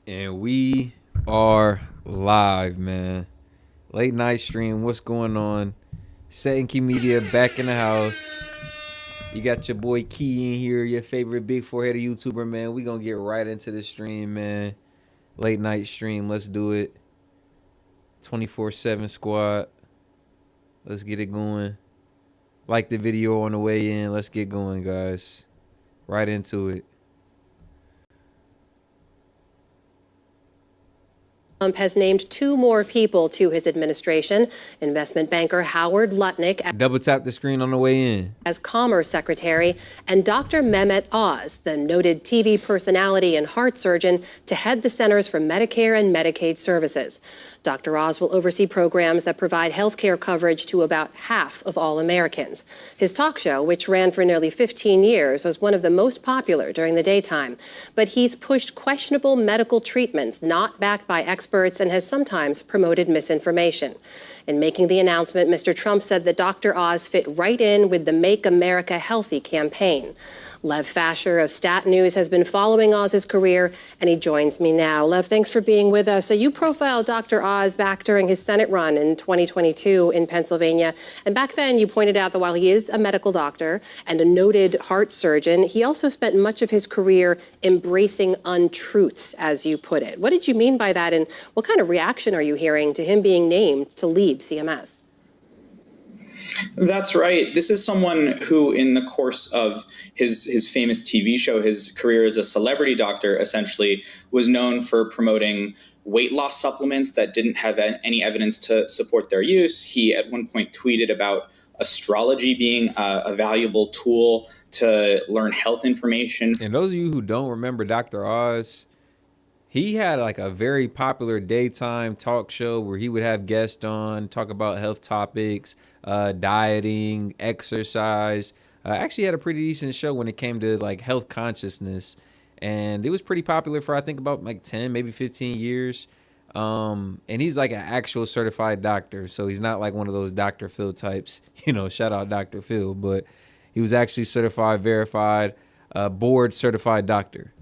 And we are live, man. Late night stream. What's going on? S.E.T and Key Media back in the house. You got your boy Key in here, your favorite big four-headed YouTuber, man. We gonna get right into the stream, man. Late night stream. Let's do it. 24/7 squad. Let's get it going. Like the video on the way in. Let's get going, guys. Right into it. Trump has named two more people to his administration, investment banker Howard Lutnick Double tap the screen on the way in. as Commerce Secretary, and Dr. Mehmet Oz, the noted TV personality and heart surgeon, to head the Centers for Medicare and Medicaid Services. Dr. Oz will oversee programs that provide health care coverage to about half of all Americans. His talk show, which ran for nearly 15 years, was one of the most popular during the daytime. But he's pushed questionable medical treatments not backed by experts and has sometimes promoted misinformation. In making the announcement, Mr. Trump said that Dr. Oz fit right in with the Make America Healthy campaign. Lev Fasher of S.E.T News has been following Oz's career, and he joins me now. Lev, thanks for being with us. So you profiled Dr. Oz back during his Senate run in 2022 in Pennsylvania. And back then, you pointed out that while he is a medical doctor and a noted heart surgeon, he also spent much of his career embracing untruths, as you put it. What did you mean by that, and what kind of reaction are you hearing to him being named to lead CMS? That's right. This is someone who, in the course of his famous TV show, his career as a celebrity doctor, essentially was known for promoting weight loss supplements that didn't have any evidence to support their use. He at one point tweeted about astrology being a valuable tool to learn health information. And those of you who don't remember Dr. Oz, he had like a very popular daytime talk show where he would have guests on, talk about health topics, dieting, exercise. Actually had a pretty decent show when it came to like health consciousness. And it was pretty popular for I think about like 10, maybe 15 years. And he's like an actual certified doctor. So he's not like one of those Dr. Phil types, shout out Dr. Phil, but he was actually certified, verified, board certified doctor.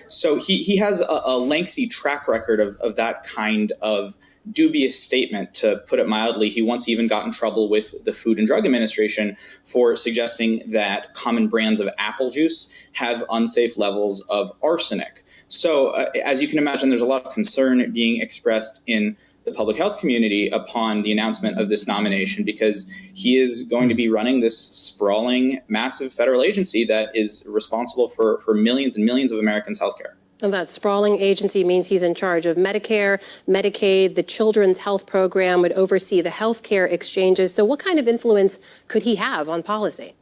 So he has a lengthy track record of that kind of dubious statement, to put it mildly. He once even got in trouble with the Food and Drug Administration for suggesting that common brands of apple juice have unsafe levels of arsenic. So as you can imagine, there's a lot of concern being expressed in the public health community upon the announcement of this nomination, because he is going to be running this sprawling, massive federal agency that is responsible for millions and millions of Americans' healthcare. And that sprawling agency means he's in charge of Medicare, Medicaid, the Children's Health Program, would oversee the healthcare exchanges. So what kind of influence could he have on policy?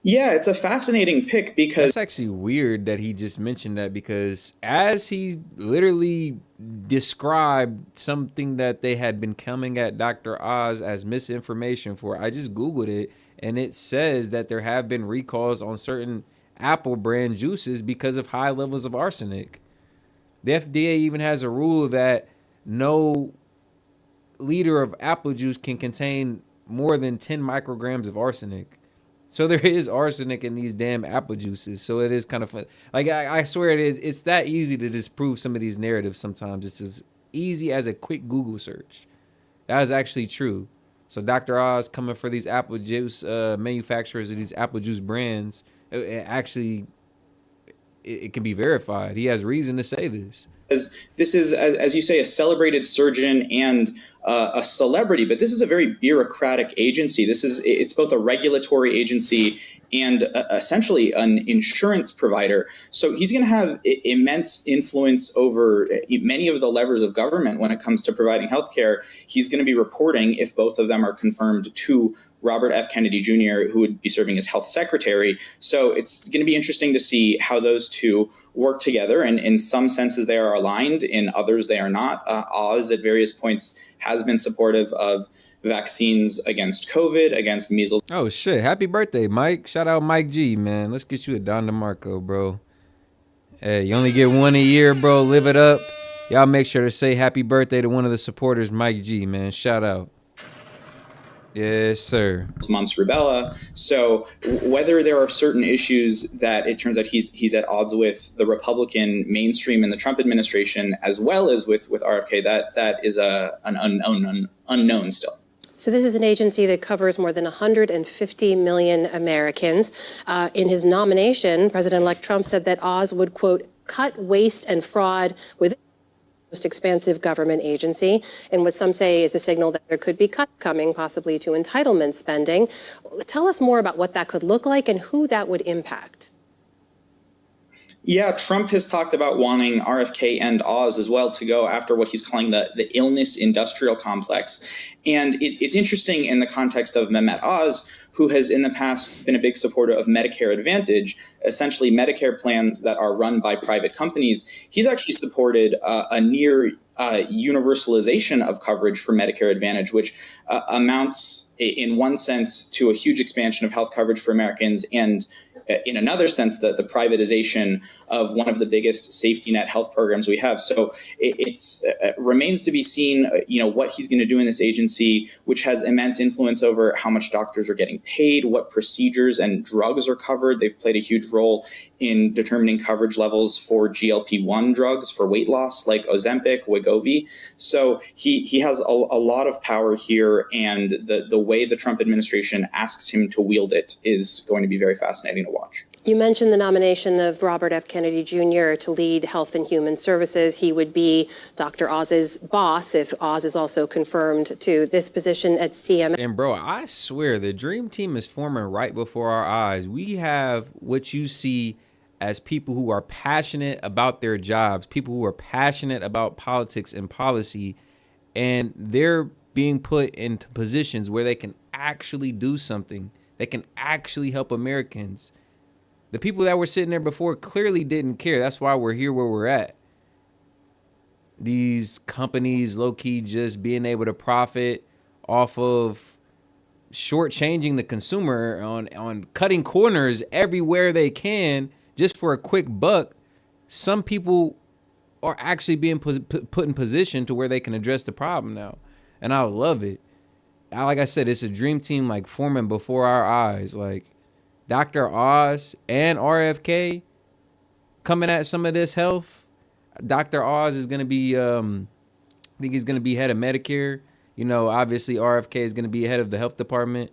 Yeah, it's a fascinating pick, because That's actually weird that he just mentioned that, because as he literally described something that they had been coming at Dr. Oz as misinformation for, I just Googled it, and it says that there have been recalls on certain Apple brand juices because of high levels of arsenic. The FDA even has a rule that no liter of apple juice can contain more than 10 micrograms of arsenic. So there is arsenic in these damn apple juices. So it is kind of fun. Like, I swear it's that easy to disprove some of these narratives sometimes. It's as easy as a quick Google search. That is actually true. So Dr. Oz coming for these apple juice manufacturers of these apple juice brands, it can be verified. He has reason to say this. This is, as you say, a celebrated surgeon and a celebrity, but this is a very bureaucratic agency. It's both a regulatory agency and essentially an insurance provider. So he's going to have immense influence over many of the levers of government when it comes to providing healthcare. He's going to be reporting, if both of them are confirmed, to Robert F. Kennedy Jr., who would be serving as health secretary. So it's going to be interesting to see how those two work together. And in some senses, they are aligned. In others, they are not. Oz, at various points, has been supportive of vaccines against COVID, against measles. Oh, shit. Happy birthday, Mike. Shout out Mike G, man. Let's get you a Don DeMarco, bro. Hey, you only get one a year, bro. Live it up. Y'all make sure to say happy birthday to one of the supporters, Mike G, man. Shout out. Yes, sir. mumps, rubella. So whether there are certain issues that it turns out he's at odds with the Republican mainstream and the Trump administration, as well as with RFK, that is an unknown still. So this is an agency that covers more than 150 million Americans. In his nomination, President-elect Trump said that Oz would, quote, cut waste and fraud with the most expansive government agency, in what some say is a signal that there could be cuts coming, possibly to entitlement spending. Tell us more about what that could look like and who that would impact. Yeah, Trump has talked about wanting RFK and Oz as well to go after what he's calling the illness industrial complex. And it's interesting in the context of Mehmet Oz, who has in the past been a big supporter of Medicare Advantage, essentially Medicare plans that are run by private companies. He's actually supported a near universalization of coverage for Medicare Advantage, which amounts in one sense to a huge expansion of health coverage for Americans, and in another sense, the privatization of one of the biggest safety net health programs we have. So it's remains to be seen, what he's going to do in this agency, which has immense influence over how much doctors are getting paid, what procedures and drugs are covered. They've played a huge role in determining coverage levels for GLP-1 drugs for weight loss, like Ozempic, Wegovy. So he has a lot of power here, and the way the Trump administration asks him to wield it is going to be very fascinating to watch. You mentioned the nomination of Robert F. Kennedy Jr. to lead Health and Human Services. He would be Dr. Oz's boss if Oz is also confirmed to this position at CMS. And bro, I swear the dream team is forming right before our eyes. We have what you see as people who are passionate about their jobs, people who are passionate about politics and policy, and they're being put into positions where they can actually do something. They can actually help Americans. The people that were sitting there before clearly didn't care. That's why we're here where we're at. These companies low-key just being able to profit off of shortchanging the consumer on cutting corners everywhere they can just for a quick buck. Some people are actually being put in position to where they can address the problem now. And I love it. Like I said, it's a dream team like forming before our eyes. Like Dr. Oz and RFK coming at some of this health. Dr. Oz is going to be, I think he's going to be head of Medicare. Obviously RFK is going to be head of the health department.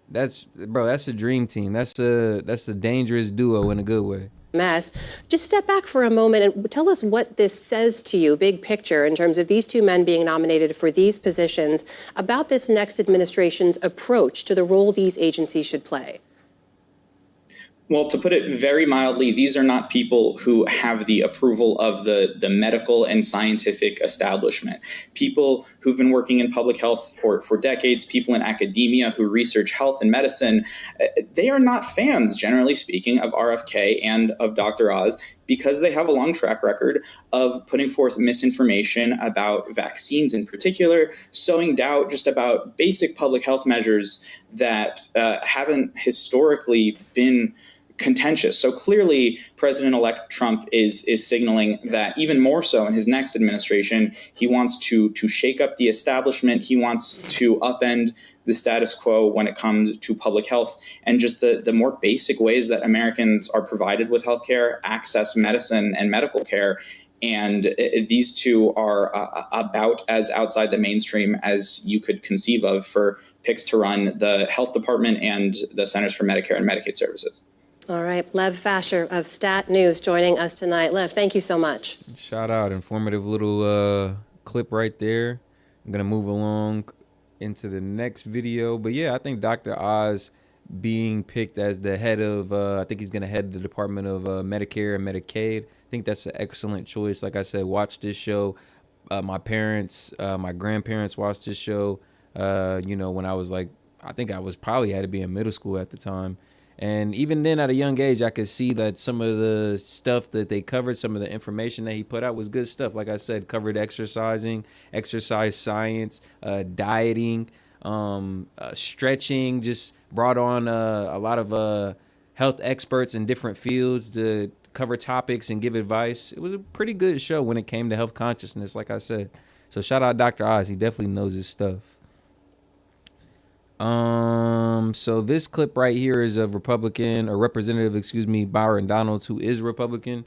That's a dream team. That's a dangerous duo in a good way. Just step back for a moment and tell us what this says to you, big picture, in terms of these two men being nominated for these positions, about this next administration's approach to the role these agencies should play. Well, to put it very mildly, these are not people who have the approval of the medical and scientific establishment. People who've been working in public health for decades, people in academia who research health and medicine, they are not fans, generally speaking, of RFK and of Dr. Oz, because they have a long track record of putting forth misinformation about vaccines in particular, sowing doubt just about basic public health measures that haven't historically been contentious. So clearly, President-elect Trump is signaling that even more so in his next administration, he wants to shake up the establishment. He wants to upend the status quo when it comes to public health and just the more basic ways that Americans are provided with healthcare, access medicine and medical care. And these two are about as outside the mainstream as you could conceive of for picks to run the health department and the Centers for Medicare and Medicaid Services. All right, Lev Fasher of Stat News joining us tonight. Lev, thank you so much. Shout out, informative little clip right there. I'm going to move along into the next video. But yeah, I think Dr. Oz being picked as the head of, I think he's going to head the Department of Medicare and Medicaid. I think that's an excellent choice. Like I said, watch this show. My parents, my grandparents watched this show, when I was like, I think I was probably had to be in middle school at the time. And even then, at a young age, I could see that some of the stuff that they covered, some of the information that he put out was good stuff. Like I said, covered exercising, exercise science, dieting, stretching, just brought on a lot of health experts in different fields to cover topics and give advice. It was a pretty good show when it came to health consciousness, like I said. So shout out Dr. Oz. He definitely knows his stuff. So this clip right here is of Representative, Byron Donalds, who is Republican.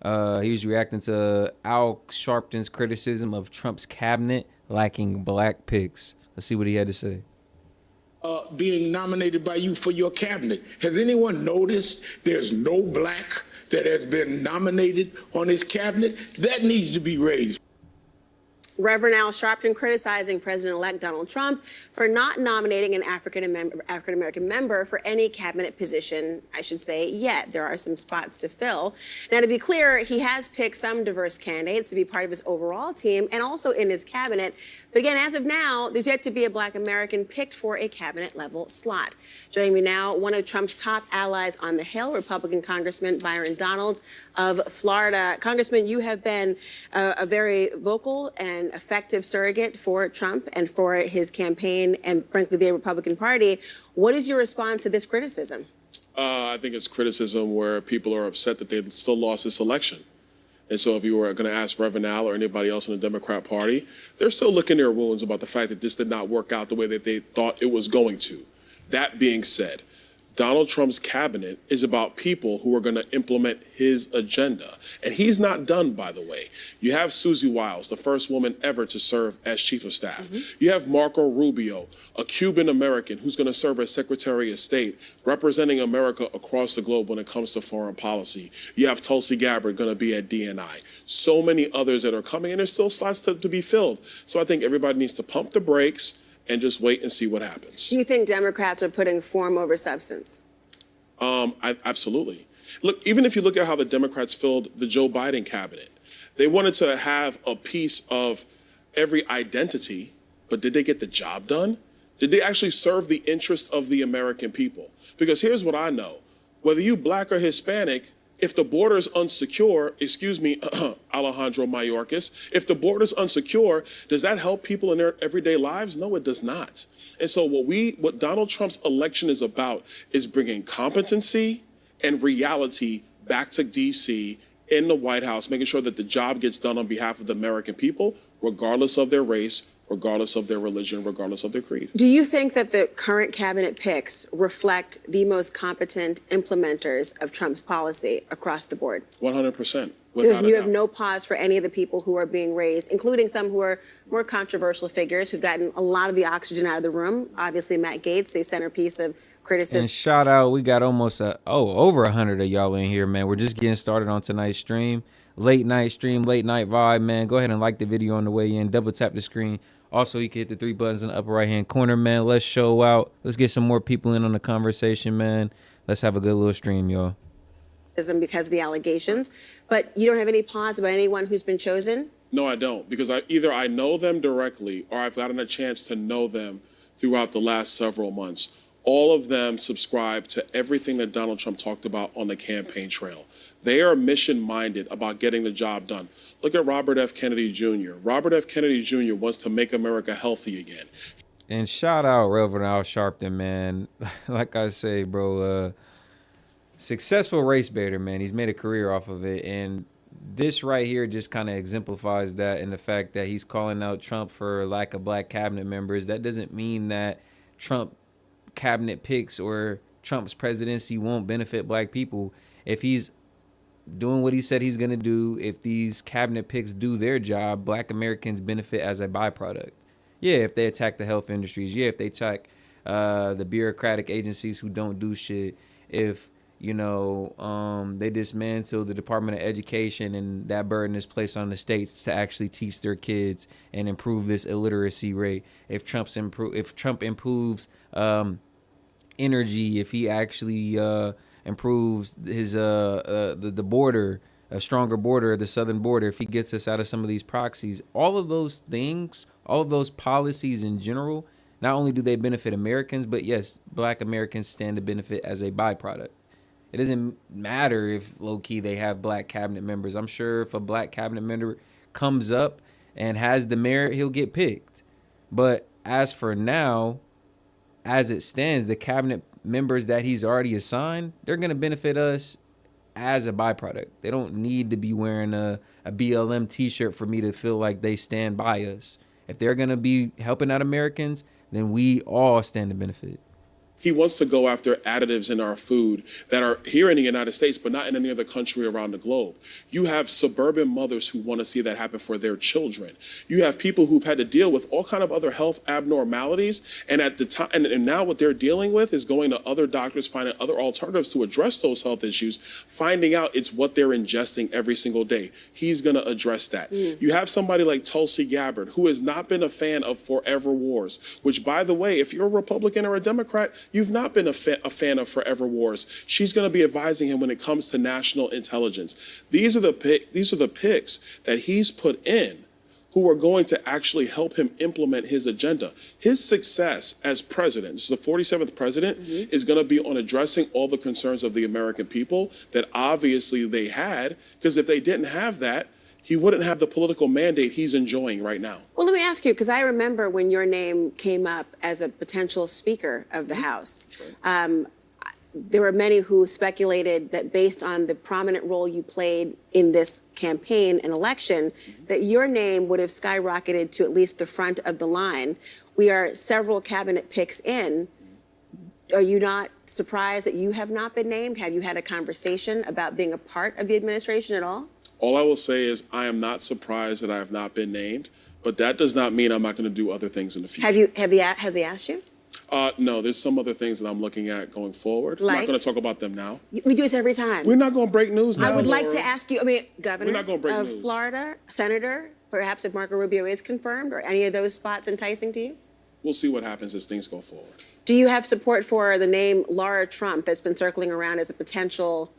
He was reacting to Al Sharpton's criticism of Trump's cabinet lacking black picks. Let's see what he had to say. Being nominated by you for your cabinet. Has anyone noticed there's no black that has been nominated on his cabinet? That needs to be raised. Reverend Al Sharpton criticizing President-elect Donald Trump for not nominating an African-American member for any cabinet position, I should say, yet. There are some spots to fill. Now, to be clear, he has picked some diverse candidates to be part of his overall team and also in his cabinet. But again, as of now, there's yet to be a black American picked for a cabinet-level slot. Joining me now, one of Trump's top allies on the Hill, Republican Congressman Byron Donalds of Florida. Congressman, you have been a very vocal and effective surrogate for Trump and for his campaign and, frankly, the Republican Party. What is your response to this criticism? I think it's criticism where people are upset that they still lost this election. And so if you were going to ask Reverend Al or anybody else in the Democrat Party, they're still licking their wounds about the fact that this did not work out the way that they thought it was going to. That being said, Donald Trump's cabinet is about people who are going to implement his agenda. And he's not done, by the way. You have Susie Wiles, the first woman ever to serve as chief of staff. You have Marco Rubio, a Cuban American who's going to serve as Secretary of State, representing America across the globe when it comes to foreign policy. You have Tulsi Gabbard going to be at DNI. So many others that are coming, and there's still slots to be filled. So I think everybody needs to pump the brakes and just wait and see what happens. Do you think Democrats are putting form over substance? Absolutely. Look, even if you look at how the Democrats filled the Joe Biden cabinet, they wanted to have a piece of every identity, but did they get the job done? Did they actually serve the interest of the American people? Because here's what I know. Whether you black or Hispanic, if the border is unsecure, Alejandro Mayorkas, if the border is unsecure, does that help people in their everyday lives? No, it does not. And so what Donald Trump's election is about is bringing competency and reality back to D.C. in the White House, making sure that the job gets done on behalf of the American people, regardless of their race, regardless of their religion, regardless of their creed. Do you think that the current cabinet picks reflect the most competent implementers of Trump's policy across the board? 100%. You have no pause for any of the people who are being raised, including some who are more controversial figures who've gotten a lot of the oxygen out of the room. Obviously, Matt Gaetz, a centerpiece of criticism. And shout out, we got almost over 100 of y'all in here, man. We're just getting started on tonight's stream. Late night stream, late night vibe, man. Go ahead and like the video on the way in. Double tap the screen. Also, you can hit the 3 buttons in the upper right-hand corner, man. Let's show out. Let's get some more people in on the conversation, man. Let's have a good little stream, y'all. Because of the allegations, but you don't have any pause about anyone who's been chosen? No, I don't, because either I know them directly or I've gotten a chance to know them throughout the last several months. All of them subscribe to everything that Donald Trump talked about on the campaign trail. They are mission-minded about getting the job done. Look at Robert F. Kennedy Jr. Robert F. Kennedy Jr. wants to make America healthy again. And shout out Reverend Al Sharpton, man. Like I say, bro, successful race baiter, man. He's made a career off of it. And this right here just kind of exemplifies that in the fact that he's calling out Trump for lack of black cabinet members. That doesn't mean that Trump cabinet picks or Trump's presidency won't benefit black people. If he's doing what he said he's going to do, if these cabinet picks do their job, black Americans benefit as a byproduct. Yeah, if they attack the health industries. Yeah, if they attack the bureaucratic agencies who don't do shit. If, they dismantle the Department of Education and that burden is placed on the states to actually teach their kids and improve this illiteracy rate. If Trump improves energy, if he actually improves his the border, a stronger border, the southern border, if he gets us out of some of these proxies, all of those things, all of those policies in general, not only do they benefit Americans, but yes, black Americans stand to benefit as a byproduct. It doesn't matter if low-key they have black cabinet members. I'm sure if a black cabinet member comes up and has the merit, he'll get picked. But as for now, as it stands, the cabinet members that he's already assigned, they're going to benefit us as a byproduct. They don't need to be wearing a BLM t-shirt for me to feel like they stand by us. If they're going to be helping out Americans, then we all stand to benefit. He wants to go after additives in our food that are here in the United States, but not in any other country around the globe. You have suburban mothers who want to see that happen for their children. You have people who've had to deal with all kind of other health abnormalities, and at the time, and now what they're dealing with is going to other doctors, finding other alternatives to address those health issues, finding out it's what they're ingesting every single day. He's going to address that. You have somebody like Tulsi Gabbard, who has not been a fan of forever wars, which, by the way, if you're a Republican or a Democrat, you've not been a fan of forever wars. She's going to be advising him when it comes to national intelligence. These are the picks that he's put in who are going to actually help him implement his agenda. His success as president, this is the 47th president, is going to be on addressing all the concerns of the American people that obviously they had, because if they didn't have that, he wouldn't have the political mandate he's enjoying right now. Well, let me ask you, because I remember when your name came up as a potential Speaker of the House. There were many who speculated that based on the prominent role you played in this campaign and election, that your name would have skyrocketed to at least the front of the line. We are several cabinet picks in. Are you not surprised that you have not been named? Have you had a conversation about being a part of the administration at all? All I will say is I am not surprised that I have not been named, but that does not mean I'm not going to do other things in the future. Has he asked you? No, there's some other things that I'm looking at going forward. I'm not going to talk about them now. We do this every time. We're not going to break news now. I would like to ask you, Governor We're not gonna break of news. Florida, Senator, perhaps if Marco Rubio is confirmed, or any of those spots enticing to you? We'll see what happens as things go forward. Do you have support for the name Laura Trump that's been circling around as a potential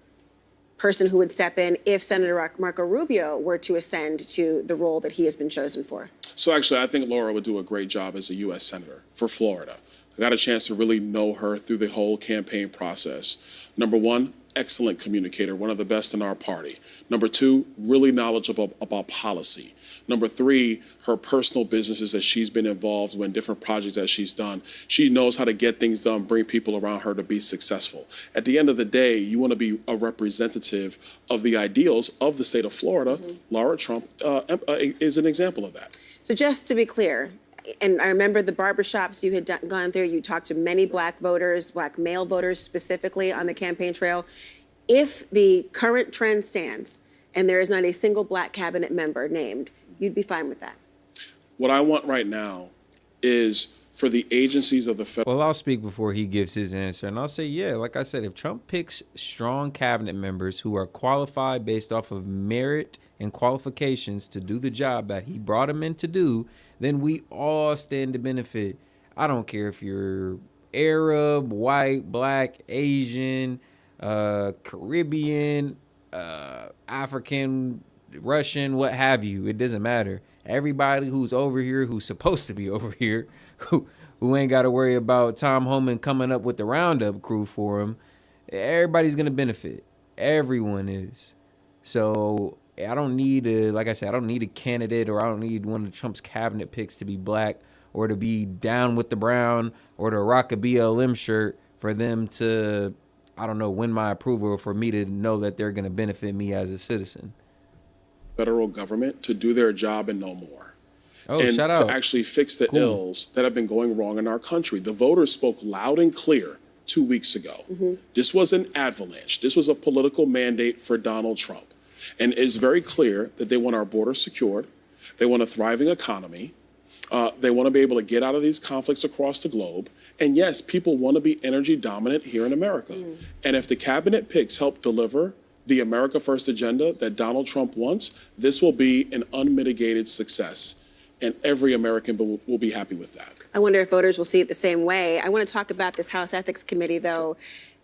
person who would step in if Senator Marco Rubio were to ascend to the role that he has been chosen for? So actually, I think Laura would do a great job as a U.S. Senator for Florida. I got a chance to really know her through the whole campaign process. Number one, excellent communicator, one of the best in our party. Number two, really knowledgeable about policy. Number three, her personal businesses that she's been involved in, different projects that she's done. She knows how to get things done, bring people around her to be successful. At the end of the day, you want to be a representative of the ideals of the state of Florida. Laura Trump is an example of that. So just to be clear, and I remember the barbershops you had gone through, you talked to many black voters, black male voters specifically on the campaign trail. If the current trend stands and there is not a single black cabinet member named, you'd be fine with that? What I want right now is for the agencies of the federal. Well, I'll speak before he gives his answer, and I'll say, yeah, like I said, if Trump picks strong cabinet members who are qualified based off of merit and qualifications to do the job that he brought them in to do, then we all stand to benefit. I don't care if you're Arab, white, black, Asian, Caribbean, African, Russian, what have you. It doesn't matter. Everybody who's over here, who's supposed to be over here, who ain't got to worry about Tom Homan coming up with the roundup crew for him, everybody's going to benefit. Everyone is. So I don't need like I said, I don't need a candidate, or I don't need one of Trump's cabinet picks to be black or to be down with the brown or to rock a BLM shirt for them to, I don't know, win my approval, or for me to know that they're going to benefit me as a citizen. Federal government to do their job and no more. Oh, and shout out. to actually fix the ills that have been going wrong in our country. The voters spoke loud and clear 2 weeks ago. This was an avalanche. This was a political mandate for Donald Trump. And it's very clear that they want our borders secured. They want a thriving economy. They want to be able to get out of these conflicts across the globe. And yes, people want to be energy dominant here in America. And if the cabinet picks help deliver the America First agenda that Donald Trump wants, this will be an unmitigated success. And every American will be happy with that. I wonder if voters will see it the same way. I want to talk about this House Ethics Committee, though.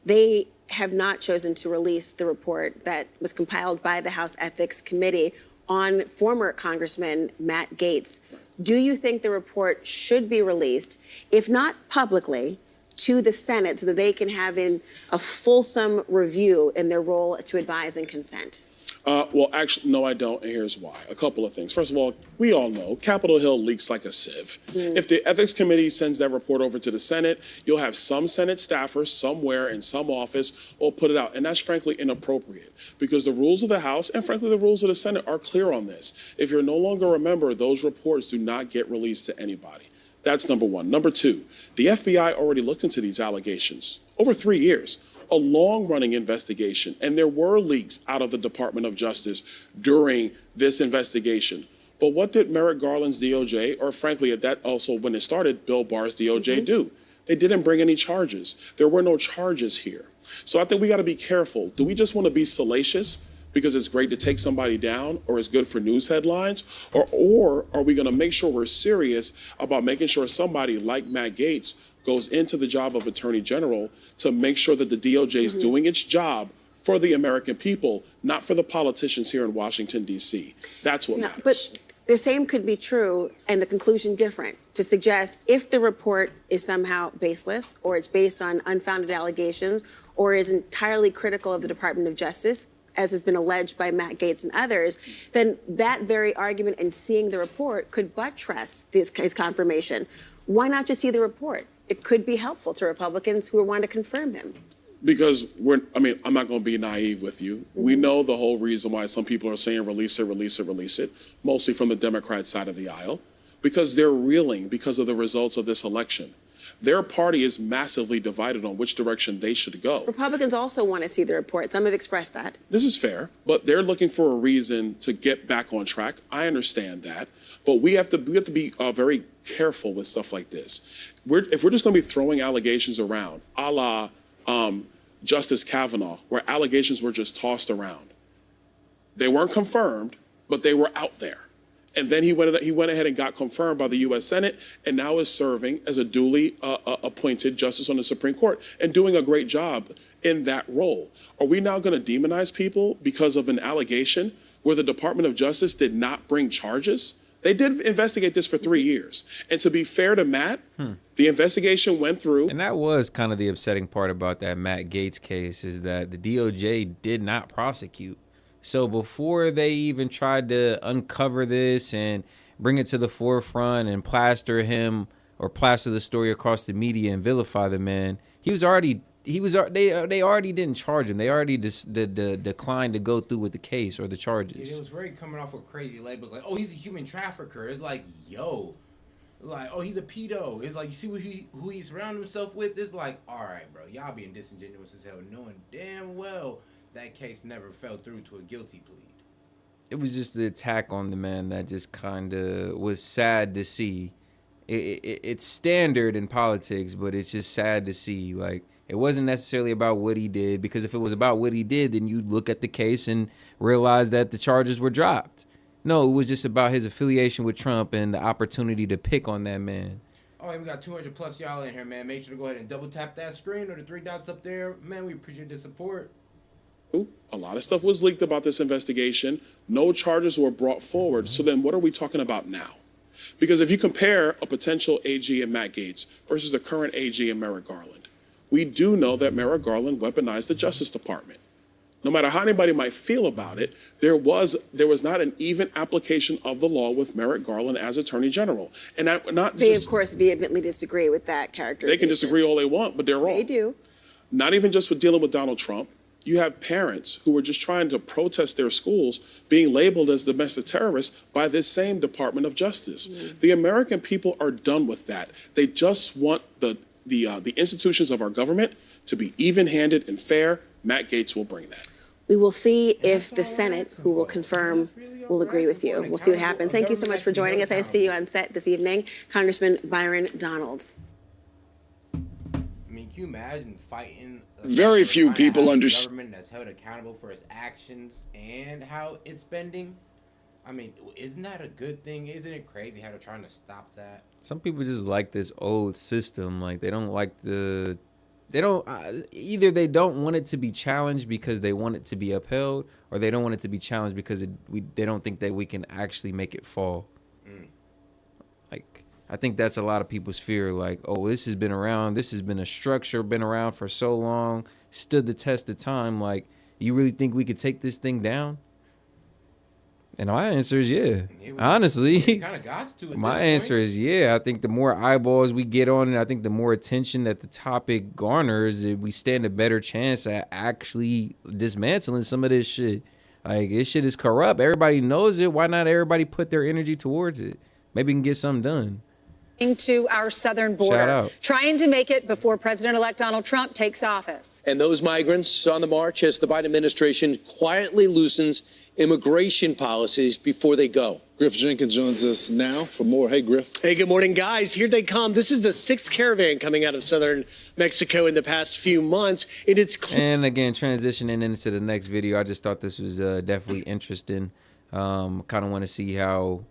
They have not chosen to release the report that was compiled by the House Ethics Committee on former Congressman Matt Gaetz. Do you think the report should be released, if not publicly, to the Senate so that they can have a fulsome review in their role to advise and consent? Well, actually, no, I don't, and here's why. A couple of things. First of all, we all know Capitol Hill leaks like a sieve. If the Ethics Committee sends that report over to the Senate, you'll have some Senate staffers somewhere in some office will put it out, and that's frankly inappropriate because the rules of the House and frankly the rules of the Senate are clear on this. If you're no longer a member, those reports do not get released to anybody. That's number one. Number two, the FBI already looked into these allegations over 3 years, a long-running investigation, and there were leaks out of the Department of Justice during this investigation. But what did Merrick Garland's DOJ, or frankly, at that also when it started, Bill Barr's DOJ do? They didn't bring any charges. There were no charges here. So I think we got to be careful. Do we just want to be salacious because it's great to take somebody down or it's good for news headlines? Or are we going to make sure we're serious about making sure somebody like Matt Gaetz goes into the job of Attorney General to make sure that the DOJ is doing its job for the American people, not for the politicians here in Washington, D.C. That's what matters. But the same could be true and the conclusion different, to suggest if the report is somehow baseless or it's based on unfounded allegations or is entirely critical of the Department of Justice, as has been alleged by Matt Gaetz and others, then that very argument and seeing the report could buttress his confirmation. Why not just see the report? It could be helpful to Republicans who want to confirm him. Because I'm not going to be naive with you. We know the whole reason why some people are saying release it, release it, release it, mostly from the Democrat side of the aisle, because they're reeling because of the results of this election. Their party is massively divided on which direction they should go. Republicans also want to see the report. Some have expressed that. This is fair, but they're looking for a reason to get back on track. I understand that, but we have to be very careful with stuff like this. If we're just going to be throwing allegations around, a la Justice Kavanaugh, where allegations were just tossed around. They weren't confirmed, but they were out there. And then he went ahead and got confirmed by the U.S. Senate and now is serving as a duly appointed justice on the Supreme Court and doing a great job in that role. Are we now going to demonize people because of an allegation where the Department of Justice did not bring charges? They did investigate this for 3 years. And to be fair to Matt, the investigation went through. And that was kind of the upsetting part about that Matt Gaetz case, is that the DOJ did not prosecute. So before they even tried to uncover this and bring it to the forefront and plaster the story across the media and vilify the man, they already didn't charge him. They already declined to go through with the case or the charges. It was very coming off with crazy labels like, oh, he's a human trafficker. It's like, yo, like, oh, he's a pedo. It's like, you see who he surrounded himself with? It's like, all right, bro, y'all being disingenuous as hell, knowing damn well that case never fell through to a guilty plea. It was just the attack on the man that just kind of was sad to see. It's standard in politics, but it's just sad to see. Like, it wasn't necessarily about what he did, because if it was about what he did, then you'd look at the case and realize that the charges were dropped. No, it was just about his affiliation with Trump and the opportunity to pick on that man. Oh, we got 200 plus y'all in here, man. Make sure to go ahead and double tap that screen or the 3 dots up there. Man, we appreciate the support. A lot of stuff was leaked about this investigation. No charges were brought forward. So then what are we talking about now? Because if you compare a potential AG in Matt Gaetz versus the current AG in Merrick Garland, we do know that Merrick Garland weaponized the Justice Department. No matter how anybody might feel about it, there was not an even application of the law with Merrick Garland as Attorney General. And They, of course, vehemently disagree with that characterization. They can disagree all they want, but they're wrong. They do. Not even just with dealing with Donald Trump. You have parents who were just trying to protest their schools being labeled as domestic terrorists by this same Department of Justice. The American people are done with that. They just want the institutions of our government to be even-handed and fair. Matt Gaetz will bring that. We will see if the Senate, who will confirm, will agree with you. We'll see what happens. Thank you so much for joining us. I see you on set this evening, Congressman Byron Donalds. I mean, can you imagine fighting? Very few people understand. Government that's held accountable for its actions and how it's spending. I mean, isn't that a good thing? Isn't it crazy how they're trying to stop that? Some people just like this old system. Like, they don't like either they don't want it to be challenged because they want it to be upheld, or they don't want it to be challenged because they don't think that we can actually make it fall. Like, I think that's a lot of people's fear. Like, oh, this has been around. This has been a structure, been around for so long, stood the test of time. Like, you really think we could take this thing down? And my answer is yeah. Honestly, kind of got to my answer is yeah. I think the more eyeballs we get on it, I think the more attention that the topic garners, we stand a better chance at actually dismantling some of this shit. Like, this shit is corrupt. Everybody knows it. Why not everybody put their energy towards it? Maybe we can get something done. to our southern border, trying to make it before President-elect Donald Trump takes office. And those migrants on the march as the Biden administration quietly loosens immigration policies before they go. Griff Jenkins joins us now for more. Hey, Griff. Hey, good morning, guys. Here they come. This is the 6th caravan coming out of southern Mexico in the past few months. And again, transitioning into the next video, I just thought this was definitely interesting. Kind of want to see how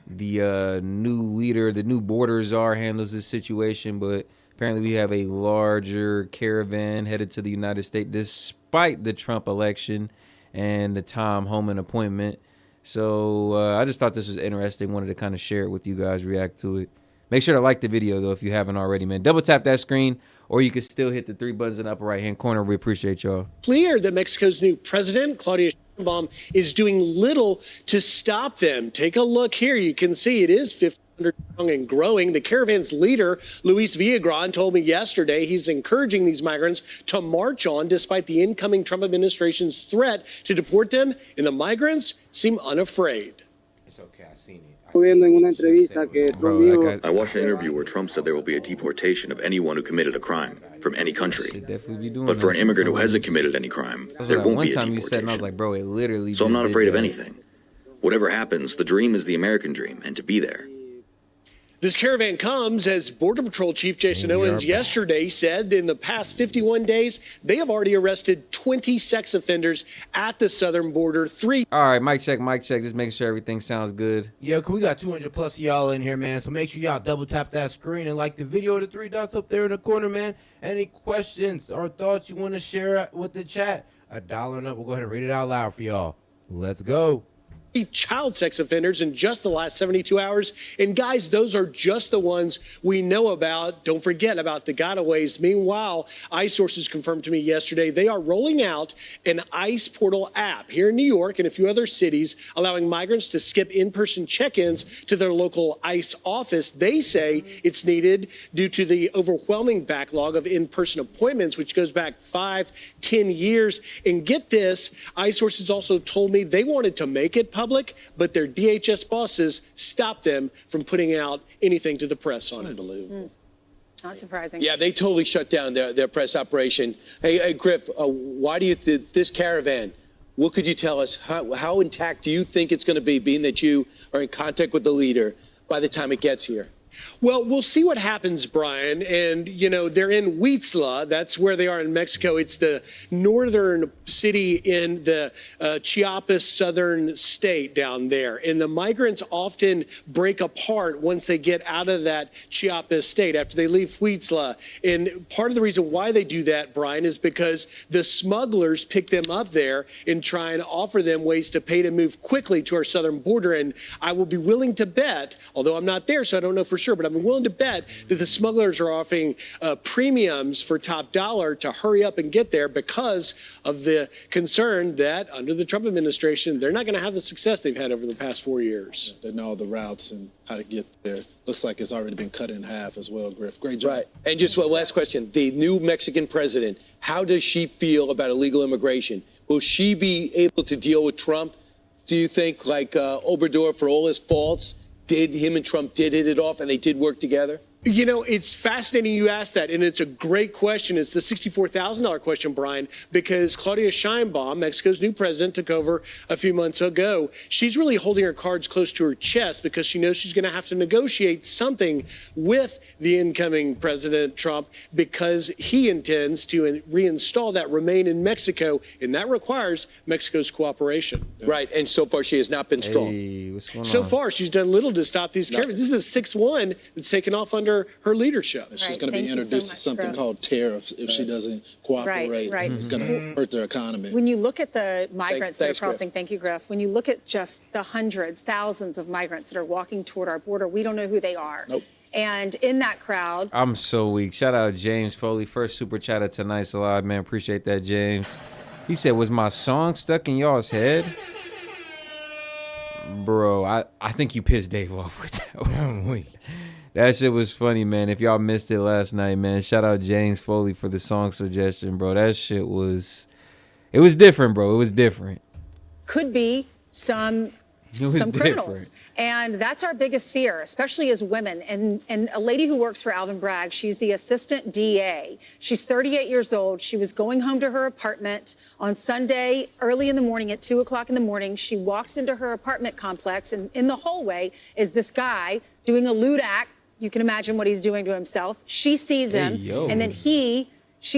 the new leader, the new border czar, handles this situation. But apparently we have a larger caravan headed to the United States despite the Trump election and the Tom Homan appointment. So I just thought this was interesting. Wanted to kind of share it with you guys, react to it. Make sure to like the video, though, if you haven't already, man. Double tap that screen, or you can still hit the 3 buttons in the upper right-hand corner. We appreciate y'all. Clear that Mexico's new president, Claudia Sheinbaum, is doing little to stop them. Take a look here. You can see it is 1,500 strong and growing. The caravan's leader, Luis Villagran, told me yesterday he's encouraging these migrants to march on despite the incoming Trump administration's threat to deport them, and the migrants seem unafraid. It's okay, I seen it. I watched an interview where Trump said there will be a deportation of anyone who committed a crime from any country. But for an immigrant who hasn't committed any crime, there won't be a deportation. I was like, bro, it literally. So I'm not afraid of anything. Whatever happens, the dream is the American dream, and to be there. This caravan comes as Border Patrol Chief Jason Owens yesterday said in the past 51 days, they have already arrested 20 sex offenders at the southern border. All right, mic check, just making sure everything sounds good. Yeah, we got 200 plus of y'all in here, man. So make sure y'all double tap that screen and like the video, the 3 dots up there in the corner, man. Any questions or thoughts you want to share with the chat? $1 and up. We'll go ahead and read it out loud for y'all. Let's go. Child sex offenders in just the last 72 hours. And guys, those are just the ones we know about. Don't forget about the gotaways. Meanwhile, ICE sources confirmed to me yesterday they are rolling out an ICE portal app here in New York and a few other cities, allowing migrants to skip in-person check-ins to their local ICE office. They say it's needed due to the overwhelming backlog of in-person appointments, which goes back 5-10 years. And get this, ICE sources also told me they wanted to make it public, but their DHS bosses stopped them from putting out anything to the press on it. Unbelievable. Not surprising. Yeah, they totally shut down their press operation. Hey, Griff, why do you think this caravan, what could you tell us? How intact do you think it's going to be, being that you are in contact with the leader by the time it gets here? Well, we'll see what happens, Brian. And, you know, they're in Huitzla. That's where they are in Mexico. It's the northern city in the Chiapas southern state down there. And the migrants often break apart once they get out of that Chiapas state after they leave Huitzla. And part of the reason why they do that, Brian, is because the smugglers pick them up there and try and offer them ways to pay to move quickly to our southern border. And I will be willing to bet, although I'm not there, so I don't know for sure, but I'm willing to bet that the smugglers are offering premiums for top dollar to hurry up and get there because of the concern that under the Trump administration, they're not going to have the success they've had over the past 4 years. They know the routes and how to get there. Looks like it's already been cut in half as well, Griff. Great job. Right. And just one last question. The new Mexican president, how does she feel about illegal immigration? Will she be able to deal with Trump? Do you think, like Obrador, for all his faults, him and Trump did hit it off and they did work together? You know, it's fascinating you asked that, and it's a great question. It's the $64,000 question, Brian, because Claudia Sheinbaum, Mexico's new president, took over a few months ago. She's really holding her cards close to her chest because she knows she's going to have to negotiate something with the incoming President Trump because he intends to reinstall that Remain in Mexico, and that requires Mexico's cooperation. Right, and so far she has not been strong. Hey, what's going on? So far, she's done little to stop these caravans. This is a 6-1 that's taken off under her leadership. She's going to be introduced to something called tariffs if she doesn't cooperate. Right. It's going to hurt their economy. When you look at the migrants that are crossing, Griff. Thank you, Griff. When you look at just the hundreds, thousands of migrants that are walking toward our border, we don't know who they are. Nope. And in that crowd, I'm so weak. Shout out James Foley, first super chat of tonight's live, man. Appreciate that, James. He said, "Was my song stuck in y'all's head?" Bro, I think you pissed Dave off with that one. That shit was funny, man. If y'all missed it last night, man, shout out James Foley for the song suggestion, bro. That shit was, it was different, bro. It was different. could be some some criminals. And that's our biggest fear, especially as women. And a lady who works for Alvin Bragg, she's the assistant DA. She's 38 years old. She was going home to her apartment on Sunday early in the morning at 2 o'clock in the morning. She walks into her apartment complex, and in the hallway is this guy doing a lewd act. You can imagine what he's doing to himself. She sees him, and then she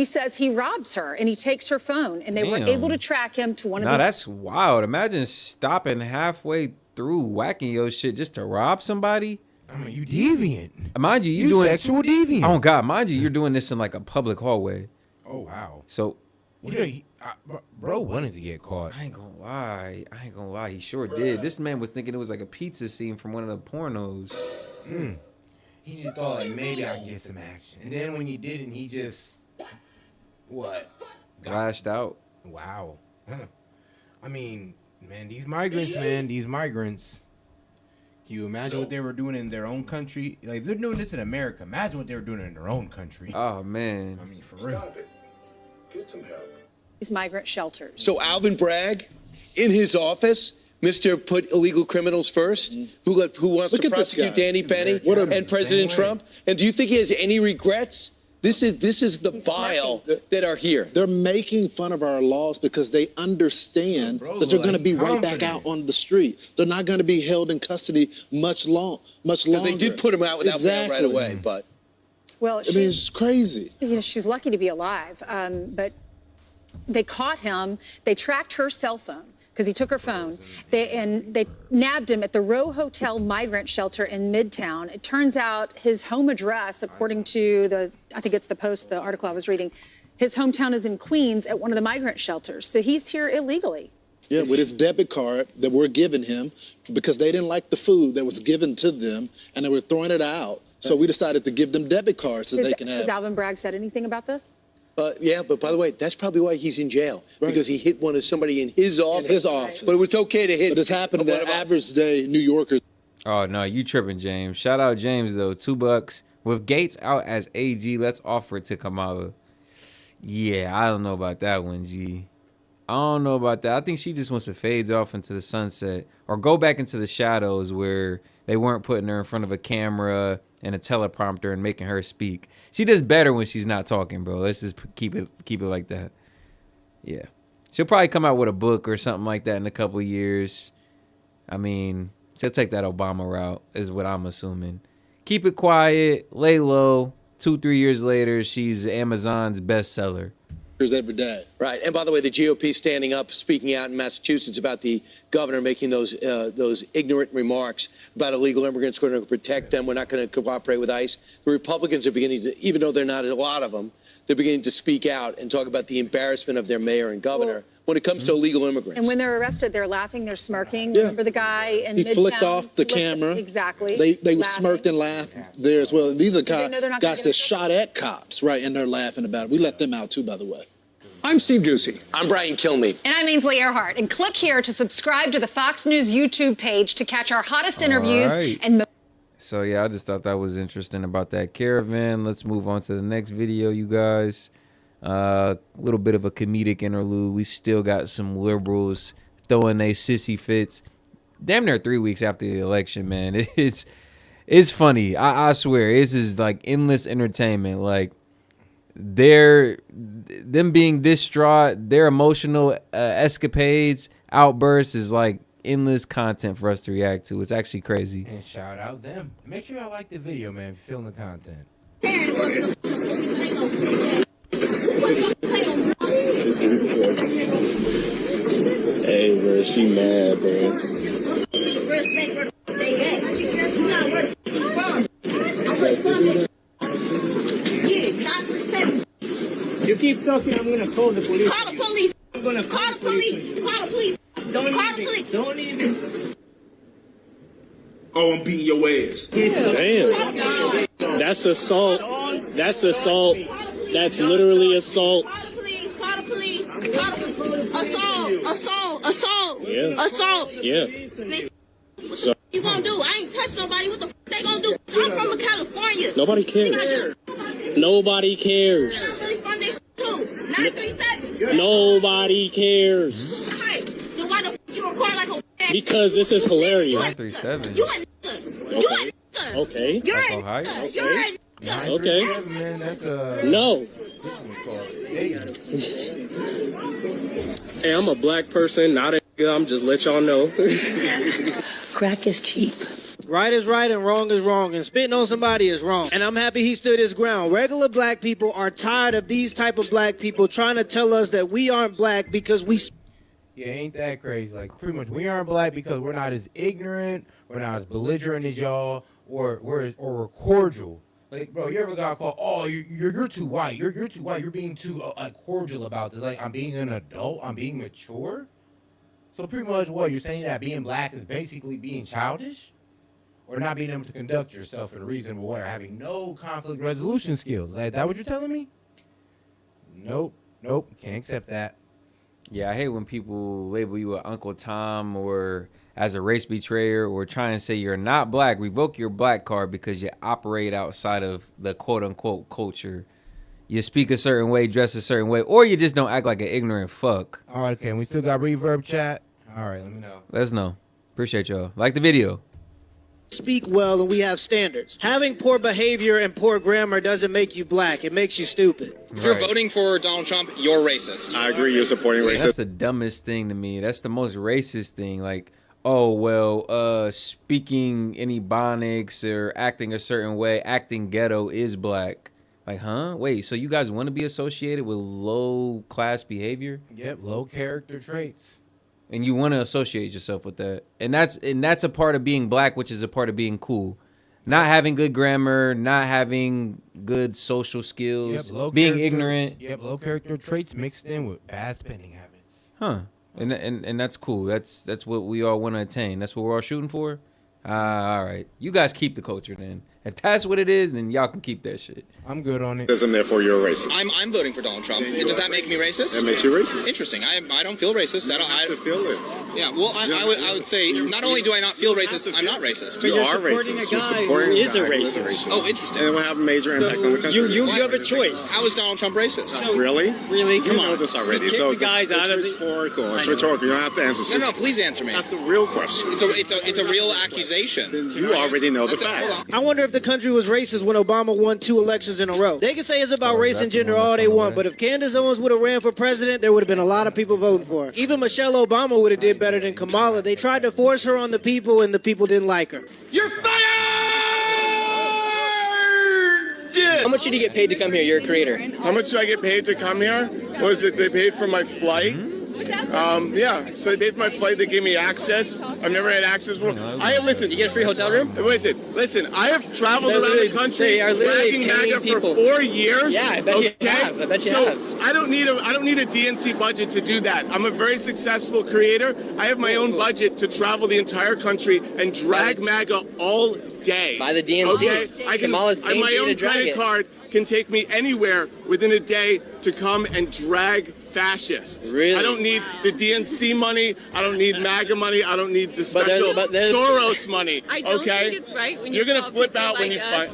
says he robs her, and he takes her phone, and they were able to track him to one of these. That's wild. Imagine stopping halfway through whacking your shit just to rob somebody. I mean, you deviant. Mind you, you doing sexual deviant. Oh God, mind you, you're doing this in like a public hallway. Oh wow. So, you know, bro wanted to get caught. I ain't gonna lie. He sure did. This man was thinking it was like a pizza scene from one of the pornos. He just thought like maybe I can get some action, and then when he didn't, he just Lashed out. Wow. I mean, man, these migrants. Can you imagine what they were doing in their own country? Like, they're doing this in America. Imagine what they were doing in their own country. Oh, man. I mean, for real. Get some help. These migrant shelters. So Alvin Bragg, in his office, Mr. Put illegal criminals first, who wants to prosecute Danny Penny and President Trump? And do you think he has any regrets? This is the bile that are here. They're making fun of our laws because they understand that they're going to be right back out on the street. They're not going to be held in custody much longer. Because they did put him out without bail right away, but. Well, I mean, it's crazy. You know, she's lucky to be alive, but they caught him. They tracked her cell phone because he took her phone. They nabbed him at the Row Hotel migrant shelter in Midtown. It turns out his home address, according to I think it's the Post, the article I was reading, his hometown is in Queens at one of the migrant shelters. So he's here illegally. Yeah, with his debit card that we're giving him because they didn't like the food that was given to them and they were throwing it out. So we decided to give them debit cards so they can have. Has Alvin Bragg said anything about this? Yeah, but by the way, that's probably why he's in jail, because he hit somebody in his office. In his office. But it was okay to hit. But it's happening to average day New Yorkers. Oh, no, you tripping, James. Shout out James, though. $2. With Gates out as AG, let's offer it to Kamala. Yeah, I don't know about that one, G. I don't know about that. I think she just wants to fade off into the sunset or go back into the shadows where they weren't putting her in front of a camera and a teleprompter and making her speak. She does better when she's not talking, bro. Let's just keep it like that. Yeah. She'll probably come out with a book or something like that in a couple years. I mean, she'll take that Obama route is what I'm assuming. Keep it quiet, lay low. 2-3 years later, she's Amazon's bestseller. Every day. Right. And by the way, the GOP standing up, speaking out in Massachusetts about the governor making those ignorant remarks about illegal immigrants. We're going to protect them. We're not going to cooperate with ICE. The Republicans are beginning to, even though they're not a lot of them, they're beginning to speak out and talk about the embarrassment of their mayor and governor when it comes to illegal immigrants. And when they're arrested, they're laughing, they're smirking. Yeah. Remember the guy in Midtown? He flicked off the camera. Exactly. They were smirked and laughed there as well. And these are guys that shot at cops, right? And they're laughing about it. We let them out too, by the way. I'm Steve Ducey. I'm Brian Kilmeade. And I'm Ainsley Earhart. And click here to subscribe to the Fox News YouTube page to catch our hottest interviews and So yeah, I just thought that was interesting about that caravan. Let's move on to the next video, you guys. A little bit of a comedic interlude. We still got some liberals throwing their sissy fits. Damn near 3 weeks after the election, man. It's funny. I swear, this is like endless entertainment. Like them being distraught, their emotional escapades, outbursts is like endless content for us to react to. It's actually crazy. And shout out them. Make sure y'all like the video, man, if you're feeling the content. Hey, bro, she mad, bro. You keep talking, I'm gonna call the police. Call the police. I'm gonna call the police. Call the police. Don't even. Oh, I'm beating your ass. Damn. That's assault. That's assault. That's literally assault. Call the police. Call the police. Call the police. Assault. Yeah. Assault. Yeah. Snitch. What you gonna do? I ain't touched nobody. What the they gonna do? I'm from California. Nobody cares. Nobody cares. From this too. 937. Nobody cares. Right. Then why the you record like a Because this is hilarious. 937. You a nigga. You a nigga. Okay. You're Like a Ohio? nigga. You're a nigga. Okay. Man, that's No. Hey, I'm a black person, not a nigga. I'm just let y'all know. Crack is cheap. Right is right and wrong is wrong, and spitting on somebody is wrong. And I'm happy he stood his ground. Regular black people are tired of these type of black people trying to tell us that we aren't black because we... Yeah, ain't that crazy? Like, pretty much, we aren't black because we're not as ignorant, we're not as belligerent as y'all, or we're cordial. Like, bro, you ever got called, oh, you're too white, you're too white, you're being too cordial about this. Like, I'm being an adult, I'm being mature. So pretty much what, you're saying that being black is basically being childish? Or not being able to conduct yourself in a reasonable way, or having no conflict resolution skills. Like, that what you're telling me? Nope, can't accept that. Yeah, I hate when people label you an Uncle Tom or as a race betrayer or try and say you're not black. Revoke your black card because you operate outside of the quote-unquote culture. You speak a certain way, dress a certain way, or you just don't act like an ignorant fuck. All right, okay, we still got reverb chat? All right, let me know. Let us know. Appreciate y'all. Like the video. speak well and we have standards. Having poor behavior and poor grammar doesn't make you black. It makes you stupid. If you're voting for Donald Trump, you're racist. I agree. You're supporting racism. That's the dumbest thing to me. That's the most racist thing. Like, oh, well, speaking any Ebonics or acting a certain way, acting ghetto is black. Like, huh? Wait, so you guys want to be associated with low class behavior? Yep, low character traits. And you want to associate yourself with that. And that's a part of being black, which is a part of being cool. Not having good grammar, not having good social skills, being ignorant. Yep, low character traits mixed in with bad spending habits. Huh. And that's cool. That's what we all want to attain. That's what we're all shooting for. All right. You guys keep the culture then. If that's what it is, then y'all can keep that shit. I'm good on it. And therefore you're a racist. I'm voting for Donald Trump. Does that make me racist? That makes you racist. Interesting. I don't feel racist. I don't feel it. Yeah. Well, I would say not only do I not feel racist, I'm not racist. You are racist. You're supporting who is a racist. Oh, interesting. And it will have a major impact on the country. You have a choice. How is Donald Trump racist? Really? Really? Come you on. know this already. Kick So the guys out of it's rhetorical. It's rhetorical. You don't have to answer. No, please answer me. That's the real question. It's a real accusation. You already know the facts. I wonder if the country was racist when Obama won 2 elections in a row. They can say it's about race and gender all they want, but if Candace Owens would have ran for president, there would have been a lot of people voting for her. Even Michelle Obama would have did better than Kamala. They tried to force her on the people, and the people didn't like her. You're fired! How much did you get paid to come here? You're a creator. How much did I get paid to come here? Was it they paid for my flight? Yeah, so they paid for my flight. They gave me access. I've never had access before. Listen. You get a free hotel room? Listen. I have traveled around the country dragging MAGA for 4 years. Yeah, I bet you have. I bet you have. I don't need a DNC budget to do that. I'm a very successful creator. I have my own budget to travel the entire country and drag MAGA all day. By the DNC. Okay, I can. My own credit card can take me anywhere within a day to come and drag fascists. Really? I don't need the DNC money. I don't need MAGA money. I don't need the special Soros money. I don't okay? think it's right when you're you gonna flip out when you find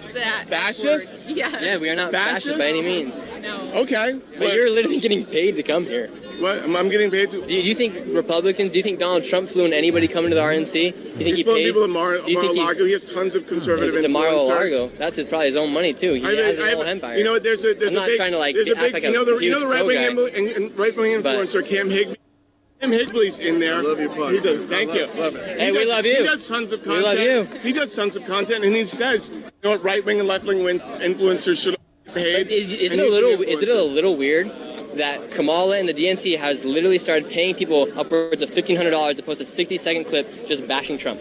fascists. Yes. Yeah, we are not fascist by any means. No. Okay. But you're literally getting paid to come here. What? I'm getting paid to. Do you think Republicans? Do you think Donald Trump flew in anybody coming to the RNC? Do you think He's flown people to Mar-a-Lago. He has tons of conservative influencers. Mar-a-Lago. That's probably his own money too. He has his own empire. You know what? There's a I'm not big, trying to like there's a act big, like you know the huge right-wing influencer Cam Higbee. Cam Higbee's in there. I love your podcast. Thank you. Hey, we love you. He does tons of content. We love you. He does tons of content, and he says, you know what, right-wing and left-wing influencers should be paid. Is it a little weird that Kamala and the DNC has literally started paying people upwards of $1,500 to post a 60-second clip just bashing Trump?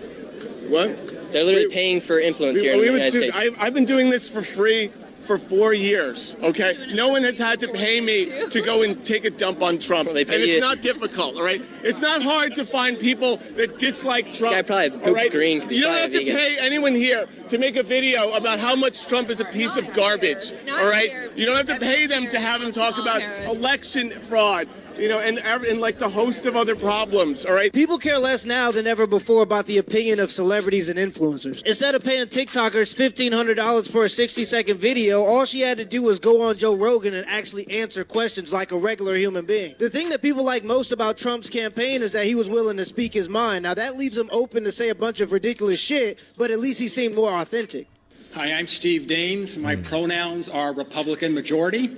What? They're literally paying for influence here in the United States. I've been doing this for free for 4 years, okay? No one has had to pay me to go and take a dump on Trump. And it's not difficult, all right? It's not hard to find people that dislike Trump. This guy probably poops green because he's You don't probably have to pay anyone here to make a video about how much Trump is a piece of garbage, all right? You don't have to pay them to have him talk about election fraud and like the host of other problems, all right? People care less now than ever before about the opinion of celebrities and influencers. Instead of paying TikTokers $1,500 for a 60-second video, all she had to do was go on Joe Rogan and actually answer questions like a regular human being. The thing that people like most about Trump's campaign is that he was willing to speak his mind. Now, that leaves him open to say a bunch of ridiculous shit, but at least he seemed more authentic. Hi, I'm Steve Daines. My pronouns are Republican majority.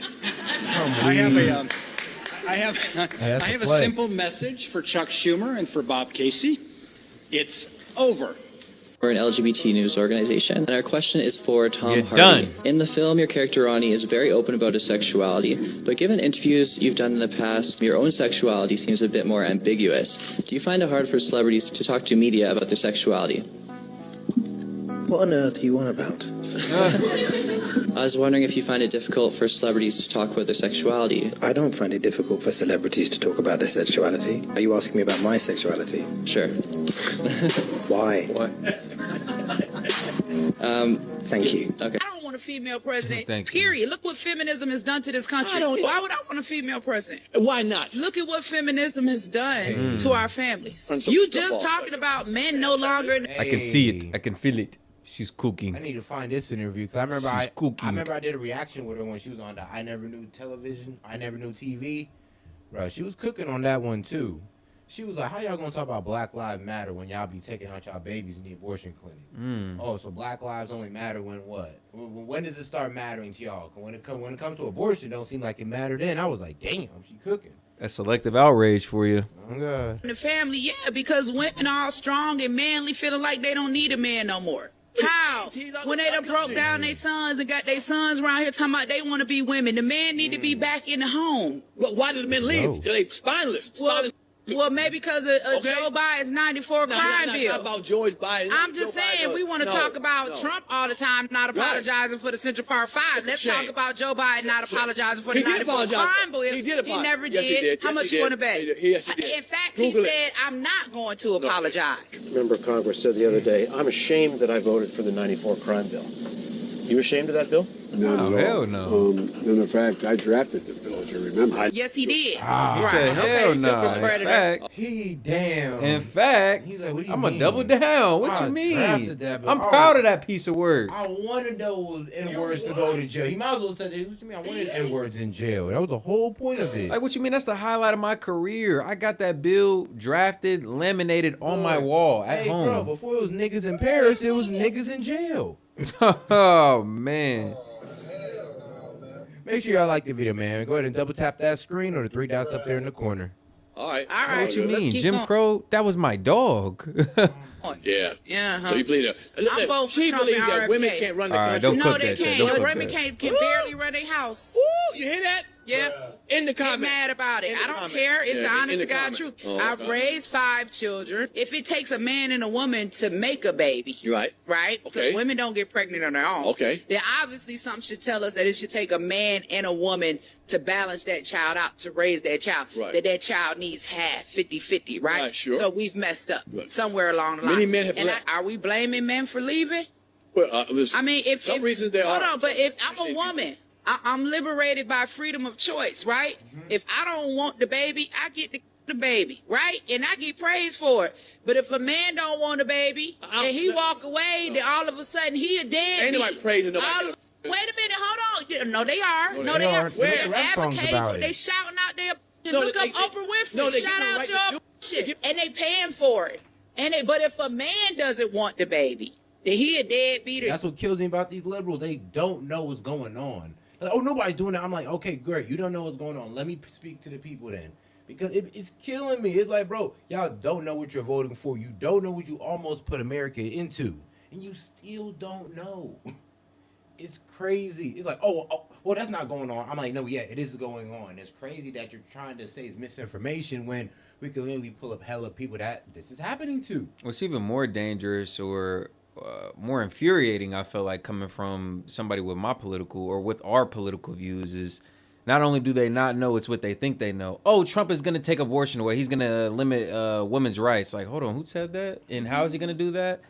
I have a simple message for Chuck Schumer and for Bob Casey. It's over. We're an LGBT news organization, and our question is for Tom You're Hardy. done. In the film, your character Ronnie is very open about his sexuality, but given interviews you've done in the past, your own sexuality seems a bit more ambiguous. Do you find it hard for celebrities to talk to media about their sexuality? What on earth are you on about? I was wondering if you find it difficult for celebrities to talk about their sexuality. I don't find it difficult for celebrities to talk about their sexuality. Are you asking me about my sexuality? Sure. Why? Why? Thank you. Okay. I don't want a female president. Thank you. Period. Look what feminism has done to this country. Why would I want a female president? Why not? Look at what feminism has done to our families. You just talking about men no longer. I can see it. I can feel it. She's cooking. I need to find this interview because I remember She's cooking. I remember I did a reaction with her when she was on the I Never Knew Television, I Never Knew TV. Bro, she was cooking on that one too. She was like, how y'all gonna talk about Black Lives Matter when y'all be taking out y'all babies in the abortion clinic? Oh, so Black lives only matter when what? When does it start mattering to y'all? When it comes to abortion, it don't seem like it mattered then. I was like, damn, she cooking. That's selective outrage for you. Oh, God. In the family, yeah, because women are all strong and manly, feeling like they don't need a man no more. How? When they done broke down their sons and got their sons around here talking about they want to be women, the man need to be back in the home. But why did the men leave? They spineless. Well, maybe because of Joe Biden's 94 crime bill. Not about George Biden. I'm just saying, we want to talk about Trump all the time, not apologizing for the Central Park 5. Let's talk about Joe Biden not apologizing for the 94 crime bill. He never did. How much you want to bet? Yes, he did. In fact, he said, I'm not going to apologize. Member of Congress said the other day, I'm ashamed that I voted for the 94 crime bill. You ashamed of that bill? Not at all. Hell no. And in fact, I drafted the bill, as you remember. Yes, he did. He said, hell no. In fact, He's like, what do you I'm going to mean? double down. What you mean? drafted that bill. I'm proud of that piece of work. I wanted those N-words to go to jail. He might as well said, what you mean? I wanted N-words in jail. That was the whole point of it. Like, what you mean? That's the highlight of my career. I got that bill drafted, laminated on my wall at home. Bro, before it was niggas in Paris, it was niggas in jail. Oh, man. Make sure y'all like the video, man. Go ahead and double tap that screen or the 3 dots up there in the corner. All right. All right. What you Let's mean? keep Jim going. Crow? That was my dog. Yeah. Yeah. So you believe that? I'm voting for She Trump believes and that RFK. women can't run the All right, country. don't No, cook they that shit. can't. Don't cook Women that. can barely run their house. Ooh, you hear that? Yeah. In the Get comments. mad about it. In the I don't comments. care. It's Yeah, the in honest the to God comments. truth. Oh, I've okay. raised 5 children. If it takes a man and a woman to make a baby, You're right. right? Because Okay. women don't get pregnant on their own. Okay. Then obviously something should tell us that it should take a man and a woman to balance that child out, to raise that child. Right. That child needs half, 50-50, right? Right, sure. So we've messed up Right. somewhere along the line. Many men have and left. are we blaming men for leaving? Well, listen, I mean, if some if, reasons they hold are. on, but if I'm a woman, I'm liberated by freedom of choice, right? If I don't want the baby, I get the baby, right? And I get praised for it. But if a man don't want a baby and he walk away, then all of a sudden he a dead. Ain't nobody praising nobody. Wait a minute, hold on. No, they are. No, they are. Where? They're Rap songs advocating about for. it. They shouting out their. No, Look they- up Oprah Winfrey. no, they Shout give them out right your to shit, and they paying for it. But if a man doesn't want the baby, then he a deadbeat. That's what kills me about these liberals. They don't know what's going on. Like, oh, nobody's doing that. I'm like, okay, great. You don't know what's going on. Let me speak to the people then. Because it's killing me. It's like, bro, y'all don't know what you're voting for. You don't know what you almost put America into. And you still don't know. It's crazy. It's like, oh, well, that's not going on. I'm like, no, yeah, it is going on. It's crazy that you're trying to say it's misinformation when we can literally pull up hella people that this is happening to. What's even more dangerous or more infuriating, I feel like, coming from somebody with my political or with our political views is Not only do they not know, it's what they think they know. Oh, Trump is going to take abortion away. He's going to limit women's rights. Like, hold on, who said that? And how is he going to do that?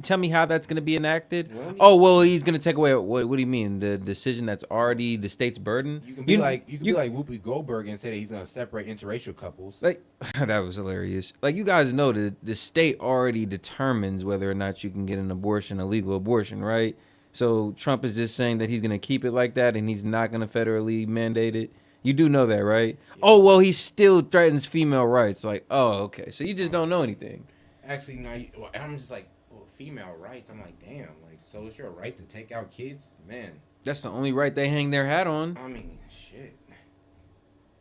Tell me how that's going to be enacted. Well, he's going to take away. What do you mean? The decision that's already the state's burden? You can be like Whoopi Goldberg and say that he's going to separate interracial couples. Like, that was hilarious. Like, you guys know that the state already determines whether or not you can get an abortion, a legal abortion, right? So Trump is just saying that he's going to keep it like that and he's not going to federally mandate it. You do know that, right? Yeah. Oh, well, he still threatens female rights. Like, oh, okay. So you just don't know anything. Actually, no. I'm just like, well, female rights. I'm like, damn. Like, so it's your right to take out kids? Man. That's the only right they hang their hat on. I mean, shit.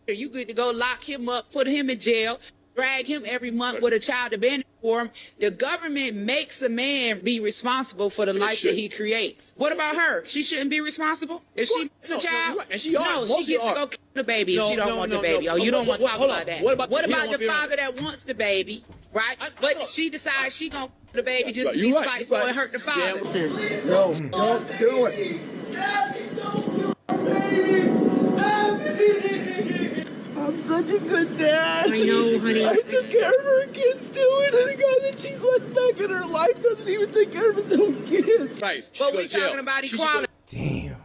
You good to go lock him up, put him in jail, drag him every month with a child abandonment form. The government makes a man be responsible for the life that he creates. What about her? She shouldn't be responsible? If she makes a child? And she she gets to go kill the baby if she don't want the baby. Oh, you don't want to talk about that. What about the father that wants the baby, right? But she decides she gonna kill the baby just to be spiteful and hurt the father. No, don't do it. I'm such a good dad. I know, honey. I took care of her kids too, and the guy that she's let back in her life doesn't even take care of his own kids. Right. But we're talking about equality. Damn.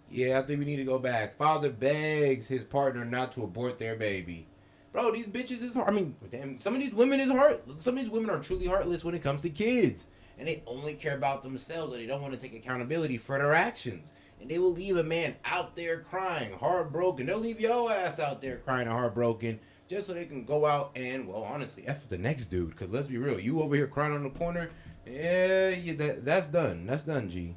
Yeah, I think we need to go back. Father begs his partner not to abort their baby. Bro, these bitches is hard. I mean, damn, some of these women are truly heartless when it comes to kids. And they only care about themselves, and they don't want to take accountability for their actions. And they will leave a man out there crying, heartbroken. They'll leave your ass out there crying and heartbroken just so they can go out and, well, honestly, F the next dude. Because let's be real, you over here crying on the corner, that's done. That's done, G.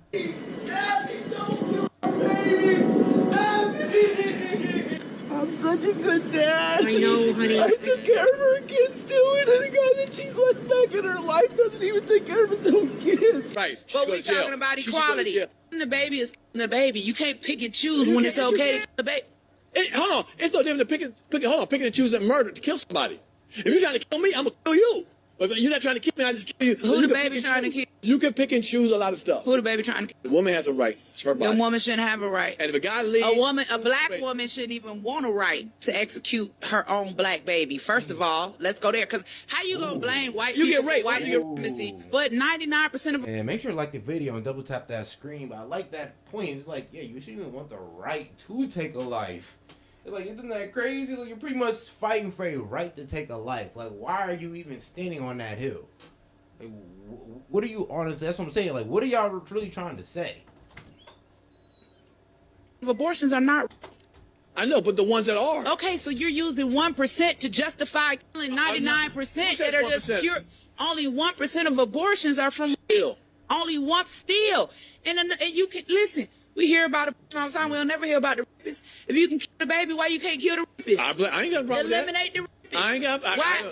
I'm such a good dad. I know, honey. I took care of her kids too, and the guy that she's let back in her life doesn't even take care of his own kids. Right. But we're talking about equality. The baby is the baby. You can't pick and choose when it's okay to kill the baby. Hold on. It's no different than picking and choosing murder to kill somebody. If you're trying to kill me, I'm going to kill you. But if you're not trying to kill me, I just kill you. Who the baby trying to kill? You can pick and choose a lot of stuff. Who the baby trying to kill? The woman has a right. It's her body. The woman shouldn't have a right. And if a guy leaves... A black woman shouldn't even want a right to execute her own black baby. First of all, let's go there. Because how you going to blame white people for white supremacy? But 99% of... And make sure to like the video and double tap that screen. But I like that point. It's like, yeah, you shouldn't even want the right to take a life. It's like, isn't that crazy? Like, you're pretty much fighting for a right to take a life. Like, why are you even standing on that hill? Like, what are you honestly? That's what I'm saying. Like, what are y'all really trying to say? Abortions are not. I know, but the ones that are. Okay, so you're using 1% to justify killing 99% that are just pure. Only 1% of abortions are from still. Only one still. And you can listen. We hear about it all the time. We'll never hear about the rapists. If you can kill the baby, why you can't kill the rapist? I ain't got a problem with that. Eliminate the rapist. I ain't got.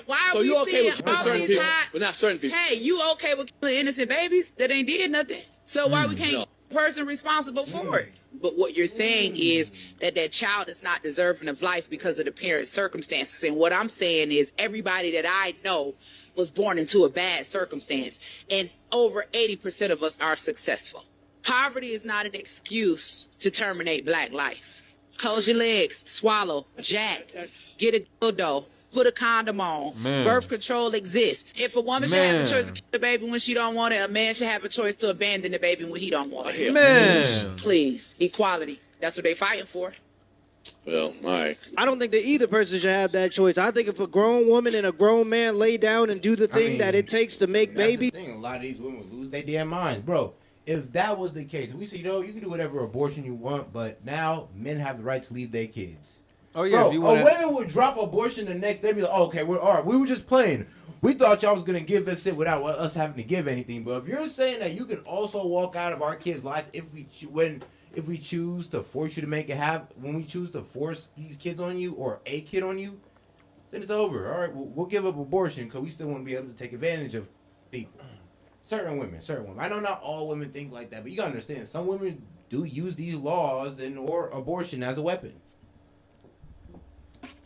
Why so are you we okay seeing with all certain these people, high? but not certain people? Hey, you okay with killing innocent babies that ain't did nothing? So why we can't keep the person responsible for it? But what you're saying is that child is not deserving of life because of the parent's circumstances. And what I'm saying is everybody that I know was born into a bad circumstance, and over 80% of us are successful. Poverty is not an excuse to terminate black life. Close your legs, swallow, jack, get a dildo, put a condom on. Man. Birth control exists. If a woman should have a choice to kill the baby when she don't want it, a man should have a choice to abandon the baby when he don't want it. Man. Please, equality. That's what they fighting for. Well, all right. I don't think that either person should have that choice. I think if a grown woman and a grown man lay down and do the thing that it takes to make baby. A lot of these women would lose their damn minds, bro. If that was the case, we say, you can do whatever abortion you want, but now men have the right to leave their kids. Oh yeah, bro, a woman would drop abortion the next day, be like, okay, all right, we were just playing. We thought y'all was gonna give us it without us having to give anything. But if you're saying that you can also walk out of our kids' lives if we choose to force you to make it happen, when we choose to force these kids on you or a kid on you, then it's over. All right, we'll give up abortion because we still want to be able to take advantage of people. Certain women. I know not all women think like that, but you gotta understand, some women do use these laws or abortion as a weapon.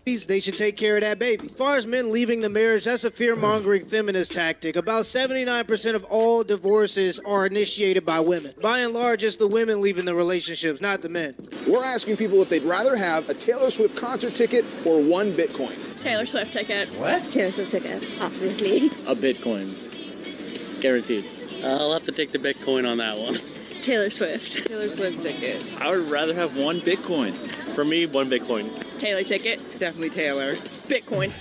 they should take care of that baby. As far as men leaving the marriage, that's a fear-mongering feminist tactic. About 79% of all divorces are initiated by women. By and large, it's the women leaving the relationships, not the men. We're asking people if they'd rather have a Taylor Swift concert ticket or 1 Bitcoin. Taylor Swift ticket. What? Taylor Swift ticket, obviously. A Bitcoin. Guaranteed. I'll have to take the Bitcoin on that one. Taylor Swift. Taylor Swift ticket. I would rather have 1 Bitcoin. For me, 1 Bitcoin. Taylor ticket. Definitely Taylor. Bitcoin.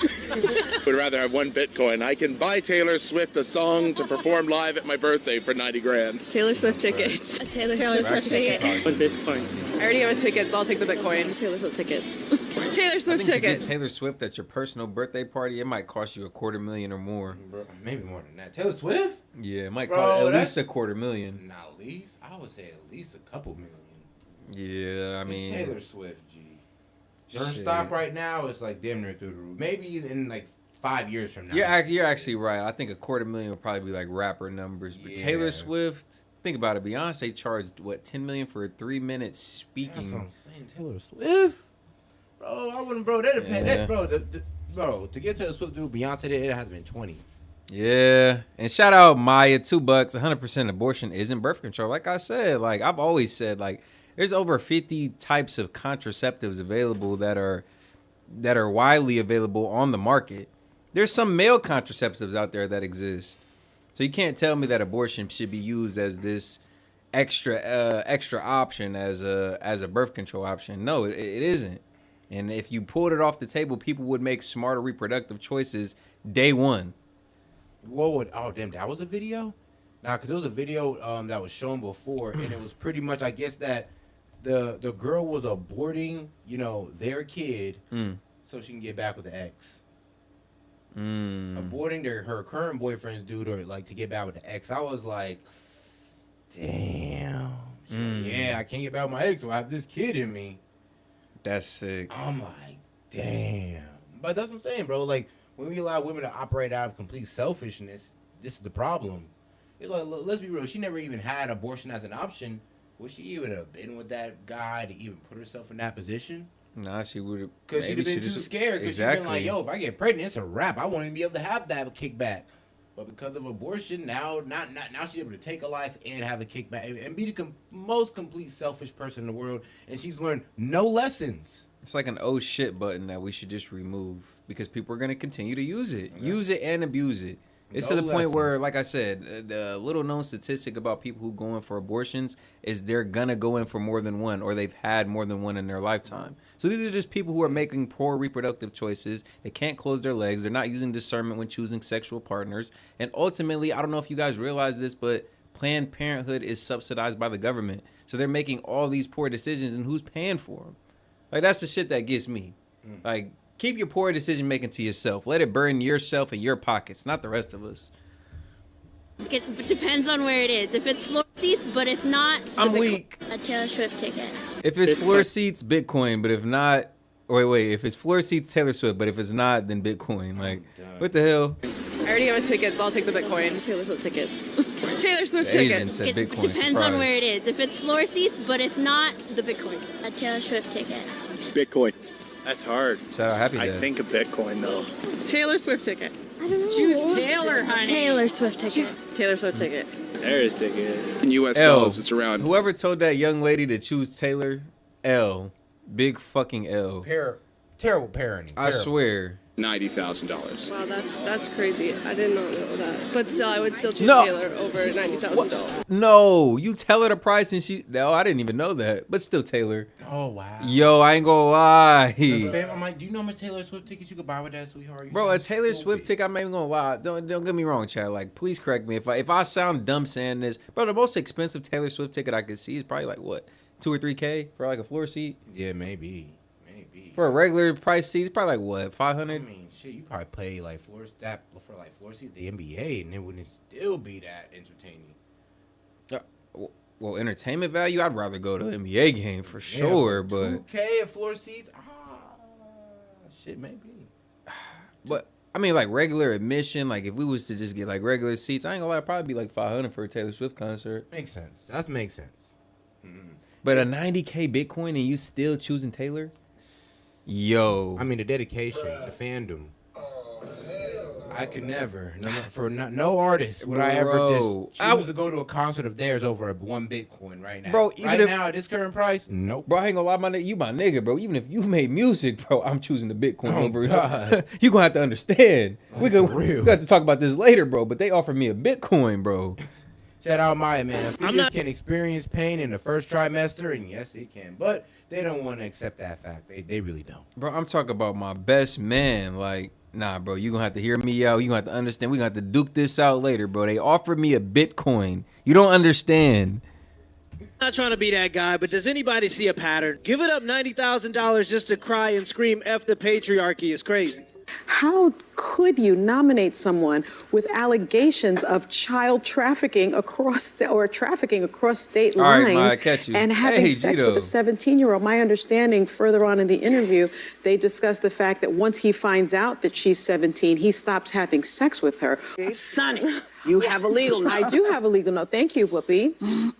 Would rather have 1 Bitcoin. I can buy Taylor Swift a song to perform live at my birthday for 90 grand. Taylor Swift tickets. A Taylor Swift ticket. 1 Bitcoin. I already have a ticket, so I'll take the Bitcoin. Taylor Swift tickets. Taylor Swift To get ticket. Taylor Swift at your personal birthday party, it might cost you $250,000 or more. Bro, maybe more than that. Taylor Swift? Yeah, it might Bro, cost at that's- least $250,000. Not at least. I would say at least a couple million. Yeah, I mean, Taylor Swift, G. Her shit. stock right now is like damn near through the roof. Maybe in like 5 years from now. You're actually right. I think $250,000 would probably be like rapper numbers, but Taylor Swift. Think about it. Beyonce charged what $10 million for a 3-minute speaking. That's what I'm saying. Taylor Swift, bro. I wouldn't, bro. That'd pay that, bro. Bro, to get Taylor Swift to do Beyonce, it has been 20. Yeah, and shout out Maya, $2. 100% abortion isn't birth control. Like I said, like I've always said, like there's over 50 types of contraceptives available that are widely available on the market. There's some male contraceptives out there that exist. So you can't tell me that abortion should be used as this extra option as a birth control option. No, it isn't. And if you pulled it off the table, people would make smarter reproductive choices day one. What would? Oh, damn! That was a video. Nah, because it was a video that was shown before, and it was pretty much, I guess, that the girl was aborting, their kid, so she can get back with the ex. Aborting her current boyfriend's dude, or like to get back with the ex. I was like, damn. Yeah, I can't get back with my ex, so I have this kid in me. That's sick. I'm like, damn. But that's what I'm saying, bro. Like, when we allow women to operate out of complete selfishness, this is the problem. It's like, let's be real. She never even had abortion as an option. Would she even have been with that guy to even put herself in that position? Nah, she would have. Because she'd have been too scared. Because she'd been like, yo, if I get pregnant, it's a wrap. I won't even be able to have that kickback. But because of abortion, now she's able to take a life and have a kickback and be the most complete selfish person in the world. And she's learned no lessons. It's like an oh shit button that we should just remove because people are going to continue to use it. Use it and abuse it. It's to the point where, like I said, the little known statistic about people who go in for abortions is they're going to go in for more than one, or they've had more than one in their lifetime. So these are just people who are making poor reproductive choices. They can't close their legs. They're not using discernment when choosing sexual partners. And ultimately, I don't know if you guys realize this, but Planned Parenthood is subsidized by the government. So they're making all these poor decisions, and who's paying for them? Like, that's the shit that gets me. Like, keep your poor decision making to yourself. Let it burn yourself and your pockets, not the rest of us. It depends on where it is. If it's floor seats, but if not, I'm weak. A Taylor Swift ticket. If it's floor seats, Bitcoin. But if not, wait. If it's floor seats, Taylor Swift. But if it's not, then Bitcoin. Like, what the hell? I already have a ticket, so I'll take the Bitcoin. Taylor Swift tickets. Taylor Swift ticket. Said It Bitcoin. depends on where it is. If it's floor seats, but if not, the Bitcoin. A Taylor Swift ticket. Bitcoin. That's hard. Shout out Happy I Dad. think a Bitcoin, though. Taylor Swift ticket. I don't know. Choose Taylor, honey. Taylor Swift ticket. Taylor Swift ticket. There's ticket. In U.S. L. dollars, it's around. Whoever told that young lady to choose Taylor, L. Big fucking L. Terrible parenting. I swear. $90,000. Wow, that's crazy. I did not know that. But still, I would still choose No. Taylor over $90,000. No, you tell her the price and no, I didn't even know that. But still Taylor. Oh, wow. Yo, I ain't gonna lie. I'm like, do you know how much Taylor Swift tickets you could buy with that, sweetheart? Bro, a Taylor Swift ticket, I'm not even gonna lie. Don't get me wrong, Chad. Like, please correct me if I sound dumb saying this. Bro, the most expensive Taylor Swift ticket I could see is probably like what, $2,000 or $3,000 for like a floor seat. Yeah, maybe. For a regular price seat, it's probably like what, $500? I mean, shit, you probably pay like floor seat the NBA, and it wouldn't still be that entertaining. Well, entertainment value, I'd rather go to an NBA game for sure, but $2K at floor seats, shit, maybe. But I mean, like regular admission, like if we was to just get like regular seats, I ain't gonna lie, it'd probably be like $500 for a Taylor Swift concert. Makes sense. That makes sense. But a $90K Bitcoin and you still choosing Taylor? Yo. I mean, the dedication, the fandom. I could never, no artist would I ever just choose to go to a concert of theirs over $1 Bitcoin right now. Bro, even now at this current price, nope. Bro, I ain't gonna lie, my nigga, you my nigga, bro. Even if you made music, bro, I'm choosing the Bitcoin over. God. You gonna have to understand. We got real. to talk about this later, bro. But they offered me a Bitcoin, bro. Shout out Maya, man. Fetus can experience pain in the first trimester, and yes, it can. But they don't want to accept that fact. They really don't. Bro, I'm talking about my best man. Like, nah, bro, you gonna have to hear me out. You gonna have to understand. We gonna have to duke this out later, bro. They offered me a Bitcoin. You don't understand. Not trying to be that guy, but does anybody see a pattern? Giving up $90,000 just to cry and scream F the patriarchy is crazy. How could you nominate someone with allegations of child trafficking across state lines right, Ma, I catch you. and having sex Gito. with a 17-year-old? My understanding further on in the interview, they discussed the fact that once he finds out that she's 17, he stops having sex with her. Sonny, you have a legal note. I do have a legal note. Thank you, Whoopi.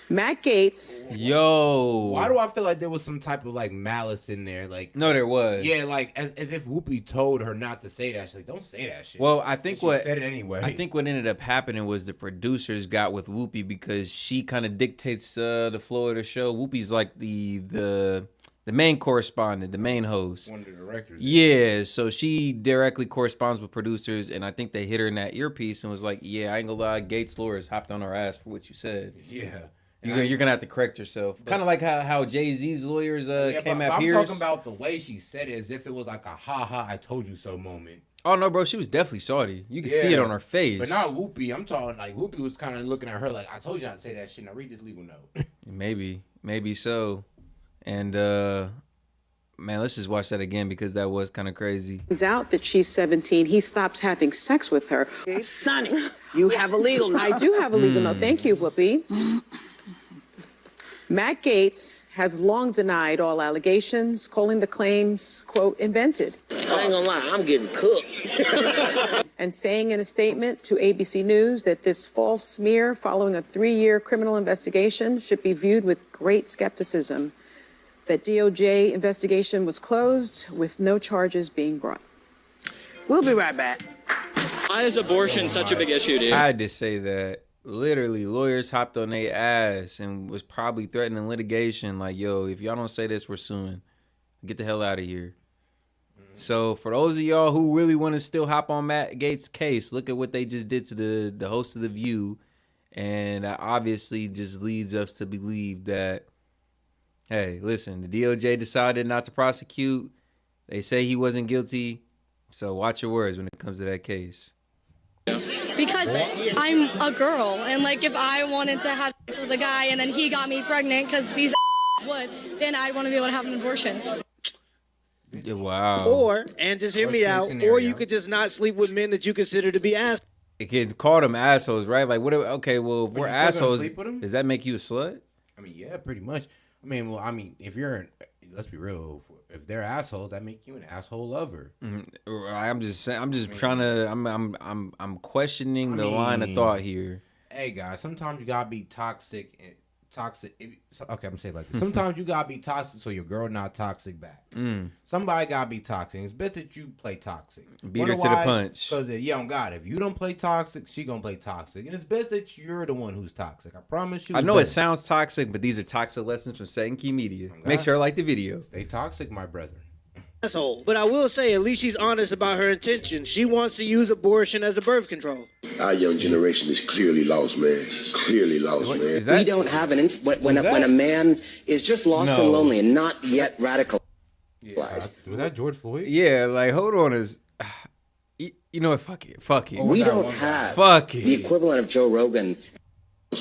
Matt Gaetz. Yo. Why do I feel like there was some type of like malice in there? Like, no, there was. Yeah, like as if Whoopi told her not to say that. She's like, don't say that shit. Well, I think she said it anyway. I think what ended up happening was the producers got with Whoopi because she kind of dictates the flow of the show. Whoopi's like the main correspondent, the main host. One of the directors. Yeah, so she directly corresponds with producers, and I think they hit her in that earpiece and was like, yeah, I ain't gonna lie, Gates' lawyers hopped on her ass for what you said. Yeah. You're gonna have to correct yourself. Kind of like how Jay-Z's lawyers came at I'm Piers. talking about the way she said it as if it was like a ha I told you so moment. Oh no, bro, she was definitely salty. You could see it on her face. But not Whoopi. I'm talking like Whoopi was kind of looking at her like, I told you not to say that shit. Now read this legal note. Maybe so. And man, let's just watch that again because that was kind of crazy. Finds out that she's 17, he stops having sex with her. Sonny, you have a legal note. I do have a legal note. Thank you, Whoopi. Matt Gaetz has long denied all allegations, calling the claims, quote, invented. I ain't gonna lie, I'm getting cooked. And saying in a statement to ABC News that this false smear following a 3-year criminal investigation should be viewed with great skepticism. That DOJ investigation was closed with no charges being brought. We'll be right back. Why is abortion such a big issue, dude? I had to say that. Literally, lawyers hopped on their ass and was probably threatening litigation. Like, yo, if y'all don't say this, we're suing. Get the hell out of here. So for those of y'all who really want to still hop on Matt Gaetz' case, look at what they just did to the host of The View. And that obviously just leads us to believe that, hey, listen, the DOJ decided not to prosecute. They say he wasn't guilty. So watch your words when it comes to that case. Because I'm a girl, and like if I wanted to have sex with a guy and then he got me pregnant because these would, then I'd want to be able to have an abortion. Yeah, wow. Or, and just hear me out, or you could just not sleep with men that you consider to be assholes. It can call them assholes, right? Like, what? Okay, well, if we're you still gonna assholes, sleep with 'em? does that make you a slut? I mean, yeah, pretty much. If you're, let's be real, if they're assholes, that make you an asshole lover. I'm just saying. I'm just trying to. I'm questioning the line of thought here. Hey guys, sometimes you gotta be toxic. Okay, I'm gonna say it like this. Sometimes you gotta be toxic so your girl not toxic back. Somebody gotta be toxic. It's best that you play toxic. Beat her to the punch. Because if you don't play toxic, she gonna play toxic, and it's best that you're the one who's toxic. I promise you. I know it sounds toxic, but these are toxic lessons from S.E.T. Key Media. Make sure to like the video. Stay toxic, my brethren. Asshole. But I will say, at least she's honest about her intentions. She wants to use abortion as a birth control. Our young generation is clearly lost, man. Clearly lost, man. We don't have when a man is just lost and lonely and not yet radicalized. Was that George Floyd? Yeah, like hold on, you know what? Fuck it. We don't have the equivalent of Joe Rogan.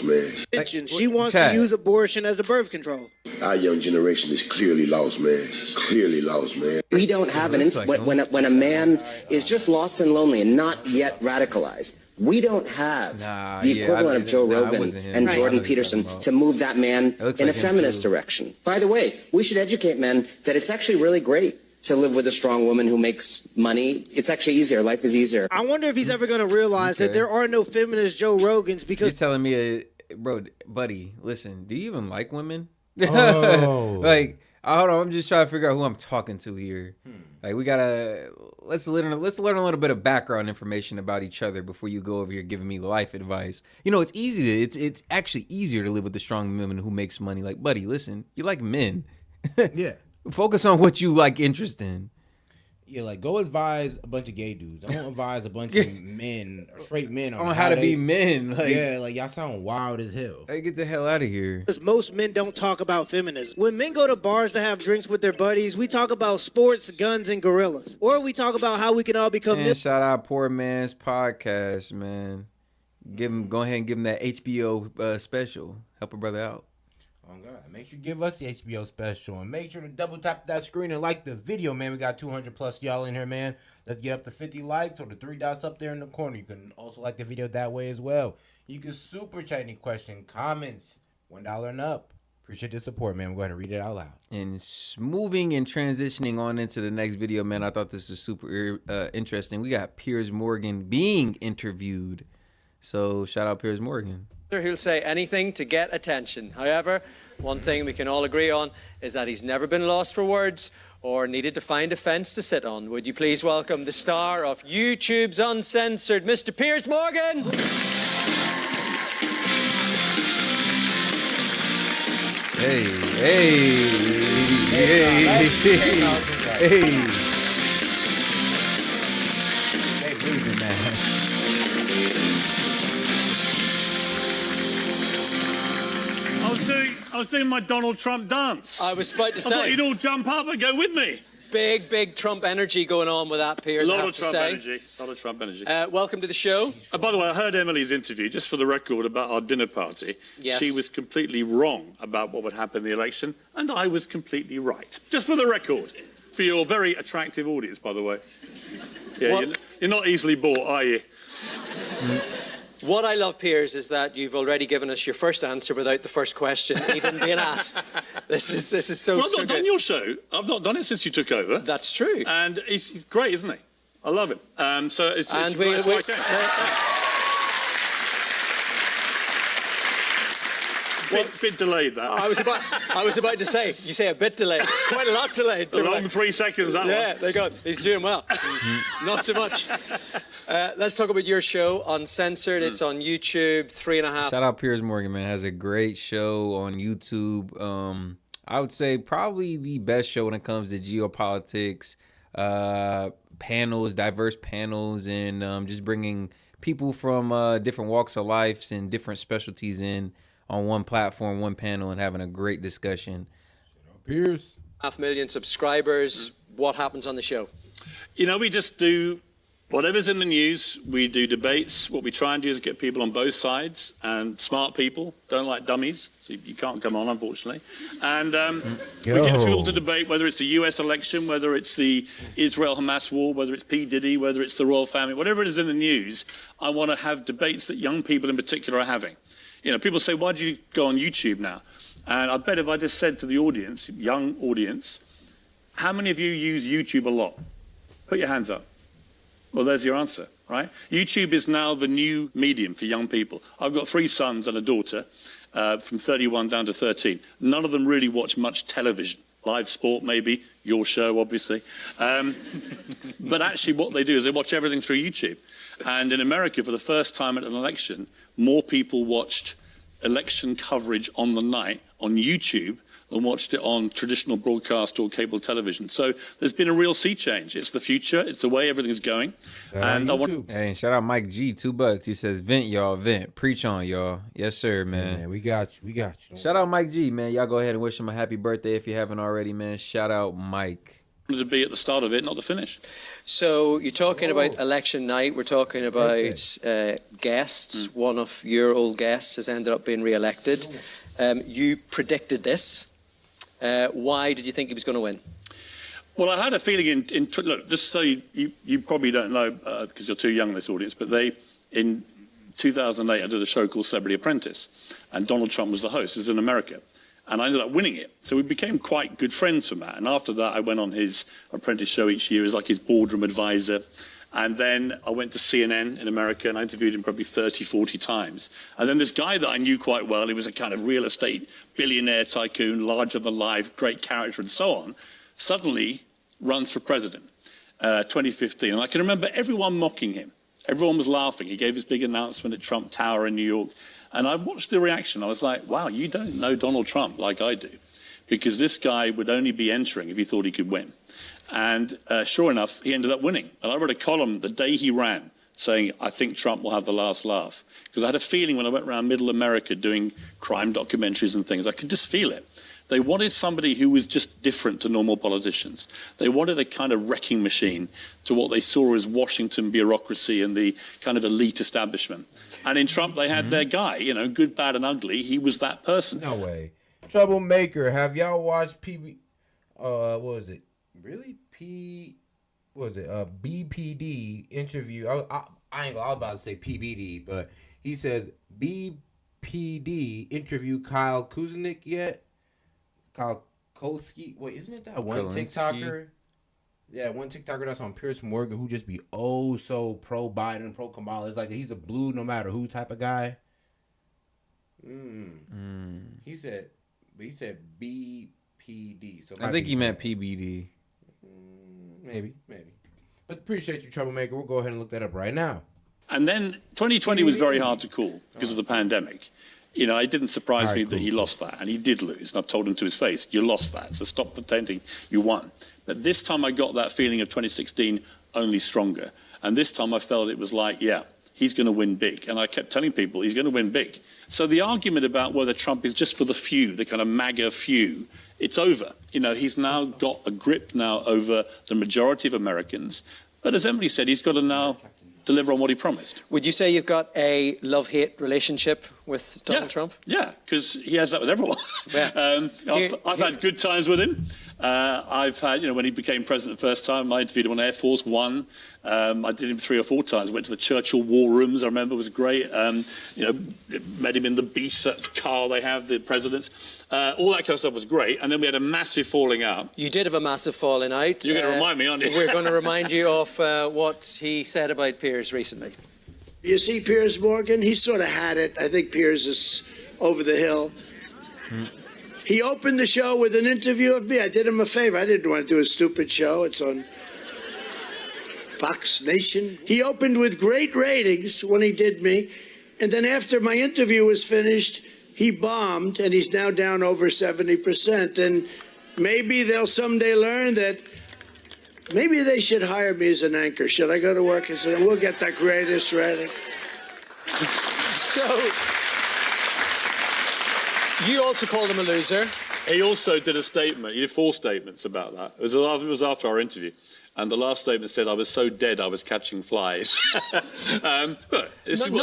Man. She wants to use abortion as a birth control. Our young generation is clearly lost, man. Clearly lost, man. We don't have when a man is just lost and lonely and not yet radicalized. We don't have the equivalent of Joe Rogan and Jordan Peterson to move that man in a feminist direction. By the way, we should educate men that it's actually really great to live with a strong woman who makes money. It's actually easier. Life is easier. I wonder if he's ever going to realize that there are no feminist Joe Rogans because... You're telling me, bro, buddy, listen, do you even like women? Oh. Like, Hold on, I'm just trying to figure out who I'm talking to here. Like we gotta let's learn a little bit of background information about each other before you go over here giving me life advice. You know, it's actually easier to live with a strong woman who makes money. Like, buddy, listen, you like men. Yeah. Focus on what you like interest in. Yeah, like go advise a bunch of gay dudes. Don't advise a bunch of men, straight men on how to be men. Like, yeah, like y'all sound wild as hell. Hey, get the hell out of here. Because most men don't talk about feminism. When men go to bars to have drinks with their buddies, we talk about sports, guns, and gorillas. Or we talk about how we can all become... Man, shout out Poor Man's Podcast, man. Go ahead and give him that HBO special. Help a brother out. Oh God, make sure you give us the HBO special and make sure to double tap that screen and like the video, man. We got 200 plus y'all in here, man. Let's get up to 50 likes or the 3 dots up there in the corner. You can also like the video that way as well. You can super chat any question, comments, $1 and up. Appreciate the support, man. We're going to read it out loud. And moving and transitioning on into the next video, man, I thought this was super interesting. We got Piers Morgan being interviewed. So shout out Piers Morgan. Who'll say anything to get attention. However, one thing we can all agree on is that he's never been lost for words or needed to find a fence to sit on. Would you please welcome the star of YouTube's Uncensored, Mr. Piers Morgan? Hey. I was doing my Donald Trump dance. I was about to say. I thought you'd all jump up and go with me. Big Trump energy going on with that, Piers. A lot of Trump energy. Welcome to the show. By the way, I heard Emily's interview, just for the record, about our dinner party. Yes. She was completely wrong about what would happen in the election, and I was completely right. Just for the record. For your very attractive audience, by the way. Yeah, you're not easily bought, are you? What I love, Piers, is that you've already given us your first answer without the first question even being asked. This is so. Well, I've not done your show. I've not done it since you took over. That's true. And he's great, isn't he? I love him. So it's and great. Bit delayed that. I was about to say, you say a bit delayed, quite a lot delayed. A long 3 seconds, that one. Yeah, there you go. He's doing well. Not so much. Let's talk about your show, Uncensored. It's on YouTube, 3.5. Shout out Piers Morgan, man. Has a great show on YouTube. I would say probably the best show when it comes to geopolitics, panels, diverse panels, and just bringing people from different walks of life and different specialties in on one platform, one panel, and having a great discussion. Piers. 500,000 subscribers. What happens on the show? You know, we just do whatever's in the news. We do debates. What we try and do is get people on both sides, and smart people don't like dummies, so you can't come on, unfortunately. And we get people to debate whether it's the US election, whether it's the Israel-Hamas war, whether it's P. Diddy, whether it's the royal family, whatever it is in the news. I want to have debates that young people in particular are having. You know, people say, why do you go on YouTube now? And I bet if I just said to the audience, young audience, how many of you use YouTube a lot? Put your hands up. Well, there's your answer, right? YouTube is now the new medium for young people. I've got 3 sons and a daughter, from 31 down to 13. None of them really watch much television. Live sport, maybe. Your show, obviously. But actually what they do is they watch everything through YouTube. And in America, for the first time at an election, more people watched election coverage on the night on YouTube than watched it on traditional broadcast or cable television. So there's been a real sea change. It's the future. It's the way everything's going. And I want. Hey, shout out Mike G, $2. He says, "Vent, y'all, vent. Preach on, y'all." Yes, sir, man. Yeah, man, we got you. Shout out Mike G, man. Y'all go ahead and wish him a happy birthday if you haven't already, man. Shout out Mike. To be at the start of it, not the finish. So you're talking about election night. We're talking about guests. One of your old guests has ended up being re-elected. You predicted this. Why did you think he was going to win? Well, I had a feeling look, just so you probably don't know because you're too young in this audience, but in 2008 I did a show called Celebrity Apprentice, and Donald Trump was the host. This is in America. And I ended up winning it. So we became quite good friends from that. And after that, I went on his apprentice show each year as like his boardroom advisor. And then I went to CNN in America and I interviewed him probably 30, 40 times. And then this guy that I knew quite well, he was a kind of real estate billionaire tycoon, larger than life, great character and so on, suddenly runs for president, 2015. And I can remember everyone mocking him. Everyone was laughing. He gave this big announcement at Trump Tower in New York. And I watched the reaction. I was like, wow, you don't know Donald Trump like I do. Because this guy would only be entering if he thought he could win. And sure enough, he ended up winning. And I wrote a column the day he ran saying, I think Trump will have the last laugh. Because I had a feeling when I went around middle America doing crime documentaries and things, I could just feel it. They wanted somebody who was just different to normal politicians. They wanted a kind of wrecking machine to what they saw as Washington bureaucracy and the kind of elite establishment. And in Trump, they had their guy, you know, good, bad, and ugly. He was that person. No way. Troublemaker. Have y'all watched what was it? Really? BPD interview. I was about to say PBD, but he said BPD interview Kyle Kuznick yet? Kyle Kolsky. Wait, isn't it that one TikToker? Yeah, one TikToker that's on Piers Morgan who just be so pro Biden, pro Kamala. It's like he's a blue no matter who type of guy. He said BPD. So I think he meant PBD. Maybe. But appreciate you, Troublemaker. We'll go ahead and look that up right now. And then 2020 was very hard to call because of the pandemic. You know, it didn't surprise me that he lost that, and he did lose. And I've told him to his face, you lost that, so stop pretending you won. But this time I got that feeling of 2016 only stronger. And this time I felt it was like, yeah, he's going to win big. And I kept telling people he's going to win big. So the argument about whether Trump is just for the few, the kind of MAGA few, it's over. You know, he's now got a grip now over the majority of Americans. But as Emily said, he's got to now deliver on what he promised. Would you say you've got a love-hate relationship with Donald Trump? Yeah, because he has that with everyone. Yeah. I've had good times with him. I've had, you know, when he became president the first time, I interviewed him on Air Force One. I did him 3 or 4 times. Went to the Churchill War Rooms, I remember, it was great. You know, met him in the Beast car they have, the presidents. All that kind of stuff was great. And then we had a massive falling out. You did have a massive falling out. You're going to remind me, aren't you? We're going to remind you of what he said about Piers recently. You see Piers Morgan? He sort of had it. I think Piers is over the hill. He opened the show with an interview of me. I did him a favor. I didn't want to do a stupid show. It's on Fox Nation. He opened with great ratings when he did me. And then after my interview was finished, he bombed, and he's now down over 70%. And maybe they'll someday learn that maybe they should hire me as an anchor. Should I go to work and say, we'll get the greatest rating? So, you also called him a loser. He also did a statement. He did 4 statements about that. It was after our interview. And the last statement said, I was so dead I was catching flies. None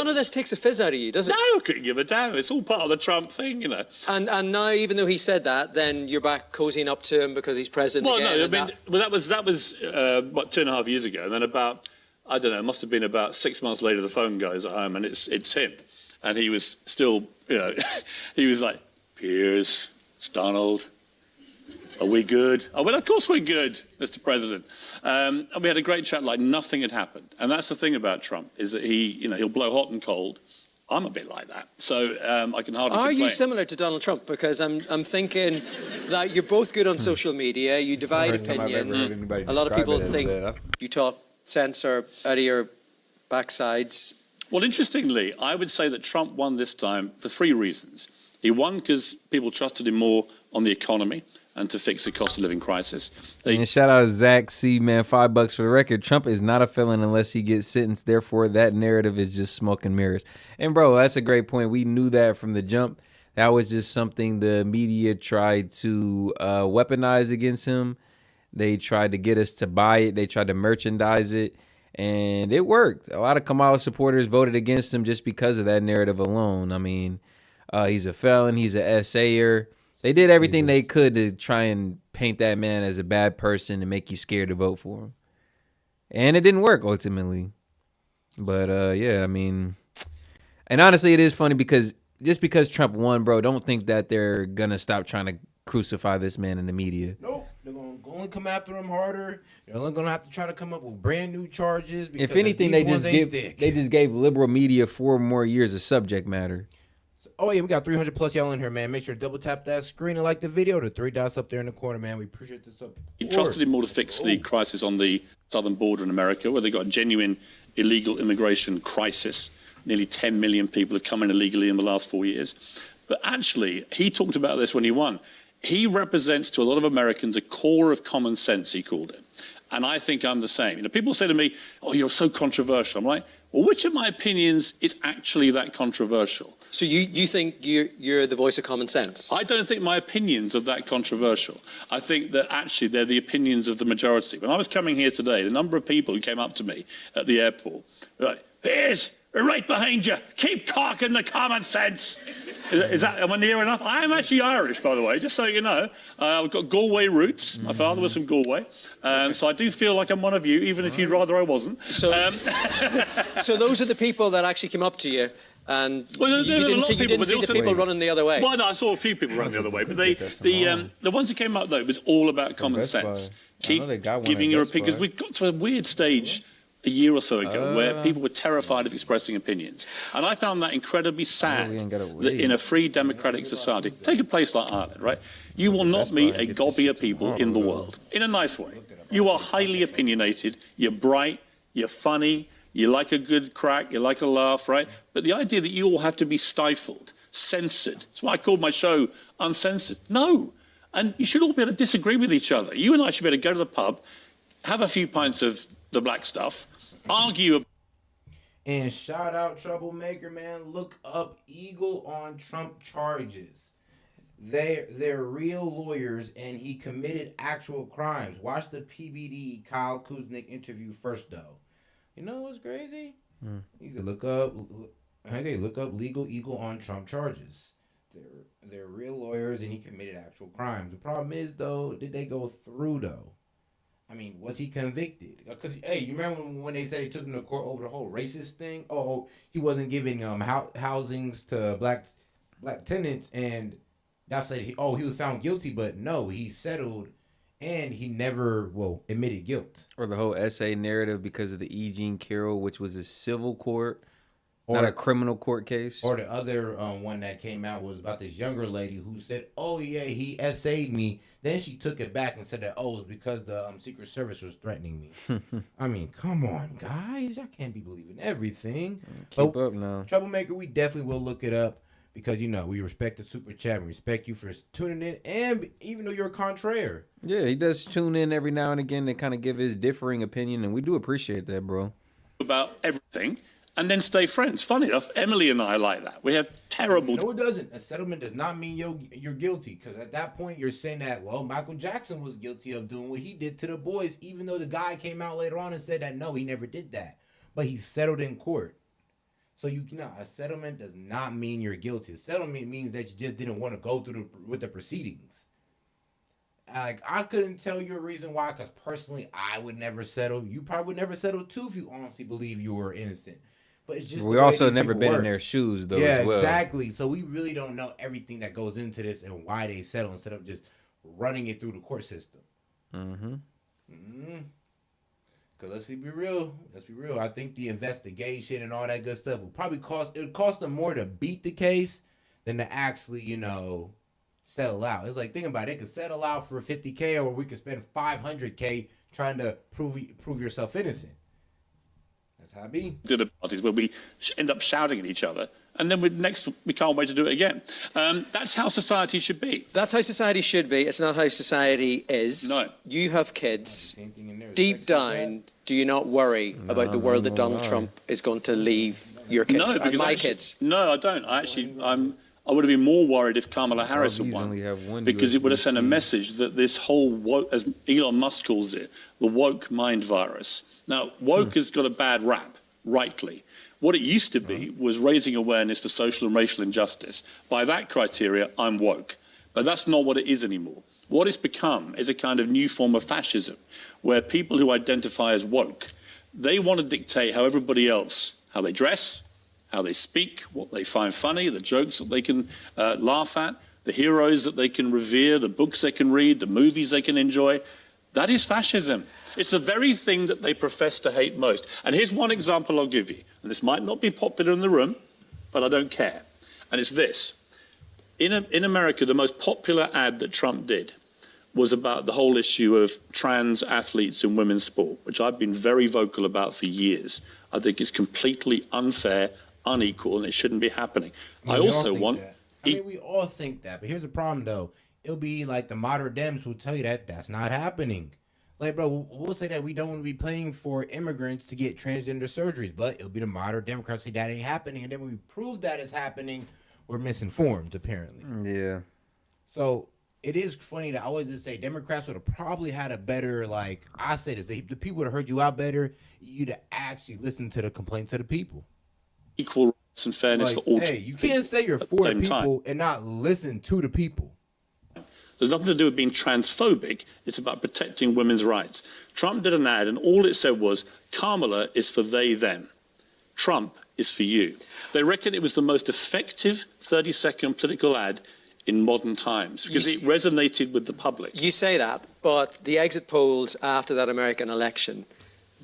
of this takes a fizz out of you, does it? No, I couldn't give a damn. It's all part of the Trump thing, you know. And now, even though he said that, then you're back cozying up to him because he's president again. Well, no, I mean, that was what, 2.5 years ago. And then about, I don't know, it must have been about 6 months later, the phone goes at home and it's him. And he was still, you know, he was like, Piers, it's Donald. Are we good? I went, of course we're good, Mr. President. And we had a great chat like nothing had happened. And that's the thing about Trump, is that he'll blow hot and cold. I'm a bit like that. So I can hardly complain. Are you similar to Donald Trump? Because I'm thinking that you're both good on social media. You divide opinion. A lot of people think you talk sense or out of your backsides. Well, interestingly, I would say that Trump won this time for 3 reasons. He won because people trusted him more on the economy and to fix the cost of living crisis. And shout out Zach C, man, $5 for the record. Trump is not a felon unless he gets sentenced. Therefore, that narrative is just smoke and mirrors. And bro, that's a great point. We knew that from the jump. That was just something the media tried to weaponize against him. They tried to get us to buy it. They tried to merchandise it. And it worked. A lot of Kamala supporters voted against him just because of that narrative alone. I mean, he's a felon. He's an essayer. They did everything they could to try and paint that man as a bad person and make you scared to vote for him. And it didn't work ultimately. But, yeah, I mean, and honestly, it is funny because just because Trump won, bro, don't think that they're going to stop trying to crucify this man in the media. Nope. They're going only come after him harder. They're only gonna have to try to come up with brand new charges. If anything, they just gave liberal media 4 more years of subject matter. Oh yeah, we got 300 plus y'all in here, man. Make sure to double tap that screen and like the video. The 3 dots up there in the corner, man. We appreciate the support. He trusted him more to fix the crisis on the southern border in America, where they got a genuine illegal immigration crisis. Nearly 10 million people have come in illegally in the last 4 years. But actually, he talked about this when he won. He represents to a lot of Americans a core of common sense, he called it. And I think I'm the same. You know, people say to me, oh, you're so controversial. I'm like, well, which of my opinions is actually that controversial? So you think you're the voice of common sense? I don't think my opinions are that controversial. I think that actually they're the opinions of the majority. When I was coming here today, the number of people who came up to me at the airport, like, Piers, we're right behind you. Keep talking the common sense. Is that, am I near enough? I am actually Irish, by the way, just so you know. I've got Galway roots. My father was from Galway. So I do feel like I'm one of you, even if you'd rather I wasn't. So, so those are the people that actually came up to you, and you didn't see the people running the other way. Well, no, I saw a few people running the other way, but the ones who came up, though, it was all about common sense. Keep giving your opinion, because we got to a weird stage a year or so ago where people were terrified of expressing opinions. And I found that incredibly sad that in a free democratic society, take a place like Ireland, right? You will not meet a gobby of people in the world, in a nice way. You are highly opinionated, you're bright, you're funny, you like a good crack, you like a laugh, right? But the idea that you all have to be stifled, censored, that's why I called my show Uncensored. No. And you should all be able to disagree with each other. You and I should be able to go to the pub, have a few pints of the black stuff, argue. And shout out Troublemaker, man. Look up Eagle on Trump charges. They're real lawyers, and he committed actual crimes. Watch the PBD Kyle Kuznick interview first, though. You know what's crazy? You can look up Legal Eagle on Trump charges. They're real lawyers, and he committed actual crimes. The problem is, though, did they go through, though? I mean, was he convicted? Because, hey, you remember when they said he took him to court over the whole racist thing? Oh, he wasn't giving housings to black tenants, and that's said he was found guilty, but no, he settled, and he never, admitted guilt. Or the whole essay narrative because of the E. Jean Carroll, which was a civil court, not a criminal court case. Or the other one that came out was about this younger lady who said, oh, yeah, he essayed me. Then she took it back and said that, it was because the Secret Service was threatening me. I mean, come on, guys. Y'all can't be believing everything. Keep up now. Troublemaker, we definitely will look it up because, we respect the Super Chat. We respect you for tuning in. And even though you're a contraire. Yeah, he does tune in every now and again to kind of give his differing opinion. And we do appreciate that, bro. About everything. And then stay friends. Funny enough, Emily and I like that. We have terrible... No, it doesn't. A settlement does not mean you're guilty. Because at that point, you're saying that, Michael Jackson was guilty of doing what he did to the boys, even though the guy came out later on and said that, no, he never did that. But he settled in court. So, a settlement does not mean you're guilty. A settlement means that you just didn't want to go through with the proceedings. Like, I couldn't tell you a reason why, because personally, I would never settle. You probably would never settle, too, if you honestly believe you were innocent. But it's just we also never been in their shoes, though, as well. Yeah, exactly. So we really don't know everything that goes into this and why they settle instead of just running it through the court system. Because let's be real. I think the investigation and all that good stuff will probably cost them more to beat the case than to actually, settle out. It's like, think about it. They could settle out for $50K, or we could spend $500K trying to prove yourself innocent. That's how it be. To the parties where we end up shouting at each other, and then we can't wait to do it again. That's how society should be. That's how society should be. It's not how society is. No. You have kids. Deep down, do you not worry about the world that Donald Trump is going to leave your kids and my kids? No, I don't. I would have been more worried if Kamala Harris had won, because it would have sent a message that this whole woke, as Elon Musk calls it, the woke mind virus. Now, woke has got a bad rap, rightly. What it used to be was raising awareness for social and racial injustice. By that criteria, I'm woke. But that's not what it is anymore. What it's become is a kind of new form of fascism, where people who identify as woke, they want to dictate how everybody else, how they dress, how they speak, what they find funny, the jokes that they can laugh at, the heroes that they can revere, the books they can read, the movies they can enjoy. That is fascism. It's the very thing that they profess to hate most. And here's one example I'll give you. And this might not be popular in the room, but I don't care. And it's this. In America, the most popular ad that Trump did was about the whole issue of trans athletes in women's sport, which I've been very vocal about for years. I think it's completely unfair, unequal, and it shouldn't be happening. I also want... we all think that, but here's the problem, though. It'll be like the moderate Dems will tell you that that's not happening. Like, bro, we'll say that we don't want to be paying for immigrants to get transgender surgeries, but it'll be the moderate Democrats say that ain't happening. And then when we prove that it's happening, we're misinformed, apparently. Yeah. So it is funny to always just say Democrats would have probably had a better, like, I say this, the people would have heard you out better, you'd have actually listened to the complaints of the people. Equal rights and fairness for all. Hey, you can't say you're for the people and not listen to the people. There's nothing to do with being transphobic. It's about protecting women's rights. Trump did an ad, and all it said was, Kamala is for they, them. Trump is for you. They reckon it was the most effective 30-second political ad in modern times because it resonated with the public. You say that, but the exit polls after that American election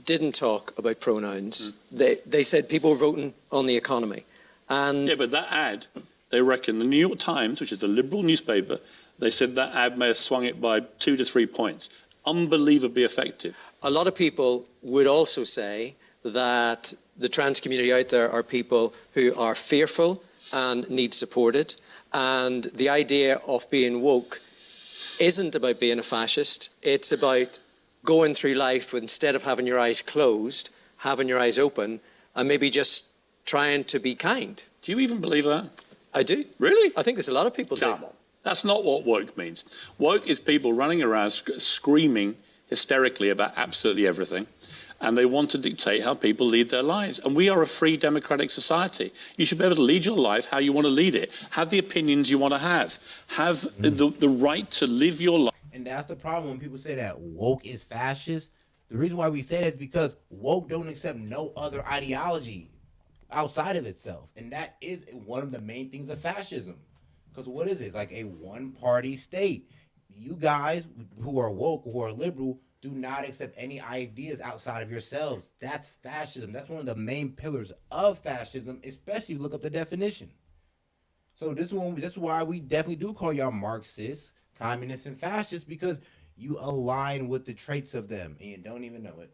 didn't talk about pronouns. They said people were voting on the economy. And yeah, but that ad, they reckon, the New York Times, which is a liberal newspaper, they said that ad may have swung it by 2 to 3 points. Unbelievably effective. A lot of people would also say that the trans community out there are people who are fearful and need supported. And the idea of being woke isn't about being a fascist. It's about going through life with, instead of having your eyes closed, having your eyes open, and maybe just trying to be kind. Do you even believe that? I do. Really? I think there's a lot of people do. That's not what woke means. Woke is people running around screaming hysterically about absolutely everything, and they want to dictate how people lead their lives. And we are a free democratic society. You should be able to lead your life how you want to lead it. Have the opinions you want to have. Have the right to live your life. And that's the problem when people say that woke is fascist. The reason why we say that is because woke don't accept no other ideology outside of itself. And that is one of the main things of fascism. Because what is it? It's like a one-party state. You guys who are woke, who are liberal, do not accept any ideas outside of yourselves. That's fascism. That's one of the main pillars of fascism, especially if you look up the definition. So this is why we definitely do call y'all Marxists, communists, and fascists, because you align with the traits of them and you don't even know it.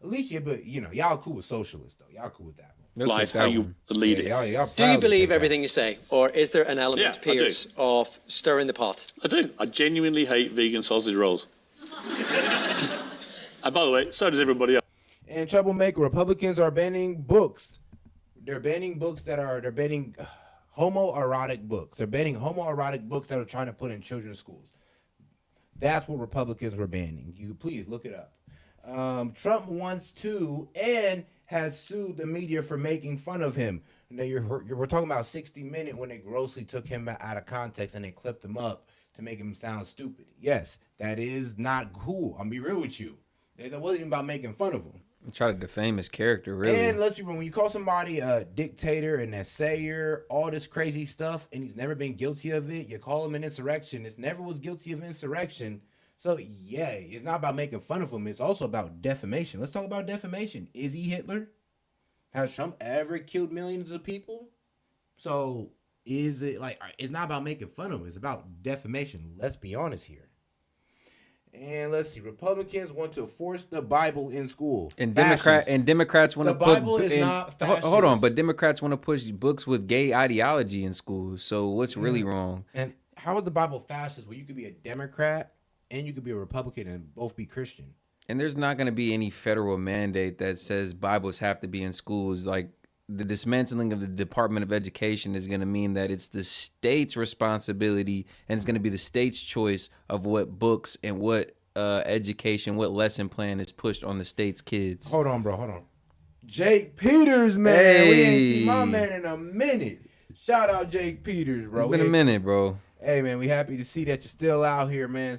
At least y'all cool with socialists, though. Y'all cool with that. Life, how you lead it. Do you believe everything you say, or is there an element, Piers, of stirring the pot? I do. I genuinely hate vegan sausage rolls. And by the way, so does everybody else. And troublemaker, Republicans are banning books. They're banning books they're banning homoerotic books. They're banning homoerotic books that are trying to put in children's schools. That's what Republicans were banning. You please look it up. Trump wants to and has sued the media for making fun of him. Now we're talking about 60 Minutes when they grossly took him out of context and they clipped him up to make him sound stupid. Yes, that is not cool. I'm be real with you. That wasn't even about making fun of him. Try to defame his character, really. And let's be real, when you call somebody a dictator, an assayer, all this crazy stuff, and he's never been guilty of it, you call him an insurrectionist, never was guilty of insurrection. So, yeah, it's not about making fun of him. It's also about defamation. Let's talk about defamation. Is he Hitler? Has Trump ever killed millions of people? So, is it like, it's not about making fun of him. It's about defamation. Let's be honest here. And let's see. Republicans want to force the Bible in school. And Democrats want to put... The Bible is not fascist. Hold on, but Democrats want to push books with gay ideology in schools. So, what's really wrong? And how is the Bible fascist where you could be a Democrat and you could be a Republican and both be Christian? And there's not going to be any federal mandate that says Bibles have to be in schools. Like, the dismantling of the Department of Education is going to mean that it's the state's responsibility and it's going to be the state's choice of what books and what education, what lesson plan is pushed on the state's kids. Hold on, bro. Hold on. Jake Peters, man. Hey. We ain't seen my man in a minute. Shout out Jake Peters, bro. It's been a minute, bro. Hey, man, we happy to see that you're still out here, man.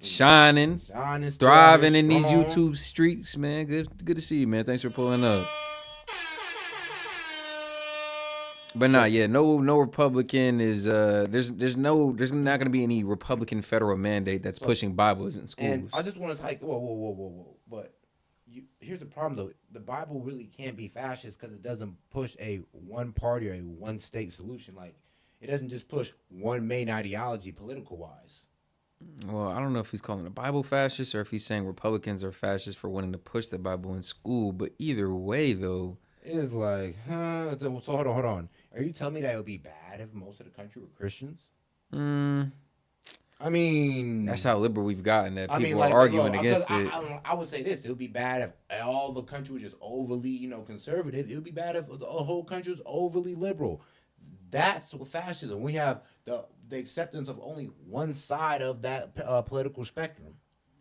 Shining, thriving in these YouTube streets, man. Good to see you, man. Thanks for pulling up. But not no Republican is there's not gonna be any Republican federal mandate that's pushing Bibles in schools. And I just want to like whoa. But here's the problem though: the Bible really can't be fascist because it doesn't push a one party or a one state solution. Like it doesn't just push one main ideology political wise. Well, I don't know if he's calling the Bible fascist or if he's saying Republicans are fascist for wanting to push the Bible in school. But either way, though, it's like, so hold on. Are you telling me that it would be bad if most of the country were Christians? I mean, that's how liberal we've gotten that people are arguing against it. I would say this: it would be bad if all the country was just overly, conservative. It would be bad if the whole country was overly liberal. That's what fascism. We have the acceptance of only one side of that political spectrum.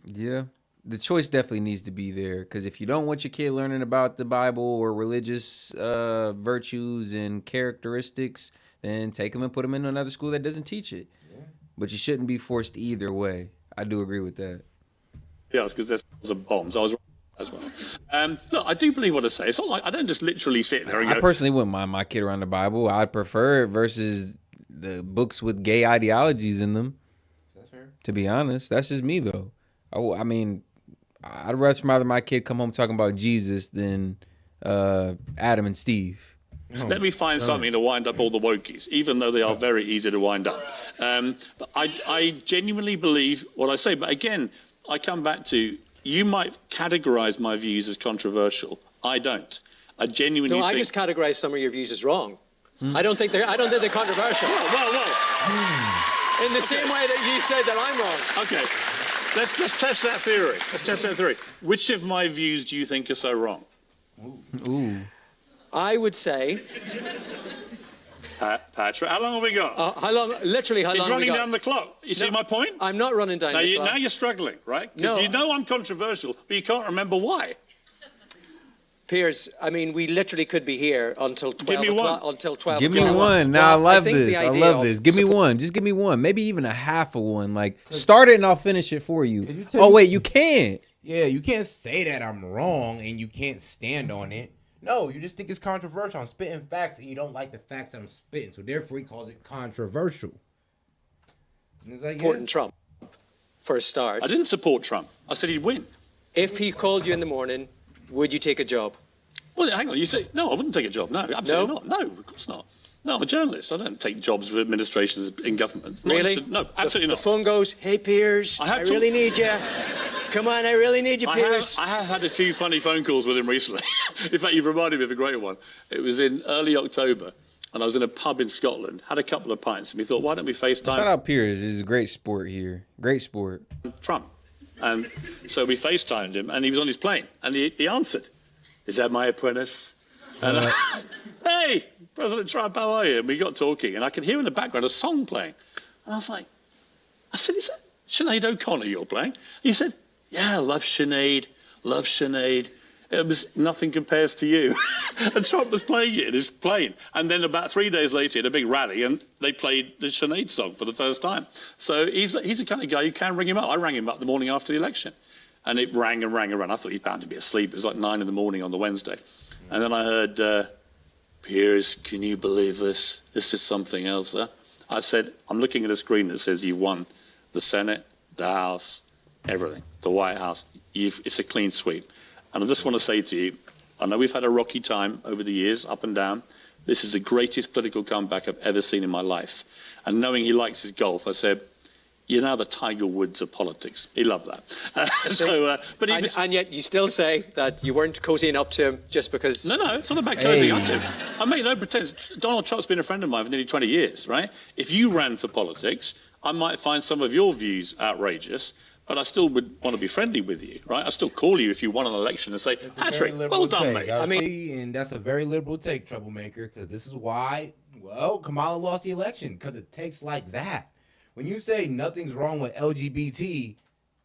Yeah, the choice definitely needs to be there because if you don't want your kid learning about the Bible or religious virtues and characteristics, then take them and put them in another school that doesn't teach it. Yeah. But you shouldn't be forced either way. I do agree with that. Yes, because there's some bombs. I was as well. Look, I do believe what I say. It's not like I don't just literally sit there and go. I personally wouldn't mind my kid around the Bible. I'd prefer it versus the books with gay ideologies in them. That's fair. To be honest, that's just me though. I mean, I'd rather my kid come home talking about Jesus than Adam and Steve. Let me find something to wind up all the wokies, even though they are very easy to wind up. But I genuinely believe what I say. But again, I come back to, you might categorize my views as controversial. I don't. I genuinely think... I just categorize some of your views as wrong. I don't think they're controversial. Well. In the same way that you said that I'm wrong. Okay. Let's test that theory. Which of my views do you think are so wrong? Ooh. I would say... Patrick, how long have we got? How long He's have we got? running down the clock. You see my point? I'm not running down the clock. Now you're struggling, right? Because you know I'm controversial, but you can't remember why. Piers, I mean, we literally could be here until 12 o'clock. Until 12 Give me one. Now, I love this. Give me one. Just give me one. Maybe even a half of one. Like, start it and I'll finish it for you. Oh, wait, you can't. Yeah, you can't say that I'm wrong and you can't stand on it. No, you just think it's controversial. I'm spitting facts, and you don't like the facts that I'm spitting, so therefore he calls it controversial. Supporting Trump, for a start. I didn't support Trump. I said he'd win. If he called you in the morning, would you take a job? Well, hang on. You say no. I wouldn't take a job. No, absolutely not. No, of course not. No, I'm a journalist. I don't take jobs with administrations in government. Really? No, absolutely not. The phone goes, "Hey, Piers, I really need you. Come on, I really need you, Piers." I have had a few funny phone calls with him recently. In fact, you've reminded me of a great one. It was in early October, and I was in a pub in Scotland, had a couple of pints, and we thought, why don't we FaceTime? Shout out Piers. This is a great sport here. Great sport. Trump. And so we FaceTimed him, and he was on his plane, and he answered. Is that my apprentice? And hey, President Trump, how are you? And we got talking, and I could hear in the background a song playing. And I said, is that Sinead O'Connor you're playing? He said, yeah, I love Sinead, love Sinead. It was Nothing Compares to You. And Trump was playing it in his plane. And then about 3 days later, he had a big rally, and they played the Sinead song for the first time. So he's the kind of guy you can ring him up. I rang him up the morning after the election. And it rang and rang and rang. I thought he'd bound to be asleep. It was like 9 in the morning on the Wednesday. And then I heard, Piers, can you believe this? This is something else, huh? I said, I'm looking at a screen that says you've won the Senate, the House, everything, the White House. It's a clean sweep. And I just want to say to you, I know we've had a rocky time over the years, up and down. This is the greatest political comeback I've ever seen in my life. And knowing he likes his golf, I said, you're now the Tiger Woods of politics. He loved that. And yet you still say that you weren't cozying up to him just because... No, it's not about cozying up to him. I make no pretense. Donald Trump's been a friend of mine for nearly 20 years, right? If you ran for politics, I might find some of your views outrageous, but I still would want to be friendly with you, right? I still call you if you won an election and say, Patrick, well done, mate. And that's a very liberal take, troublemaker, because this is why, Kamala lost the election, because it takes like that. When you say nothing's wrong with LGBT,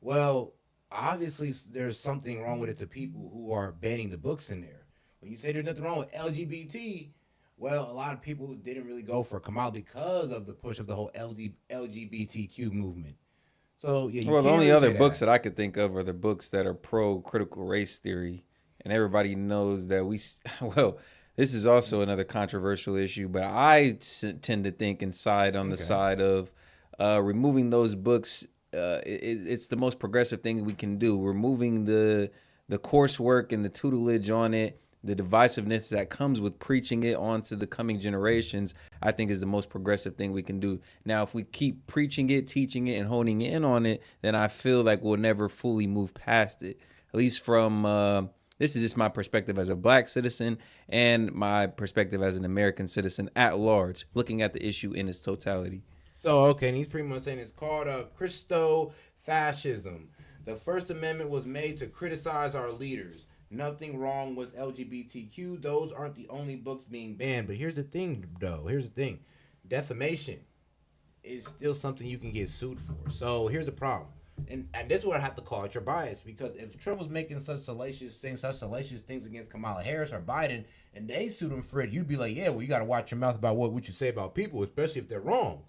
well, obviously there's something wrong with it to people who are banning the books in there. When you say there's nothing wrong with LGBT, well, a lot of people didn't really go for Kamala because of the push of the whole LGBTQ movement. So, yeah, the only other books that I could think of are the books that are pro-critical race theory. And everybody knows that This is also another controversial issue, but I tend to think and side on the side of removing those books. It's the most progressive thing we can do. Removing the coursework and the tutelage on it, the divisiveness that comes with preaching it onto the coming generations, I think is the most progressive thing we can do. Now, if we keep preaching it, teaching it, and honing in on it, then I feel like we'll never fully move past it. At least from this is just my perspective as a black citizen and my perspective as an American citizen at large, looking at the issue in its totality. So, okay, and he's pretty much saying it's called Christo-fascism. The First Amendment was made to criticize our leaders. Nothing wrong with LGBTQ. Those aren't the only books being banned. But here's the thing, though. Here's the thing. Defamation is still something you can get sued for. So here's the problem. And this is what I have to call it your bias, because if Trump was making such salacious things against Kamala Harris or Biden, and they sued him for it, you'd be like, yeah, well, you got to watch your mouth about what you say about people, especially if they're wrong.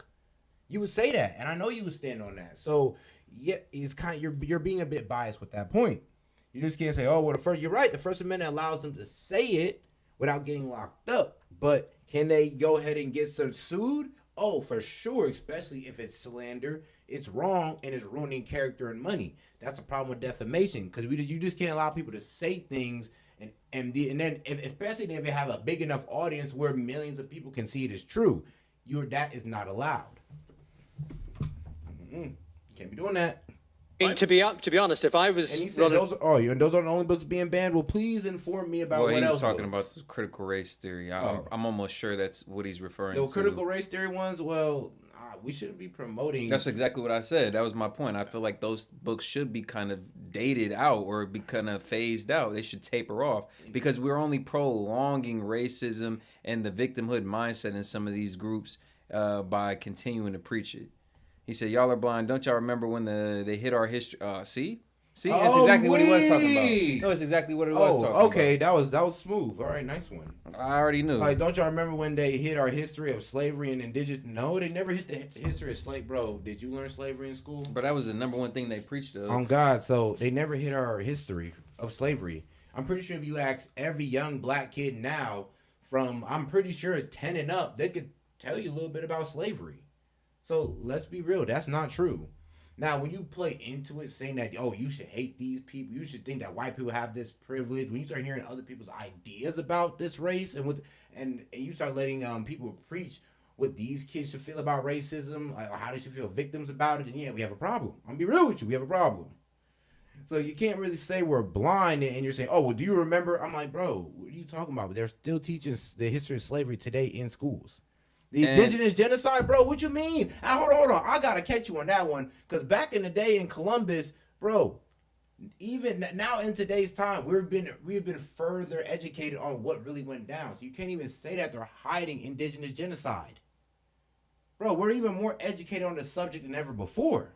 You would say that, and I know you would stand on that. So yeah, it's kind of you're being a bit biased with that point. You just can't say, oh, well, you're right. The First Amendment allows them to say it without getting locked up, but can they go ahead and get sued? Oh, for sure, especially if it's slander, it's wrong, and it's ruining character and money. That's a problem with defamation, because you just can't allow people to say things, and then especially if they have a big enough audience where millions of people can see it as true. That is not allowed. Can't be doing that. To be honest, if I was and he said those are the only books being banned. Well, please inform me about what else. He's talking about this critical race theory. I'm almost sure that's what he's referring to. The critical race theory ones. Well, we shouldn't be promoting. That's exactly what I said. That was my point. I feel like those books should be kind of dated out or be kind of phased out. They should taper off, because we're only prolonging racism and the victimhood mindset in some of these groups by continuing to preach it. He said, y'all are blind. Don't y'all remember when they hit our history? See? That's exactly what he was talking about. No, it's exactly what it was talking about. Okay, that was smooth. All right, nice one. I already knew. Like, don't y'all remember when they hit our history of slavery and indigenous? No, they never hit the history of slavery. Bro, did you learn slavery in school? But that was the number one thing they preached of. On God, so they never hit our history of slavery. I'm pretty sure if you ask every young black kid now from, I'm pretty sure 10 and up, they could tell you a little bit about slavery. So let's be real, that's not true. Now, when you play into it saying that, oh, you should hate these people, you should think that white people have this privilege, when you start hearing other people's ideas about this race and you start letting people preach what these kids should feel about racism, or how they should feel victims about it, then yeah, we have a problem. I'm gonna be real with you, we have a problem. So you can't really say we're blind and you're saying, oh, well, do you remember? I'm like, bro, what are you talking about? They're still teaching the history of slavery today in schools. The indigenous genocide, bro, what you mean? Hold on. I got to catch you on that one. Because back in the day in Columbus, bro, even now in today's time, we've been further educated on what really went down. So you can't even say that they're hiding indigenous genocide. Bro, we're even more educated on the subject than ever before.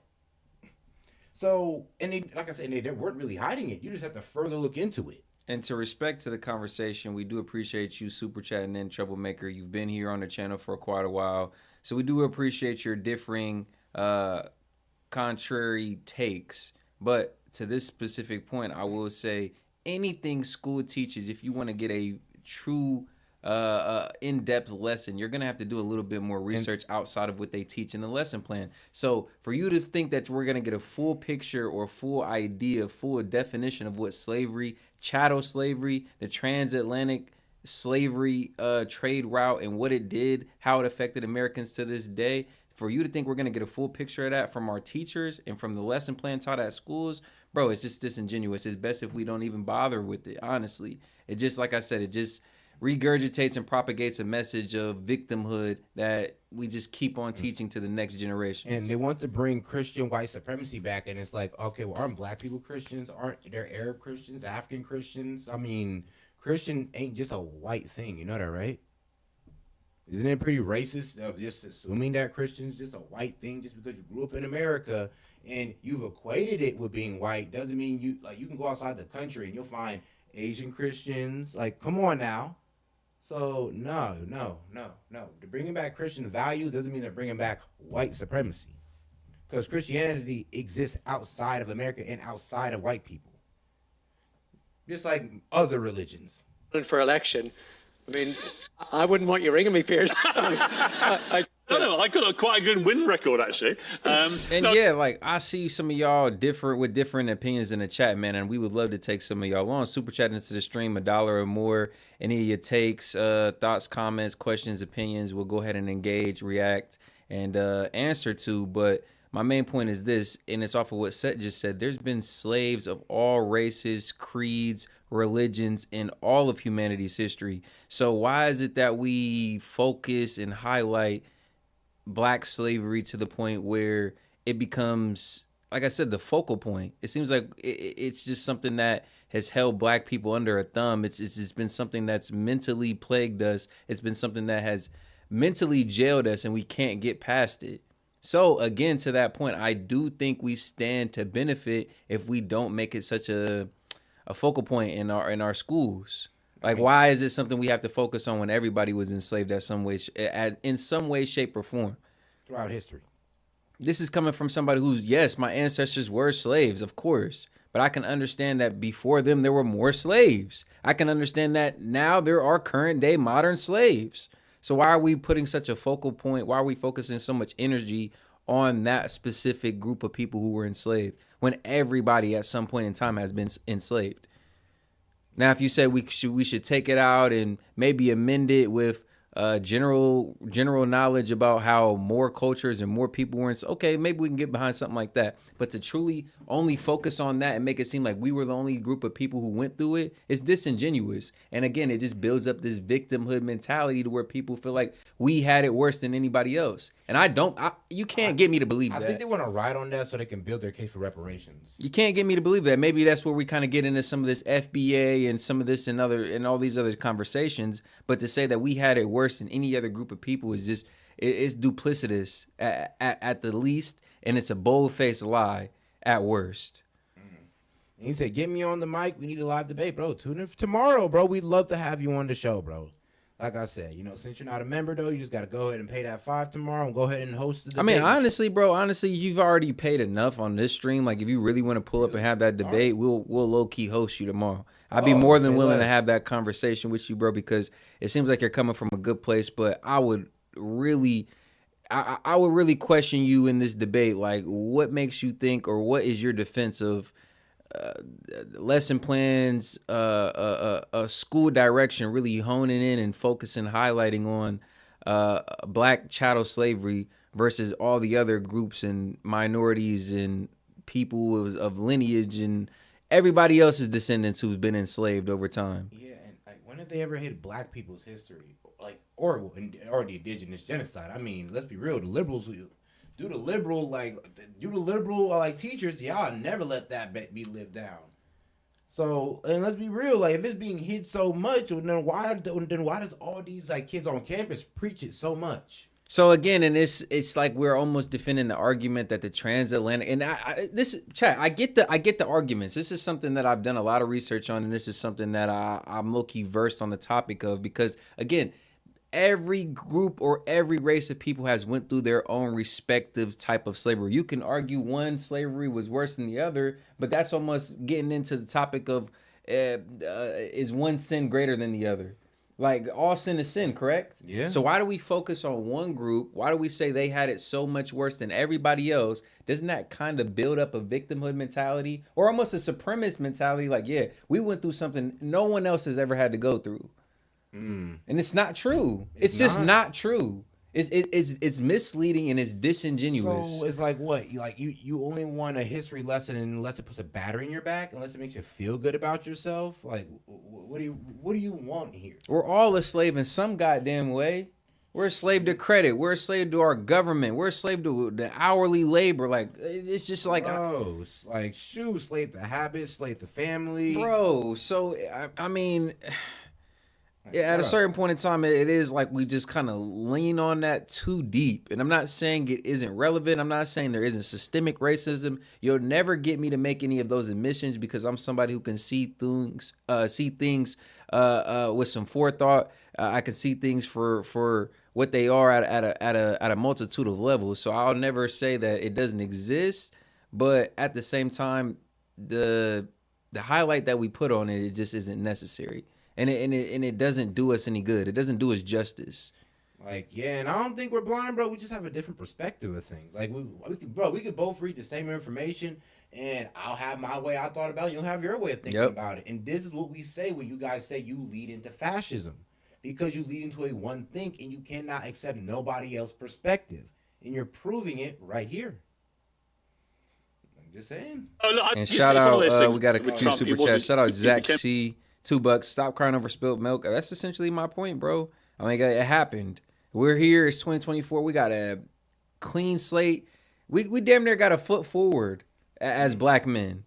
So, and like I said, they weren't really hiding it. You just have to further look into it. And to respect to the conversation, we do appreciate you super chatting in, Troublemaker. You've been here on the channel for quite a while. So we do appreciate your differing contrary takes. But to this specific point, I will say anything school teaches, if you want to get a true in-depth lesson, you're going to have to do a little bit more research outside of what they teach in the lesson plan. So for you to think that we're going to get a full picture or full idea, full definition of what slavery, chattel slavery, the transatlantic slavery trade route and what it did, how it affected Americans to this day, for you to think we're going to get a full picture of that from our teachers and from the lesson plan taught at schools, bro, it's just disingenuous. It's best if we don't even bother with it, honestly. It just, like I said, it just regurgitates and propagates a message of victimhood that we just keep on teaching to the next generation. And they want to bring Christian white supremacy back, and it's like, okay, well, aren't black people Christians? Aren't there Arab Christians, African Christians? I mean, Christian ain't just a white thing, you know that, right? Isn't it pretty racist of just assuming that Christian's just a white thing just because you grew up in America and you've equated it with being white? Doesn't mean you can go outside the country and you'll find Asian Christians. Like, come on now. So no. They're bringing back Christian values doesn't mean they're bringing back white supremacy, because Christianity exists outside of America and outside of white people, just like other religions. For election, I mean, I wouldn't want you ringing me, Piers. No, I got quite a good win record, actually. Yeah, like, I see some of y'all with different opinions in the chat, man, and we would love to take some of y'all on. Super chat into the stream, $1 or more. Any of your takes, thoughts, comments, questions, opinions, we'll go ahead and engage, react, and answer to. But my main point is this, and it's off of what Seth just said. There's been slaves of all races, creeds, religions in all of humanity's history. So why is it that we focus and highlight Black slavery to the point where it becomes, like I said, the focal point? It seems like it's just something that has held Black people under a thumb. It's just been something that's mentally plagued us. It's been something that has mentally jailed us, and we can't get past it. So again, to that point, I do think we stand to benefit if we don't make it such a focal point in our schools. Like, why is it something we have to focus on when everybody was enslaved in some way, shape, or form? Throughout history. This is coming from somebody who's, yes, my ancestors were slaves, of course. But I can understand that before them, there were more slaves. I can understand that now there are current day modern slaves. So why are we putting such a focal point? Why are we focusing so much energy on that specific group of people who were enslaved when everybody at some point in time has been enslaved? Now, if you say we should take it out and maybe amend it with general knowledge about how more cultures and more people were okay, maybe we can get behind something like that. But to truly only focus on that and make it seem like we were the only group of people who went through it is disingenuous. And again, it just builds up this victimhood mentality to where people feel like we had it worse than anybody else. And you can't get me to believe that. I think they want to ride on that so they can build their case for reparations. You can't get me to believe that. Maybe that's where we kind of get into some of this FBA and some of this and all these other conversations. But to say that we had it worse than any other group of people is just, it's duplicitous at the least, and it's a bold-faced lie at worst. And he said, get me on the mic. We need a live debate, bro. Tune in tomorrow, bro. We'd love to have you on the show, bro. Like I said, since you're not a member, though, you just got to go ahead and pay that $5 tomorrow and go ahead and host the debate. I mean, honestly, bro, you've already paid enough on this stream. Like, if you really want to pull up and have that debate, we'll low-key host you tomorrow. I'd be more than willing to have that conversation with you, bro, because it seems like you're coming from a good place, but I would really question you in this debate. Like, what makes you think, or what is your defense of lesson plans, school direction, really honing in and focusing, highlighting on Black chattel slavery versus all the other groups and minorities and people of lineage and everybody else's descendants who's been enslaved over time? Yeah, and like, when have they ever hit Black people's history, like, or the indigenous genocide? I mean, let's be real. The liberals, do the liberal teachers, y'all never let that be lived down. So, and let's be real, like, if it's being hit so much, then why does all these like kids on campus preach it so much? So again, and it's like we're almost defending the argument that the transatlantic, and I get the arguments. This is something that I've done a lot of research on, and this is something that I'm low-key versed on the topic of, because again, every group or every race of people has went through their own respective type of slavery. You can argue one slavery was worse than the other, but that's almost getting into the topic of is one sin greater than the other? Like, all sin is sin, correct? Yeah. So why do we focus on one group? Why do we say they had it so much worse than everybody else? Doesn't that kind of build up a victimhood mentality or almost a supremacist mentality? Like, yeah, we went through something no one else has ever had to go through. And it's not true. It's just not true. It's misleading and it's disingenuous. So it's like what? You only want a history lesson unless it puts a battery in your back, unless it makes you feel good about yourself. Like, what do you want here? We're all a slave in some goddamn way. We're a slave to credit. We're a slave to our government. We're a slave to the hourly labor. Like, it's just like, bro, slave to habits, slave to family, bro. So I mean. Yeah, at a certain point in time, it is like we just kind of lean on that too deep. And I'm not saying it isn't relevant. I'm not saying there isn't systemic racism. You'll never get me to make any of those admissions because I'm somebody who can see things with some forethought. I can see things for what they are at a multitude of levels. So I'll never say that it doesn't exist. But at the same time, the highlight that we put on it just isn't necessary. and it doesn't do us any good. It doesn't do us justice. Like, yeah, and I don't think we're blind, bro. We just have a different perspective of things. Like, we could both read the same information, and I'll have my way I thought about it. You'll have your way of thinking about it. And this is what we say when you guys say you lead into fascism. Because you lead into a one think, and you cannot accept nobody else's perspective. And you're proving it right here. I'm just saying. And shout out, we got a few super chats. Shout out Zach C, $2. Stop crying over spilled milk. That's essentially my point, bro. I mean, it happened. We're here. It's 2024. We got a clean slate. We damn near got a foot forward as black men,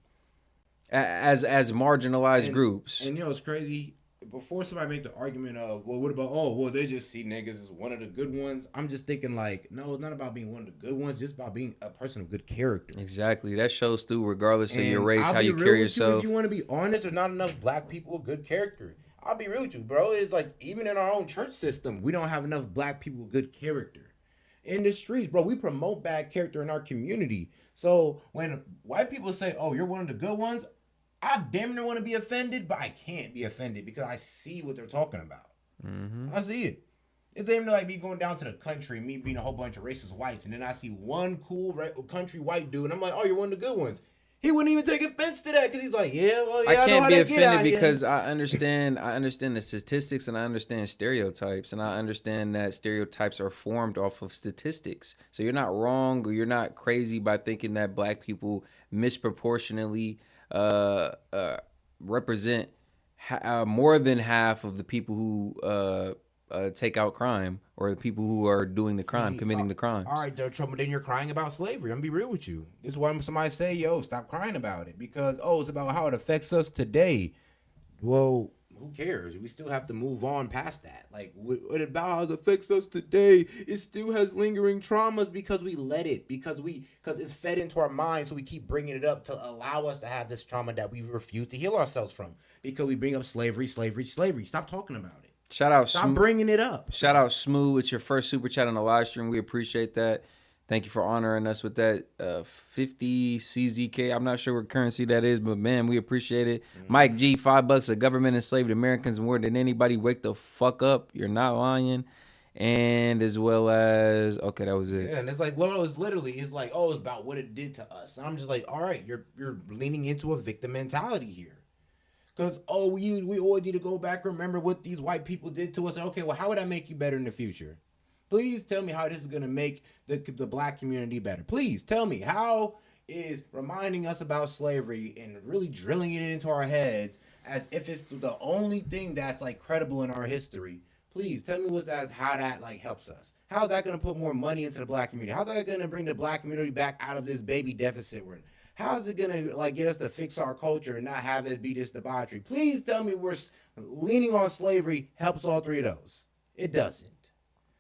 as marginalized groups. And you know, it's crazy. Before somebody make the argument of, well, what about, they just see niggas as one of the good ones. I'm just thinking like, no, it's not about being one of the good ones. Just about being a person of good character. Exactly. That shows through regardless of your race, how you carry yourself. If you want to be honest, there's not enough black people with good character. I'll be real with you, bro. It's like, even in our own church system, we don't have enough black people with good character. In the streets, bro, we promote bad character in our community. So when white people say, oh, you're one of the good ones, I damn near want to be offended, but I can't be offended because I see what they're talking about. I see it. It's damn near like me going down to the country, me being a whole bunch of racist whites, and then I see one cool country white dude, and I'm like, oh, you're one of the good ones. He wouldn't even take offense to that because he's like, yeah, well, yeah, I can't be offended because I understand the statistics and I understand stereotypes, and I understand that stereotypes are formed off of statistics. So you're not wrong or you're not crazy by thinking that black people misproportionately represent more than half of the people who take out crime or the people who are doing the crime, committing the crimes. All right, Trouble, then you're crying about slavery. I'm gonna be real with you. This is why somebody say, yo, stop crying about it. Because, it's about how it affects us today. Well, who cares? We still have to move on past that. Like, what about how it affects us today? It still has lingering traumas because we let it. Because it's fed into our minds, so we keep bringing it up to allow us to have this trauma that we refuse to heal ourselves from. Because we bring up slavery. Stop talking about it. Stop bringing it up. Shout out Smooth. It's your first super chat on the live stream. We appreciate that. Thank you for honoring us with that 50 CZK. I'm not sure what currency that is, but man, we appreciate it. Mike G, $5. The government enslaved Americans more than anybody. Wake the fuck up. You're not lying. And as well as, okay, that was it. Yeah, and it's like, it's like, it's about what it did to us. And I'm just like, all right, you're leaning into a victim mentality here. Because, we always need to go back and remember what these white people did to us. Okay, well, how would that make you better in the future? Please tell me how this is going to make the black community better. Please tell me how is reminding us about slavery and really drilling it into our heads as if it's the only thing that's like credible in our history. Please tell me how that like helps us. How is that going to put more money into the black community? How's that going to bring the black community back out of this baby deficit we're in? How is it going to like get us to fix our culture and not have it be this debauchery? Please tell me we're leaning on slavery helps all three of those. It doesn't.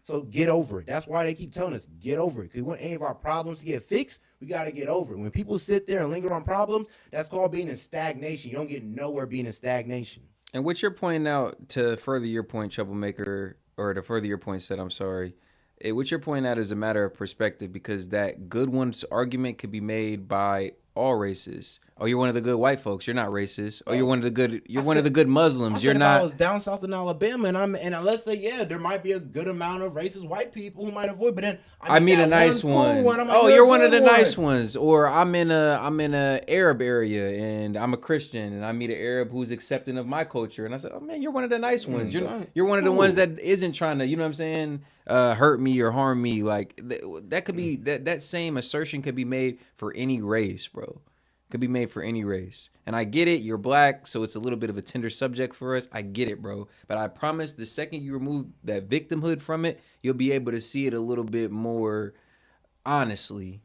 So get over it. That's why they keep telling us, get over it. Because we want any of our problems to get fixed, we got to get over it. When people sit there and linger on problems, that's called being in stagnation. You don't get nowhere being in stagnation. And what you're pointing out, to further your point, Troublemaker, or to further your point, Seth, I'm sorry, what you're pointing out is a matter of perspective, because that good one's argument could be made by all races. Oh, you're one of the good white folks. You're not racist. Oh, you're one of the good. You're one of the good Muslims. You're not. If I was down south in Alabama, and let's say, there might be a good amount of racist white people who might avoid, but then I meet a nice one. Oh, you're one of the nice ones. Or I'm in a Arab area and I'm a Christian and I meet an Arab who's accepting of my culture, and I say, oh man, you're one of the nice ones. You're one of the ones that isn't trying to, you know what I'm saying, hurt me or harm me. Like that could be that same assertion could be made for any race, bro. Could be made for any race. And I get it, you're black, so it's a little bit of a tender subject for us. I get it, bro. But I promise the second you remove that victimhood from it, you'll be able to see it a little bit more honestly.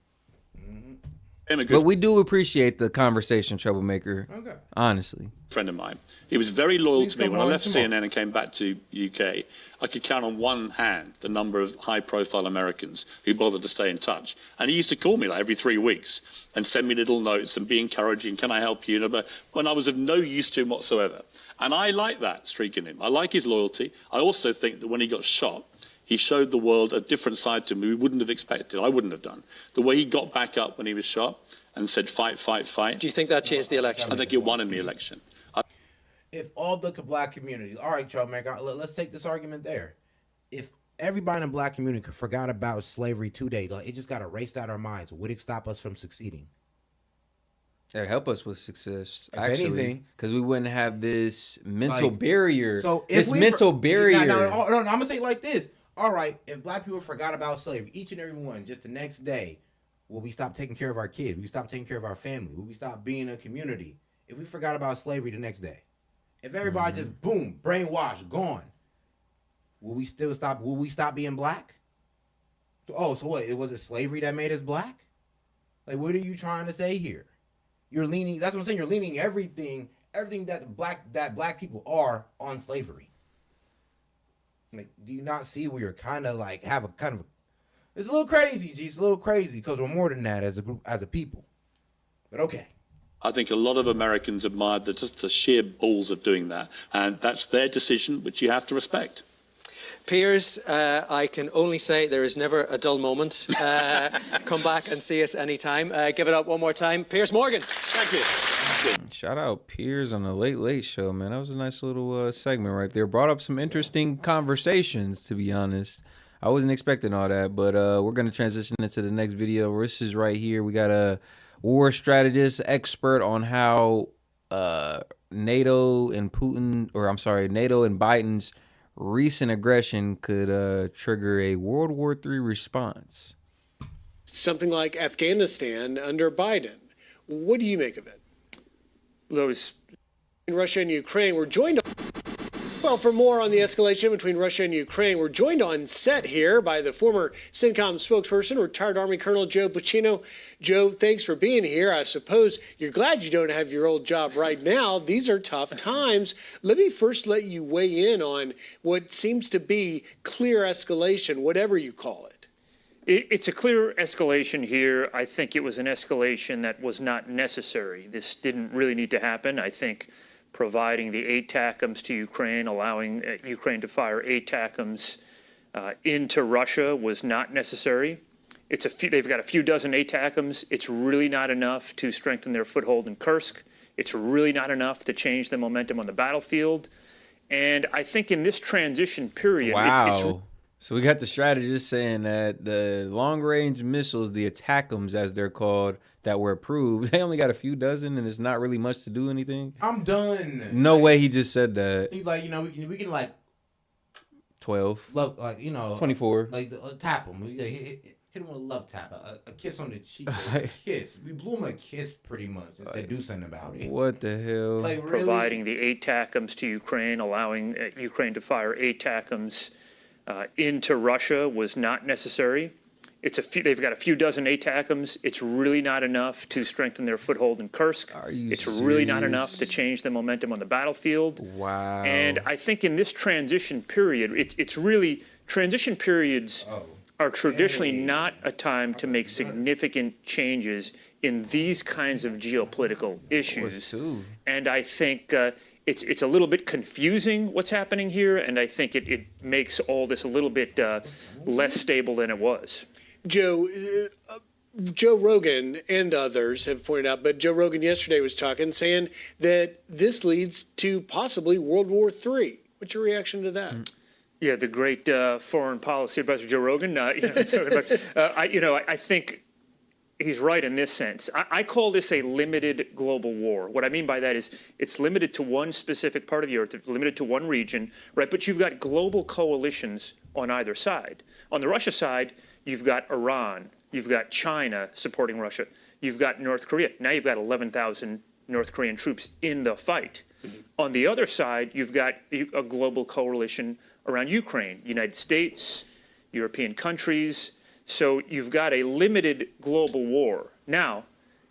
But we do appreciate the conversation, Troublemaker. Okay. Honestly. Friend of mine. He was very loyal to me. When I left CNN and came back to UK, I could count on one hand the number of high-profile Americans who bothered to stay in touch. And he used to call me like every 3 weeks and send me little notes and be encouraging, can I help you? But when I was of no use to him whatsoever. And I like that streak in him. I like his loyalty. I also think that when he got shot, he showed the world a different side to him we wouldn't have expected. I wouldn't have done. The way he got back up when he was shot and said, fight, fight, fight. Do you think that changed the election? I think it won him the election. if all the black community, all right, Troublemaker, let's take this argument there. If everybody in the black community forgot about slavery today, like, it just got erased out of our minds, would it stop us from succeeding? It'd help us with success, If actually, anything, because we wouldn't have this mental like, barrier. So this mental barrier. No, I'm gonna say it like this. All right, if black people forgot about slavery, each and every one, just the next day, will we stop taking care of our kids? Will we stop taking care of our family? Will we stop being a community? If we forgot about slavery the next day, if everybody just boom, brainwashed, gone, will we still stop? Will we stop being black? Oh, so what? It was slavery that made us black? Like, what are you trying to say here? You're leaning. That's what I'm saying. You're leaning everything that black people are on slavery. Like, do you not see where you're kind of like have a kind of? It's a little crazy, G. It's a little crazy because we're more than that as a group, as a people. But okay. I think a lot of Americans admired just the sheer balls of doing that, and that's their decision, which you have to respect. Piers, I can only say there is never a dull moment. Come back and see us anytime. Give it up one more time. Piers Morgan. Thank you. Shout out Piers on the Late Late Show, man. That was a nice little segment right there. Brought up some interesting conversations, to be honest. I wasn't expecting all that, but we're going to transition into the next video. This is right here. We got a war strategist expert on how NATO and Biden's recent aggression could trigger a World War III response. Something like Afghanistan under Biden. What do you make of it? Those in Russia and Ukraine were joined. Well, for more on the escalation between Russia and Ukraine, we're joined on set here by the former CENTCOM spokesperson, retired Army Colonel Joe Pacino. Joe, thanks for being here. I suppose you're glad you don't have your old job right now. These are tough times. Let me first let you weigh in on what seems to be clear escalation, whatever you call it. It's a clear escalation here. I think it was an escalation that was not necessary. This didn't really need to happen. I think providing the ATACMS to Ukraine, allowing Ukraine to fire ATACMS into Russia was not necessary. They've got a few dozen ATACMS. It's really not enough to strengthen their foothold in Kursk. It's really not enough to change the momentum on the battlefield. And I think in this transition period, wow. So we got the strategist saying that the long-range missiles, the ATACMS as they're called, that were approved, they only got a few dozen, and it's not really much to do anything. I'm done. No way he just said that. He's like, we can like 12. Love, like 24. Like tap him. Hit him with a love tap, a kiss on the cheek, a kiss. We blew him a kiss pretty much and said do something about it. What the hell? Like, really? Providing the ATACMS to Ukraine, allowing Ukraine to fire ATACMS into Russia was not necessary. They've got a few dozen ATACMS. It's really not enough to strengthen their foothold in Kursk. It's really not enough to change the momentum on the battlefield. Wow. And I think in this transition period, transition periods are traditionally not a time to make significant changes in these kinds of geopolitical issues. And I think it's a little bit confusing what's happening here, and I think it makes all this a little bit less stable than it was. Joe Rogan and others have pointed out, but Joe Rogan yesterday was saying that this leads to possibly World War III. What's your reaction to that? Yeah, the great foreign policy advisor Joe Rogan. I think he's right in this sense. I call this a limited global war. What I mean by that is it's limited to one specific part of the earth, it's limited to one region, right? But you've got global coalitions on either side. On the Russia side, you've got Iran, you've got China supporting Russia, you've got North Korea. Now you've got 11,000 North Korean troops in the fight. Mm-hmm. On the other side, you've got a global coalition around Ukraine, United States, European countries. So you've got a limited global war. Now,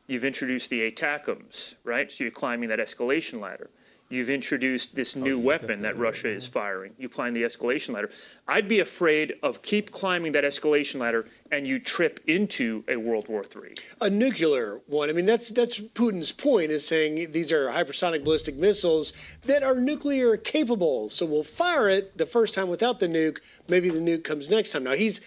you've introduced the ATACMS, right? So you're climbing that escalation ladder. You've introduced this new weapon that Russia is firing. You climb the escalation ladder. I'd be afraid of keep climbing that escalation ladder and you trip into a World War III. A nuclear one. I mean, that's Putin's point, is saying these are hypersonic ballistic missiles that are nuclear capable. So we'll fire it the first time without the nuke, maybe the nuke comes next time. Now he's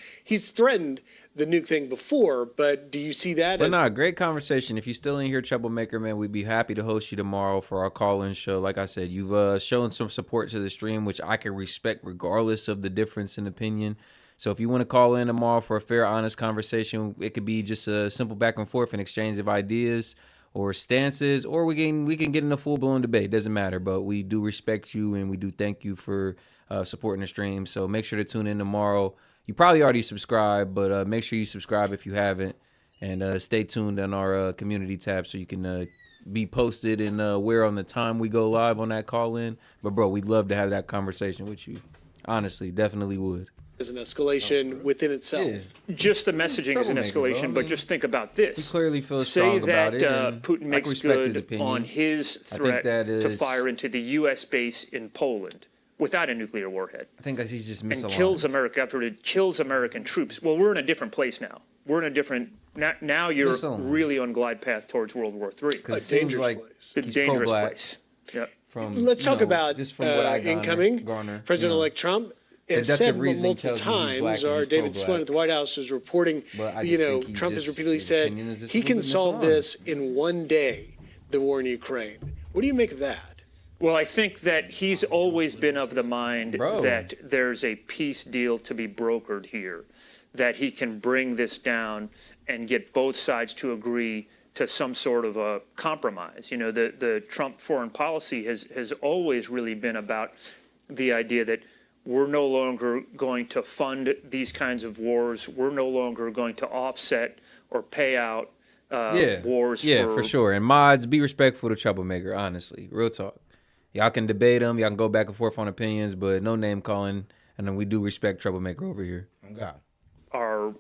threatened the nuke thing before, but do you see that? But great conversation. If you're still in here, Troublemaker, man, we'd be happy to host you tomorrow for our call-in show. Like I said, you've shown some support to the stream, which I can respect regardless of the difference in opinion. So if you want to call in tomorrow for a fair, honest conversation, it could be just a simple back and forth and exchange of ideas or stances, or we can get in a full-blown debate. Doesn't matter, but we do respect you and we do thank you for supporting the stream. So make sure to tune in tomorrow. You probably already subscribed, but make sure you subscribe if you haven't, and stay tuned on our community tab so you can be posted and aware on the time we go live on that call-in. But, bro, we'd love to have that conversation with you. Honestly, definitely would. Is an escalation within itself. Yeah. Just the messaging is an escalation, but just think about this. He clearly feels strong about it. Say that Putin makes good on his threat to fire into the U.S. base in Poland without a nuclear warhead. I think he's just misaligned. And kills America after it kills American troops. Well, we're in a different place now. We're in a different. Now you're really on glide path towards World War III. Because it seems like a dangerous place. Yeah. Let's talk about incoming President-elect Trump. It's said multiple times. Our David Splint at the White House is reporting. Trump has repeatedly said he can solve this in one day. The war in Ukraine. What do you make of that? Well, I think that he's always been of the mind that there's a peace deal to be brokered here, that he can bring this down and get both sides to agree to some sort of a compromise. You know, the Trump foreign policy has always really been about the idea that we're no longer going to fund these kinds of wars. We're no longer going to offset or pay out wars. Yeah, for sure. And mods, be respectful to Troublemaker, honestly. Real talk. Y'all can debate them. Y'all can go back and forth on opinions, but no name calling. And then we do respect Troublemaker over here. Our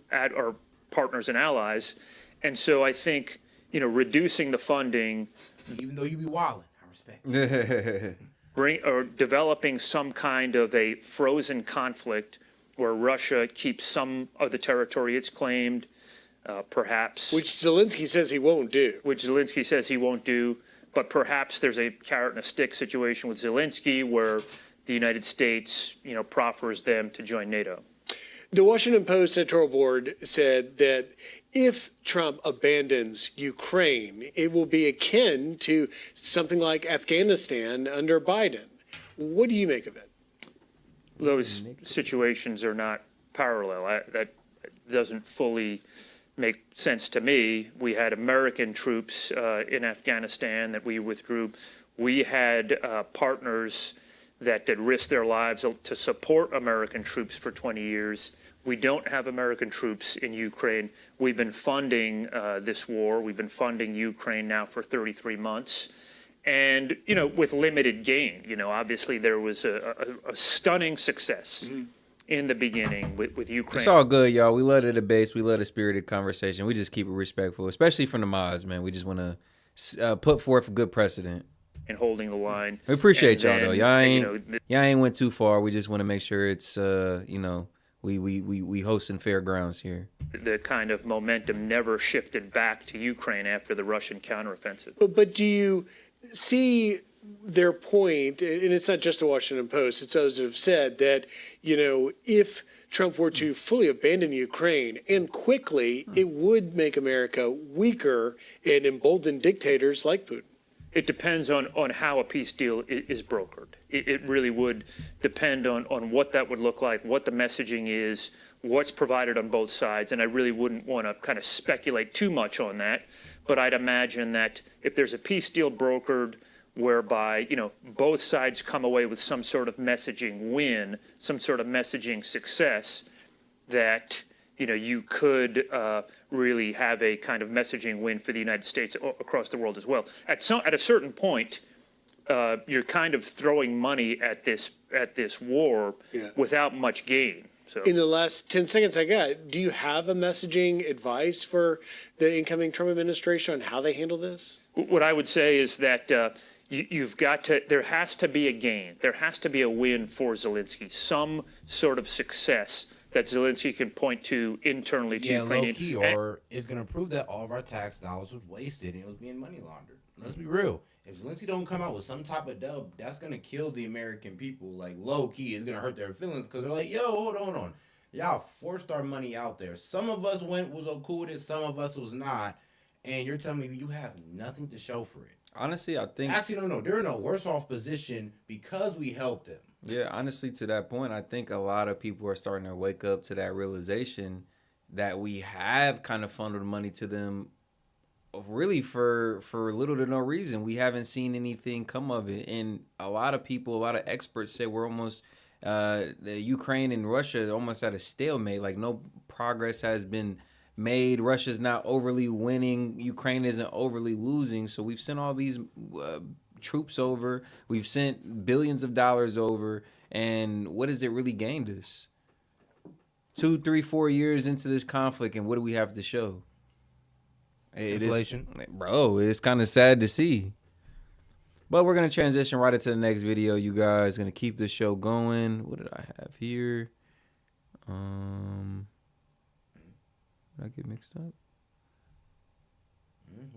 partners and allies. And so I think, reducing the funding. Even though you be wilding, I respect developing some kind of a frozen conflict where Russia keeps some of the territory it's claimed, perhaps. Which Zelensky says he won't do. But perhaps there's a carrot and a stick situation with Zelensky where the United States, proffers them to join NATO. The Washington Post editorial board said that if Trump abandons Ukraine, it will be akin to something like Afghanistan under Biden. What do you make of it? Those situations are not parallel. That doesn't fully make sense to me. We had American troops in Afghanistan that we withdrew. We had partners that did risk their lives to support American troops for 20 years. We don't have American troops in Ukraine. We've been funding this war. We've been funding Ukraine now for 33 months. And, with limited gain. Obviously there was a stunning success in the beginning with Ukraine. It's all good, y'all. We love the debates. We love the spirited conversation. We just keep it respectful, especially from the mods, man. We just want to put forth a good precedent. And holding the line. We appreciate y'all, though. Y'all ain't went too far. We just want to make sure it's, we hosting fair grounds here. The kind of momentum never shifted back to Ukraine after the Russian counteroffensive. But do you see their point, and it's not just the Washington Post, it's others that have said that, if Trump were to fully abandon Ukraine and quickly, it would make America weaker and embolden dictators like Putin? It depends on how a peace deal is brokered. It really would depend on what that would look like, what the messaging is, what's provided on both sides. And I really wouldn't want to kind of speculate too much on that. But I'd imagine that if there's a peace deal brokered whereby, both sides come away with some sort of messaging win, some sort of messaging success, that, you could really have a kind of messaging win for the United States across the world as well. At a certain point, you're kind of throwing money at this war without much gain. So, in the last 10 seconds I got, do you have a messaging advice for the incoming Trump administration on how they handle this? What I would say is that there has to be a gain. There has to be a win for Zelensky, some sort of success that Zelensky can point to internally to Ukraine. Yeah, low-key, or it's going to prove that all of our tax dollars was wasted and it was being money laundered. Let's be real. If Zelensky don't come out with some type of dub, that's gonna kill the American people. Like low key, it's gonna hurt their feelings because they're like, yo, hold on. Y'all forced our money out there. Some of us was cool with it, some of us was not. And you're telling me you have nothing to show for it. Honestly, I think... Actually, no. They're in a worse off position because we helped them. Yeah, honestly, to that point, I think a lot of people are starting to wake up to that realization that we have kind of funneled money to them really for little to no reason. We haven't seen anything come of it. And a lot of people, a lot of experts say we're almost... the Ukraine and Russia almost at a stalemate. Like, no progress has been made. Russia's not overly winning. Ukraine isn't overly losing. So we've sent all these troops over. We've sent billions of dollars over. And what has it really gained us? 2, 3, 4 years into this conflict, and what do we have to show? Inflation. Bro, it's kind of sad to see. But we're going to transition right into the next video, you guys. Going to keep the show going. What did I have here? Did I get mixed up?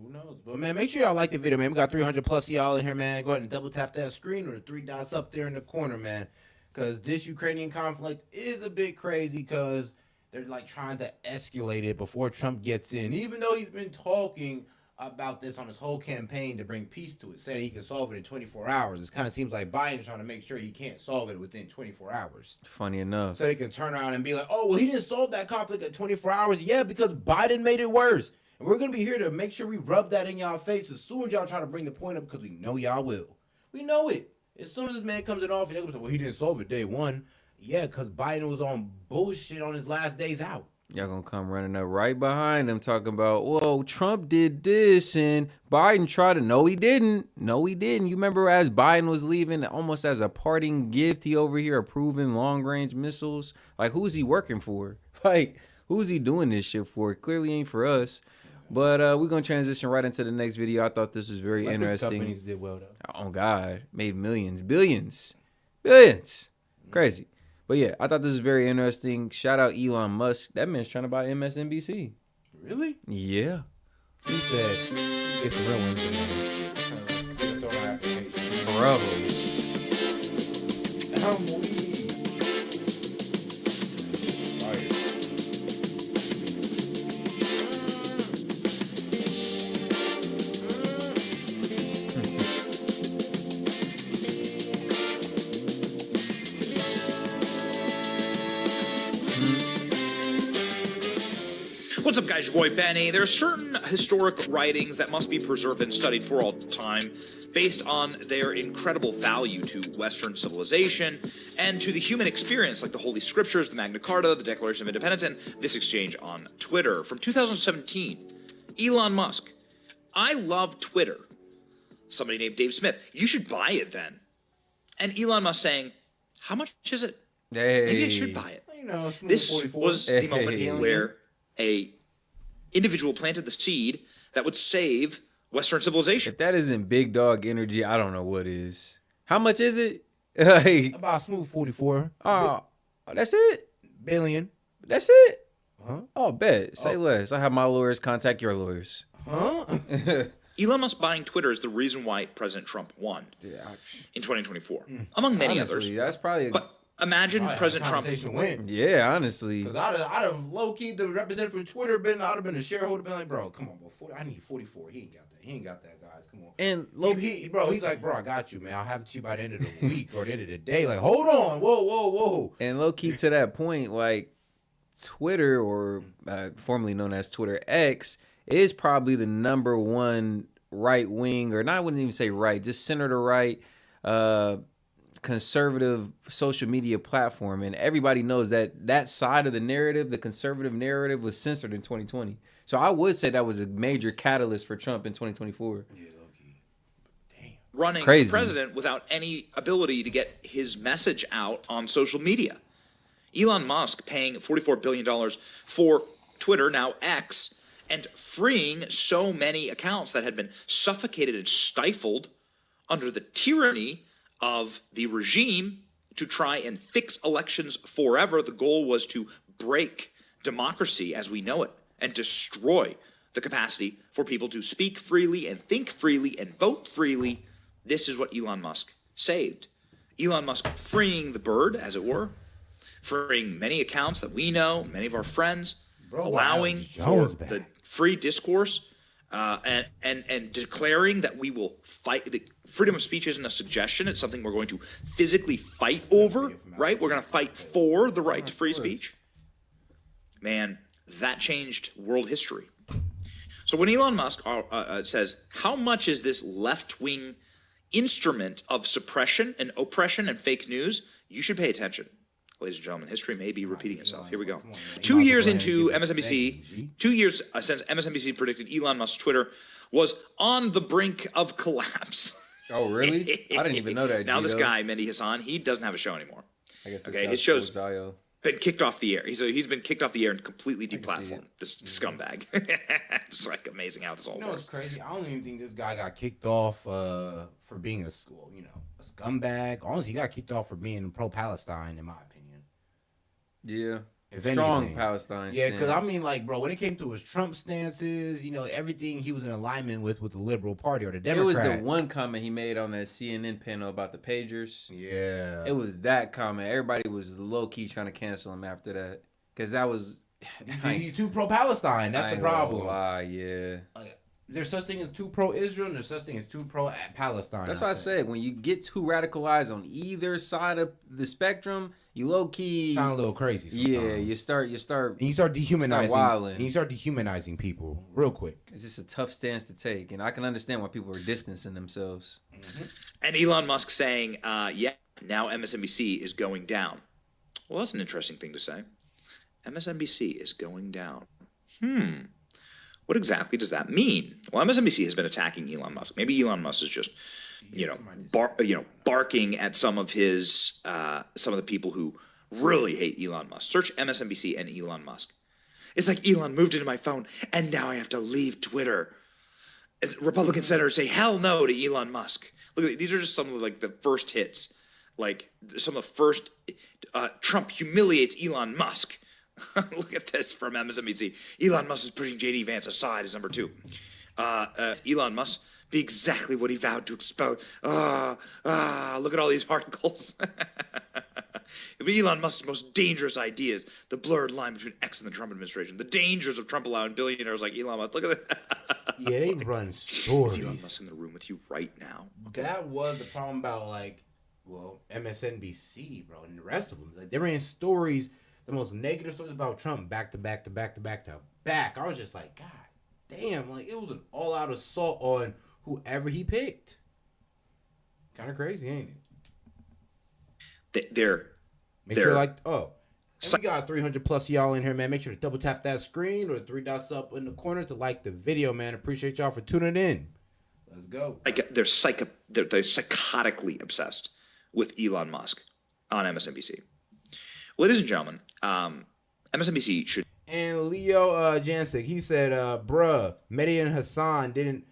Who knows? But, man, make sure y'all like the video, man. We got 300 plus of y'all in here, man. Go ahead and double tap that screen or the 3 dots up there in the corner, man. Because this Ukrainian conflict is a bit crazy because they're, like, trying to escalate it before Trump gets in. Even though he's been talking about this on his whole campaign to bring peace to it, saying he can solve it in 24 hours. It kind of seems like Biden's trying to make sure he can't solve it within 24 hours. Funny enough. So they can turn around and be like, oh, well, he didn't solve that conflict in 24 hours. Yeah, because Biden made it worse. And we're going to be here to make sure we rub that in y'all face as soon as y'all try to bring the point up because we know y'all will. We know it. As soon as this man comes in office, they're going to say, well, he didn't solve it day one. Yeah, because Biden was on bullshit on his last days out. Y'all gonna come running up right behind him talking about, whoa, Trump did this and Biden tried to. No, he didn't. No, he didn't. You remember as Biden was leaving, almost as a parting gift, he over here approving long-range missiles? Like, who's he working for? Like, who's he doing this shit for? Clearly ain't for us. But we're gonna transition right into the next video. I thought this was very interesting. Companies did well, though. Oh, God. Made millions. Billions. Crazy. But yeah, I thought this was very interesting. Shout out Elon Musk. That man's trying to buy MSNBC. Really? Yeah. He said it's a real one. Bro. What's up, guys? Your boy Benny. There are certain historic writings that must be preserved and studied for all time based on their incredible value to Western civilization and to the human experience, like the Holy Scriptures, the Magna Carta, the Declaration of Independence, and this exchange on Twitter. From 2017, Elon Musk. I love Twitter. Somebody named Dave Smith. You should buy it then. And Elon Musk saying, how much is it? Hey. Maybe I should buy it. You know, this was the moment where a individual planted the seed that would save Western civilization. If that isn't big dog energy, I don't know what is. How much is it? Like, about smooth 44. Oh, that's it? Billion. That's it? Huh? Oh, bet. Say less. I have my lawyers contact your lawyers. Huh? Elon Musk buying Twitter is the reason why President Trump won in 2024, among many others. That's probably... But imagine President Trump win. Yeah, honestly. Because I'd have low-key, the representative from Twitter, I'd have been a shareholder, been like, bro, come on, bro, I need 44. He ain't got that. He ain't got that, guys. Come on. And he's like, bro, I got you, man. I'll have it to you by the end of the week or the end of the day. Like, hold on. Whoa. And low-key to that point, like, Twitter, or formerly known as Twitter X, is probably the #1 right-wing, or not, I wouldn't even say right, just center to right, conservative social media platform, and everybody knows that that side of the narrative, the conservative narrative, was censored in 2020. So I would say that was a major catalyst for Trump in 2024. Yeah, low-key. Damn. Running for president without any ability to get his message out on social media. Elon Musk paying $44 billion for Twitter, now X, and freeing so many accounts that had been suffocated and stifled under the tyranny of the regime to try and fix elections forever. The goal was to break democracy as we know it and destroy the capacity for people to speak freely and think freely and vote freely, this is what Elon Musk saved. Elon Musk freeing the bird, as it were, freeing many accounts that we know, many of our friends, allowing for the free discourse, and declaring that we will fight. The freedom of speech isn't a suggestion; it's something we're going to physically fight over. Right? We're going to fight for the right to free speech. Man, that changed world history. So when Elon Musk says, "How much is this left-wing instrument of suppression and oppression and fake news?" you should pay attention. Ladies and gentlemen, history may be repeating itself. Here we go. 2 years into MSNBC, 2 years since MSNBC predicted Elon Musk's Twitter was on the brink of collapse. Oh, really? I didn't even know that. Now this guy, Mehdi Hassan, he doesn't have a show anymore. I guess okay, his show's been kicked off the air. He's been kicked off the air and completely deplatformed. This scumbag. It's like amazing how this all works. It's crazy. I don't even think this guy got kicked off for being a scumbag. Honestly, he got kicked off for being pro-Palestine, in my opinion. Yeah. If Strong anything. Palestine Yeah, stance. because I mean, like, bro, when it came to his Trump stances, everything he was in alignment with the Liberal Party or the Democrats. It was the one comment he made on that CNN panel about the pagers. Yeah. It was that comment. Everybody was low-key trying to cancel him after that. Because that was... He's too pro-Palestine. That's the problem. Yeah. There's such thing as too pro-Israel and there's such thing as too pro-Palestine. That's what I said. When you get too radicalized on either side of the spectrum, you low-key... sound a little crazy sometimes. Yeah, you start and you start dehumanizing. wilding. And you start dehumanizing people real quick. It's just a tough stance to take. And I can understand why people are distancing themselves. Mm-hmm. And Elon Musk saying, yeah, now MSNBC is going down. Well, that's an interesting thing to say. MSNBC is going down. What exactly does that mean? Well, MSNBC has been attacking Elon Musk. Maybe Elon Musk is just, barking at some of the people who really hate Elon Musk. Search MSNBC and Elon Musk. It's like Elon moved into my phone, and now I have to leave Twitter. Republican senators say hell no to Elon Musk. Look, these are just some of the first hits. Like some of the first. Trump humiliates Elon Musk. Look at this from MSNBC. Elon Musk is putting J.D. Vance aside as number 2. Elon Musk be exactly what he vowed to expose. Look at all these articles. Elon Musk's most dangerous ideas. The blurred line between X and the Trump administration. The dangers of Trump allowing billionaires like Elon Musk. Look at that. Yeah, they run stories. Is Elon Musk in the room with you right now? That was the problem about MSNBC, bro, and the rest of them. They ran stories. The most negative stories about Trump back to back to back to back to back. I was just like, God damn, it was an all-out assault on whoever he picked. Kind of crazy, ain't it? Make sure we got 300 plus of y'all in here, man. Make sure to double tap that screen or the 3 dots up in the corner to like the video, man. Appreciate y'all for tuning in. Let's go. They're psychotically obsessed with Elon Musk on MSNBC. Ladies and gentlemen, MSNBC should. And Leo Jancic, he said, bruh, Mehdi and Hassan didn't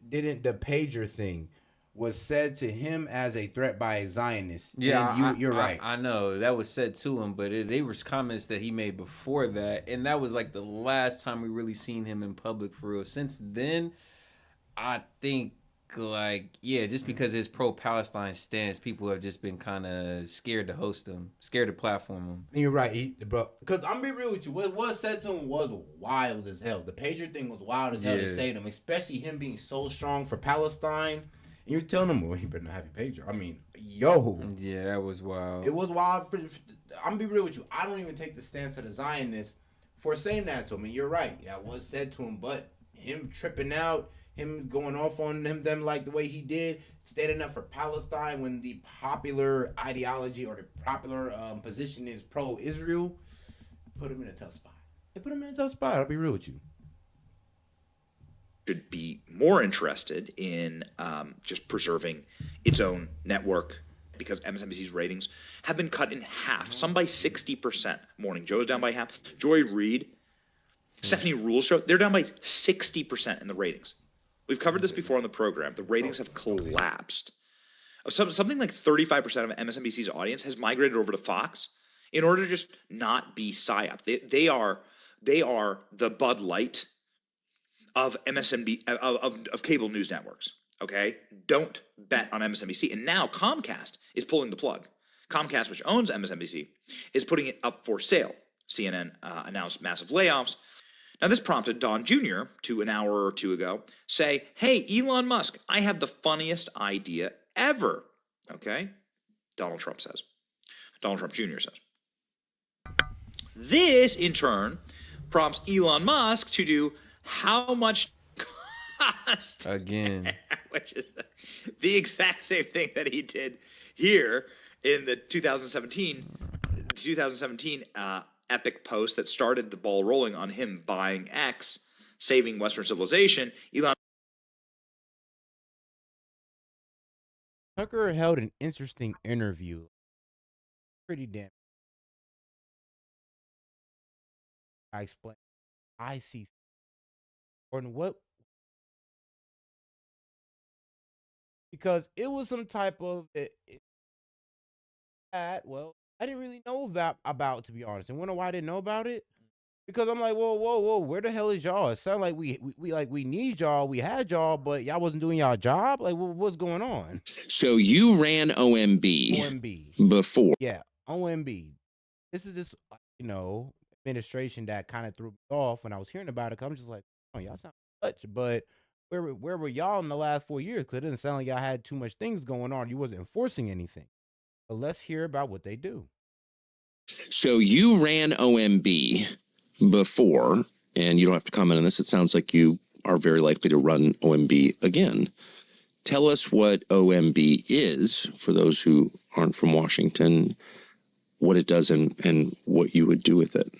the pager thing was said to him as a threat by a Zionist. Yeah, you're right. I know that was said to him, but they were comments that he made before that, and that was the last time we really seen him in public for real. Since then, I think just because his pro-Palestine stance, people have just been kind of scared to host him, scared to platform him. And you're right, bro. Because I'm being real with you. What was said to him was wild as hell. The pager thing was wild as hell to say to him, especially him being so strong for Palestine. And you're telling him, well, he better not have your pager. I mean, yo. Yeah, that was wild. It was wild. I'm going to be real with you. I don't even take the stance of the Zionists for saying that to him. And you're right. That was said to him. But him tripping out, him going off on them the way he did, standing up for Palestine when the popular ideology or the popular position is pro-Israel, put him in a tough spot. They put him in a tough spot. I'll be real with you. Should be more interested in just preserving its own network because MSNBC's ratings have been cut in half, some by 60%. Morning Joe's down by half. Joy Reid, Stephanie Rule's show, they're down by 60% in the ratings. We've covered this before on the program. The ratings have collapsed. Something like 35% of MSNBC's audience has migrated over to Fox in order to just not be PSYOP. They are the Bud Light of MSNBC of cable news networks. Okay, don't bet on MSNBC. And now Comcast is pulling the plug. Comcast, which owns MSNBC, is putting it up for sale. CNN announced massive layoffs. Now, this prompted Don Jr. to an hour or two ago say, hey, Elon Musk, I have the funniest idea ever. Okay? Donald Trump says. Donald Trump Jr. says. This, in turn, prompts Elon Musk to do how much cost? Again. Which is the exact same thing that he did here in the 2017 epic post that started the ball rolling on him buying X, saving Western civilization. Elon Tucker held an interesting interview. Pretty damn. I explained. I see. Or what? Because it was some type of well, I didn't really know about to be honest. And wonder why I didn't know about it? Because I'm like, whoa, where the hell is y'all? It sounded like we need y'all, we had y'all, but y'all wasn't doing y'all job. Like, what's going on? So you ran OMB before? Yeah, OMB. This is administration that kind of threw me off when I was hearing about it. 'Cause I'm just like, oh, y'all sound much, but where were y'all in the last 4 years? Because it didn't sound like y'all had too much things going on. You wasn't enforcing anything. But let's hear about what they do. So you ran OMB before, and you don't have to comment on this. It sounds like you are very likely to run OMB again. Tell us what OMB is for those who aren't from Washington, what it does and what you would do with it.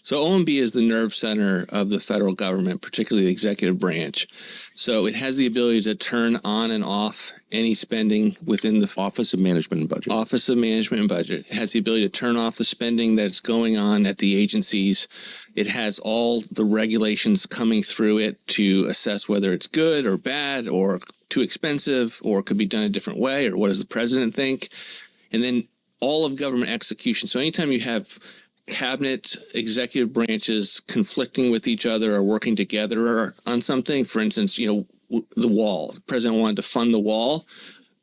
So OMB is the nerve center of the federal government, particularly the executive branch. So it has the ability to turn on and off any spending within the Office of Management and Budget. Office of Management and Budget. It has the ability to turn off the spending that's going on at the agencies. It has all the regulations coming through it to assess whether it's good or bad or too expensive or could be done a different way or what does the president think. And then all of government execution. So anytime you have cabinet executive branches conflicting with each other or working together on something, for instance, the wall, the president wanted to fund the wall.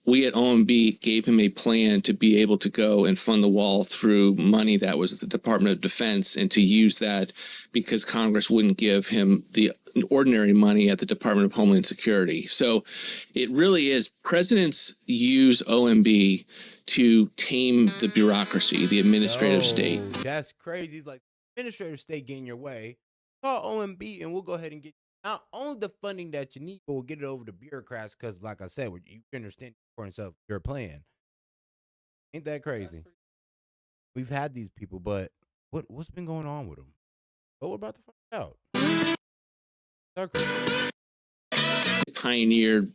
We at OMB gave him a plan to be able to go and fund the wall through money that was at the Department of Defense and to use that because Congress wouldn't give him the ordinary money at the Department of Homeland Security. So it really is, presidents use OMB to tame the bureaucracy, the administrative state. That's crazy. He's like, administrative state getting your way. Call OMB and we'll go ahead and get not only the funding that you need, but we'll get it over to bureaucrats because, like I said, you understand the importance of your plan. Ain't that crazy? We've had these people, but what's been going on with them? Oh, we're about to find out. Pioneered.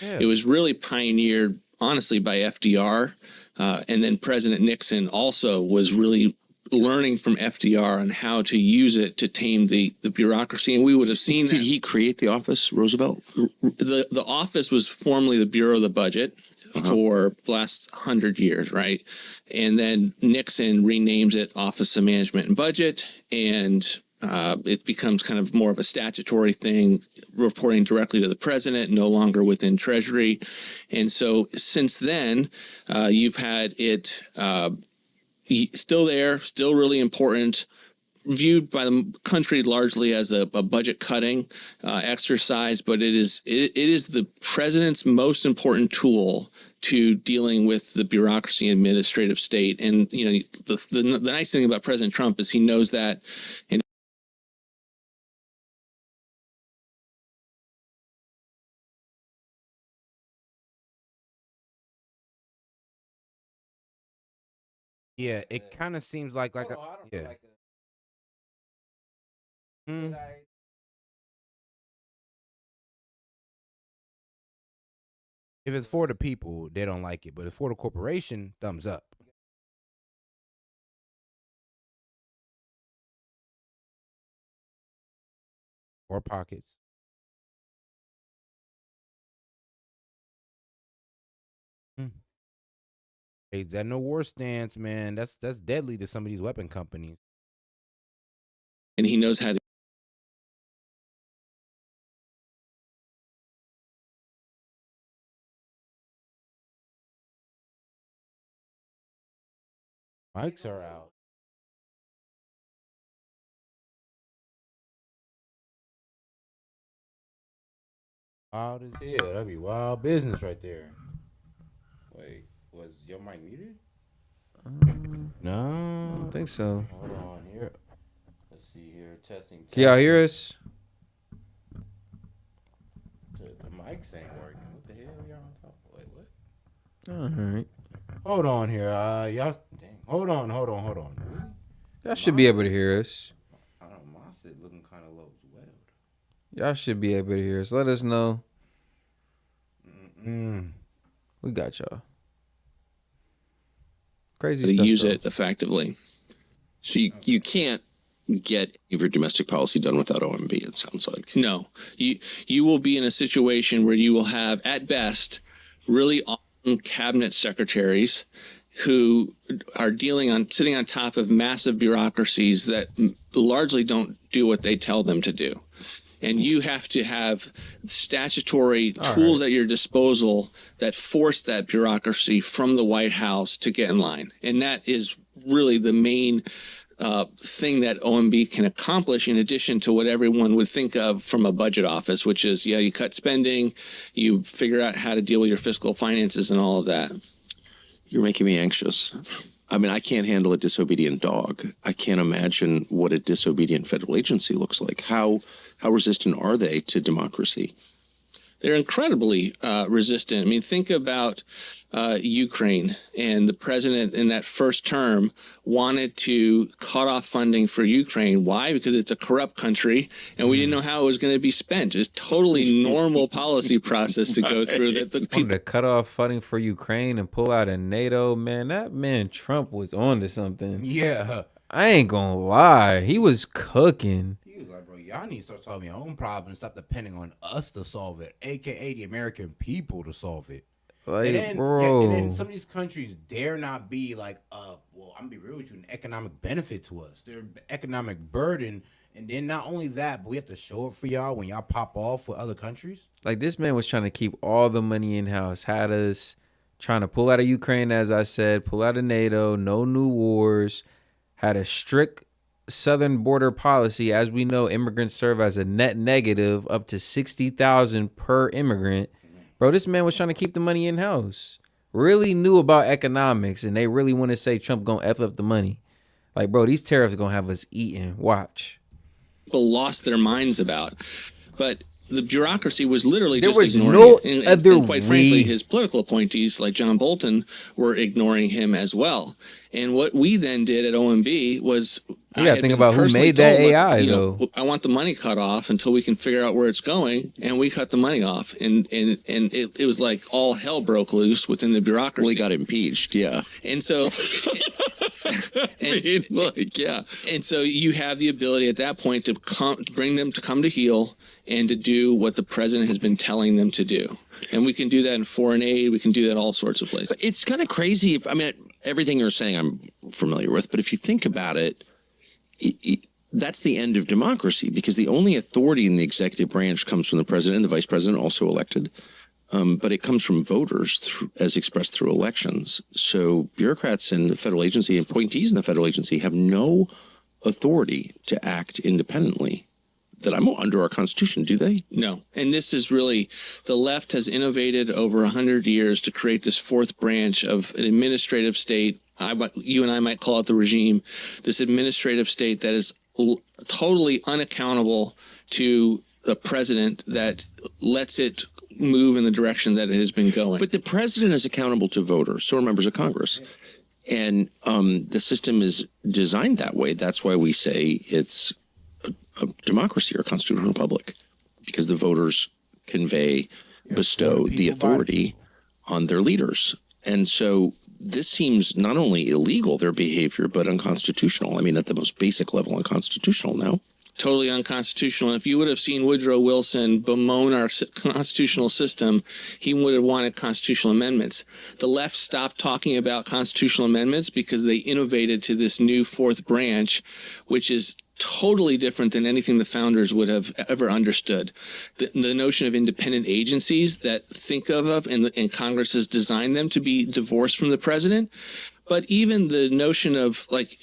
Yeah. It was really pioneered, honestly, by FDR. And then President Nixon also was really learning from FDR on how to use it to tame the bureaucracy. And we would have seen Did he create the office, Roosevelt? The office was formerly the Bureau of the Budget for the last 100 years, right? And then Nixon renames it Office of Management and Budget, and it becomes kind of more of a statutory thing, reporting directly to the president, no longer within Treasury. And so since then, you've had it still there, still really important, viewed by the country largely as a budget cutting exercise, but it is the president's most important tool to dealing with the bureaucracy and administrative state. And the nice thing about President Trump is he knows that. And yeah, it kind of seems like yeah. If it's for the people, they don't like it. But if for the corporation, thumbs up. Or pockets. Hey, that no war stance, man. That's deadly to some of these weapon companies. and he knows how to. Mics are out. Wild as hell. That'd be wild business right there. Wait, was your mic muted? No, I don't think so. Hold on here. Let's see here. Testing. Can y'all hear us? The mics ain't working. What the hell y'all on top? Wait, what? All right. Hold on here. Y'all. Dang. Hold on. Y'all should be able to hear us. I don't know. My shit looking kind of low as well. Y'all should be able to hear us. Let us know. Mm. We got y'all. Crazy to stuff. Use though. it effectively. So you can't get your domestic policy done without OMB, it sounds like. No, you will be in a situation where you will have, at best, really awesome cabinet secretaries who are sitting on top of massive bureaucracies that largely don't do what they tell them to do. And you have to have statutory tools at your disposal that force that bureaucracy from the White House to get in line. And that is really the main thing that OMB can accomplish, in addition to what everyone would think of from a budget office, which is, you cut spending, you figure out how to deal with your fiscal finances and all of that. You're making me anxious. I mean, I can't handle a disobedient dog. I can't imagine what a disobedient federal agency looks like. How resistant are they to democracy? They're incredibly resistant. I mean, think about Ukraine, and the president in that first term wanted to cut off funding for Ukraine. Why? Because it's a corrupt country, and we didn't know how it was going to be spent. It's totally normal policy process to go through. That the people to cut off funding for Ukraine and pull out of NATO. Man, that man Trump was on to something. Yeah. I ain't gonna lie. He was cooking. He was like, bro, y'all need to start solving your own problem and stop depending on us to solve it, aka the American people to solve it. Like, and then some of these countries dare not be like, well, I'm gonna be real with you, an economic benefit to us. They're an economic burden. And then not only that, but we have to show it for y'all when y'all pop off with other countries. Like, this man was trying to keep all the money in-house, had us trying to pull out of Ukraine, as I said, pull out of NATO, no new wars, had a strict southern border policy. As we know, immigrants serve as a net negative, up to 60,000 per immigrant. Bro, this man was trying to keep the money in-house. Really knew about economics, and they really want to say Trump gonna F up the money. Like, bro, these tariffs are gonna have us eating. Watch. People lost their minds about. But the bureaucracy was literally there just was ignoring no it. Other and quite frankly, his political appointees like John Bolton were ignoring him as well. And what we then did at OMB was, you gotta think about who made that AI, though. I want the money cut off until we can figure out where it's going, and we cut the money off. And it was like all hell broke loose within the bureaucracy. Well, he got impeached, yeah. And so, and so you have the ability at that point to bring them to come to heel and to do what the president has been telling them to do. And we can do that in foreign aid. We can do that all sorts of places. But it's kind of crazy. Everything you're saying I'm familiar with, but if you think about it, that's the end of democracy, because the only authority in the executive branch comes from the president and the vice president, also elected. But it comes from voters as expressed through elections. So bureaucrats in the federal agency and appointees in the federal agency have no authority to act independently that I'm under our Constitution, do they? No. And this is really, the left has innovated over 100 years to create this fourth branch of an administrative state. You and I might call it the regime, this administrative state that is totally unaccountable to the president, that lets it move in the direction that it has been going. But the president is accountable to voters, so are members of Congress. And the system is designed that way. That's why we say it's a democracy or a constitutional republic, because the voters bestow the authority on their leaders. And so this seems not only illegal, their behavior, but unconstitutional. I mean, at the most basic level, unconstitutional now. totally unconstitutional. And if you would have seen Woodrow Wilson bemoan our constitutional system, he would have wanted constitutional amendments. The left stopped talking about constitutional amendments because they innovated to this new fourth branch, which is totally different than anything the founders would have ever understood. The notion of independent agencies that think of and Congress has designed them to be divorced from the president. But even the notion of like,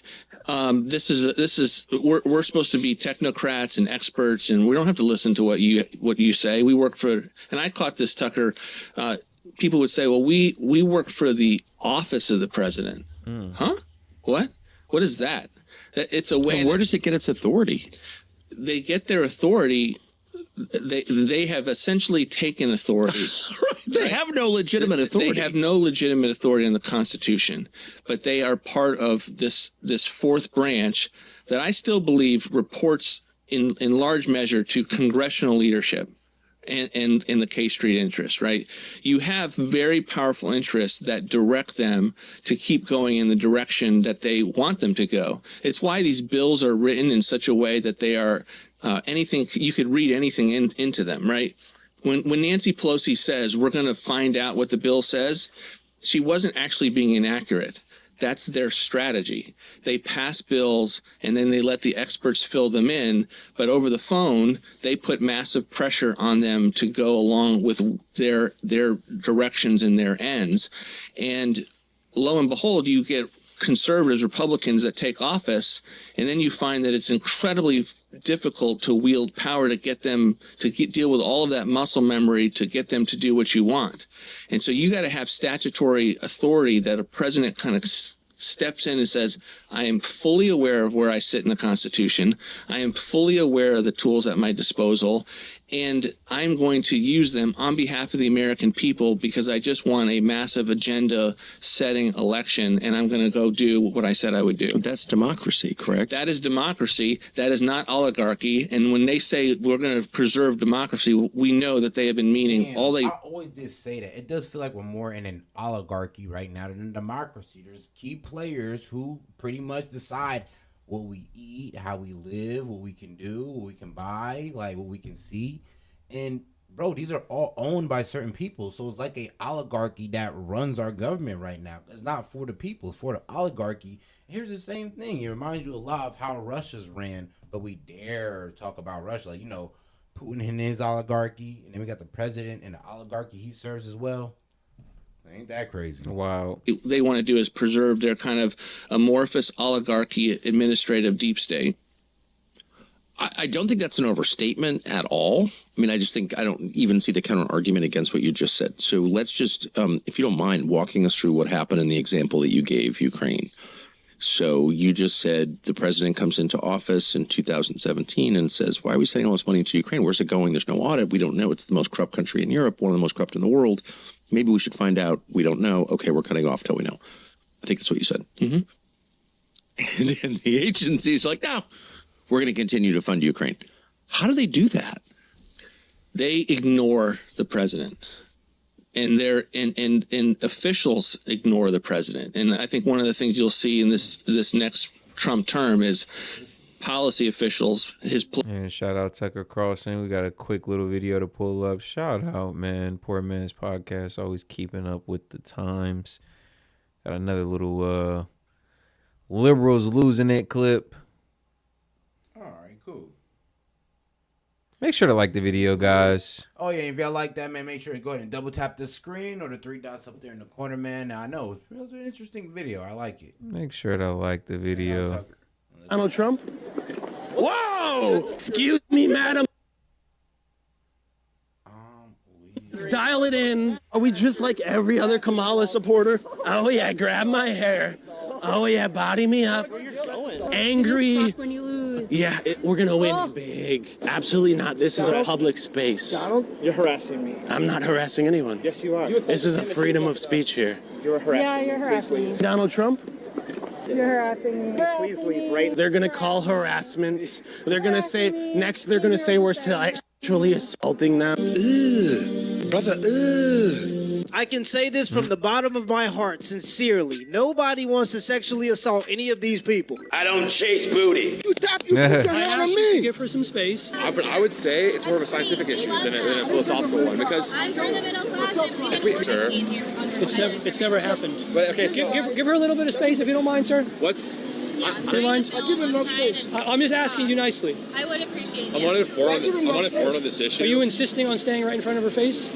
we're supposed to be technocrats and experts, and we don't have to listen to what you say. We work for, and I caught this, Tucker. People would say, well, we work for the office of the president. Huh? What? What is that? It's a way. And where does it get its authority? They get their authority. They have essentially taken authority. Right. They have no legitimate authority. They have no legitimate authority in the Constitution, but they are part of this fourth branch that I still believe reports in large measure to congressional leadership. And in the K Street interests, right? You have very powerful interests that direct them to keep going in the direction that they want them to go. It's why these bills are written in such a way that they are anything, you could read anything into them, right? When Nancy Pelosi says, we're going to find out what the bill says, she wasn't actually being inaccurate. That's their strategy. They pass bills and then they let the experts fill them in. But over the phone, they put massive pressure on them to go along with their directions and their ends. And lo and behold, you get conservatives, Republicans that take office, and then you find that it's incredibly difficult to wield power to get them to deal with all of that muscle memory to get them to do what you want. And so you got to have statutory authority that a president kind of steps in and says, I am fully aware of where I sit in the Constitution. I am fully aware of the tools at my disposal, and I'm going to use them on behalf of the American people because I just want a massive agenda-setting election, and I'm going to go do what I said I would do. That's democracy, correct? That is democracy. That is not oligarchy. And when they say we're going to preserve democracy, we know that they have been meaning I always did say that. It does feel like we're more in an oligarchy right now than a democracy. There's key players who pretty much decide what we eat, how we live, what we can do, what we can buy, like what we can see. And bro, these are all owned by certain people. So it's like a oligarchy that runs our government right now. It's not for the people, it's for the oligarchy. Here's the same thing. It reminds you a lot of how Russia's ran, but we dare talk about Russia. Like, Putin and his oligarchy, and then we got the president and the oligarchy he serves as well. Ain't that crazy? Wow. What they want to do is preserve their kind of amorphous oligarchy administrative deep state. I don't think that's an overstatement at all. I mean, I just think I don't even see the counter argument against what you just said. So let's just, if you don't mind, walking us through what happened in the example that you gave, Ukraine. So you just said the president comes into office in 2017 and says, why are we sending all this money to Ukraine? Where's it going? There's no audit. We don't know. It's the most corrupt country in Europe, one of the most corrupt in the world. Maybe we should find out. We don't know. Okay, we're cutting off till we know. I think that's what you said. Mm-hmm. And then the agency's like, no, we're going to continue to fund Ukraine. How do they do that? They ignore the president. And and officials ignore the president. And I think one of the things you'll see in this next Trump term is policy officials. And shout out Tucker Carlson. We got a quick little video to pull up. Shout out, man. Poor Man's Podcast, always keeping up with the times. Got another little liberals losing it clip. All right, cool. Make sure to like the video, guys. Oh, yeah, if y'all like that, man, make sure to go ahead and double tap the screen or the three dots up there in the corner, man. Now, I know, it was an interesting video. I like it. Make sure to like the video. Donald Trump? Whoa! Excuse me, madam. Let's dial it in. Are we just like every other Kamala supporter? Oh, yeah, grab my hair. Oh, yeah, body me up. Angry. Yeah, we're going to win big. Absolutely not. This is a public space. Donald, you're harassing me. I'm not harassing anyone. Yes, you are. This is a freedom of speech here. You're harassing Yeah, you're harassing me. Donald Trump? You're harassing me. Please leave right. They're going to call harassment. They're going to say, next they're going to say we're sexually assaulting them. Brother, I can say this from the bottom of my heart, sincerely. Nobody wants to sexually assault any of these people. I don't chase booty. You put your hand on me. Give her some space. I would say it's more of a scientific issue than a philosophical one because if we It's never happened. But okay, so give her a little bit of space if you don't mind, sir. What's? Do you mind? I give her enough space. I'm just asking you nicely. I would appreciate I'm on a forum on this issue. Are you insisting on staying right in front of her face?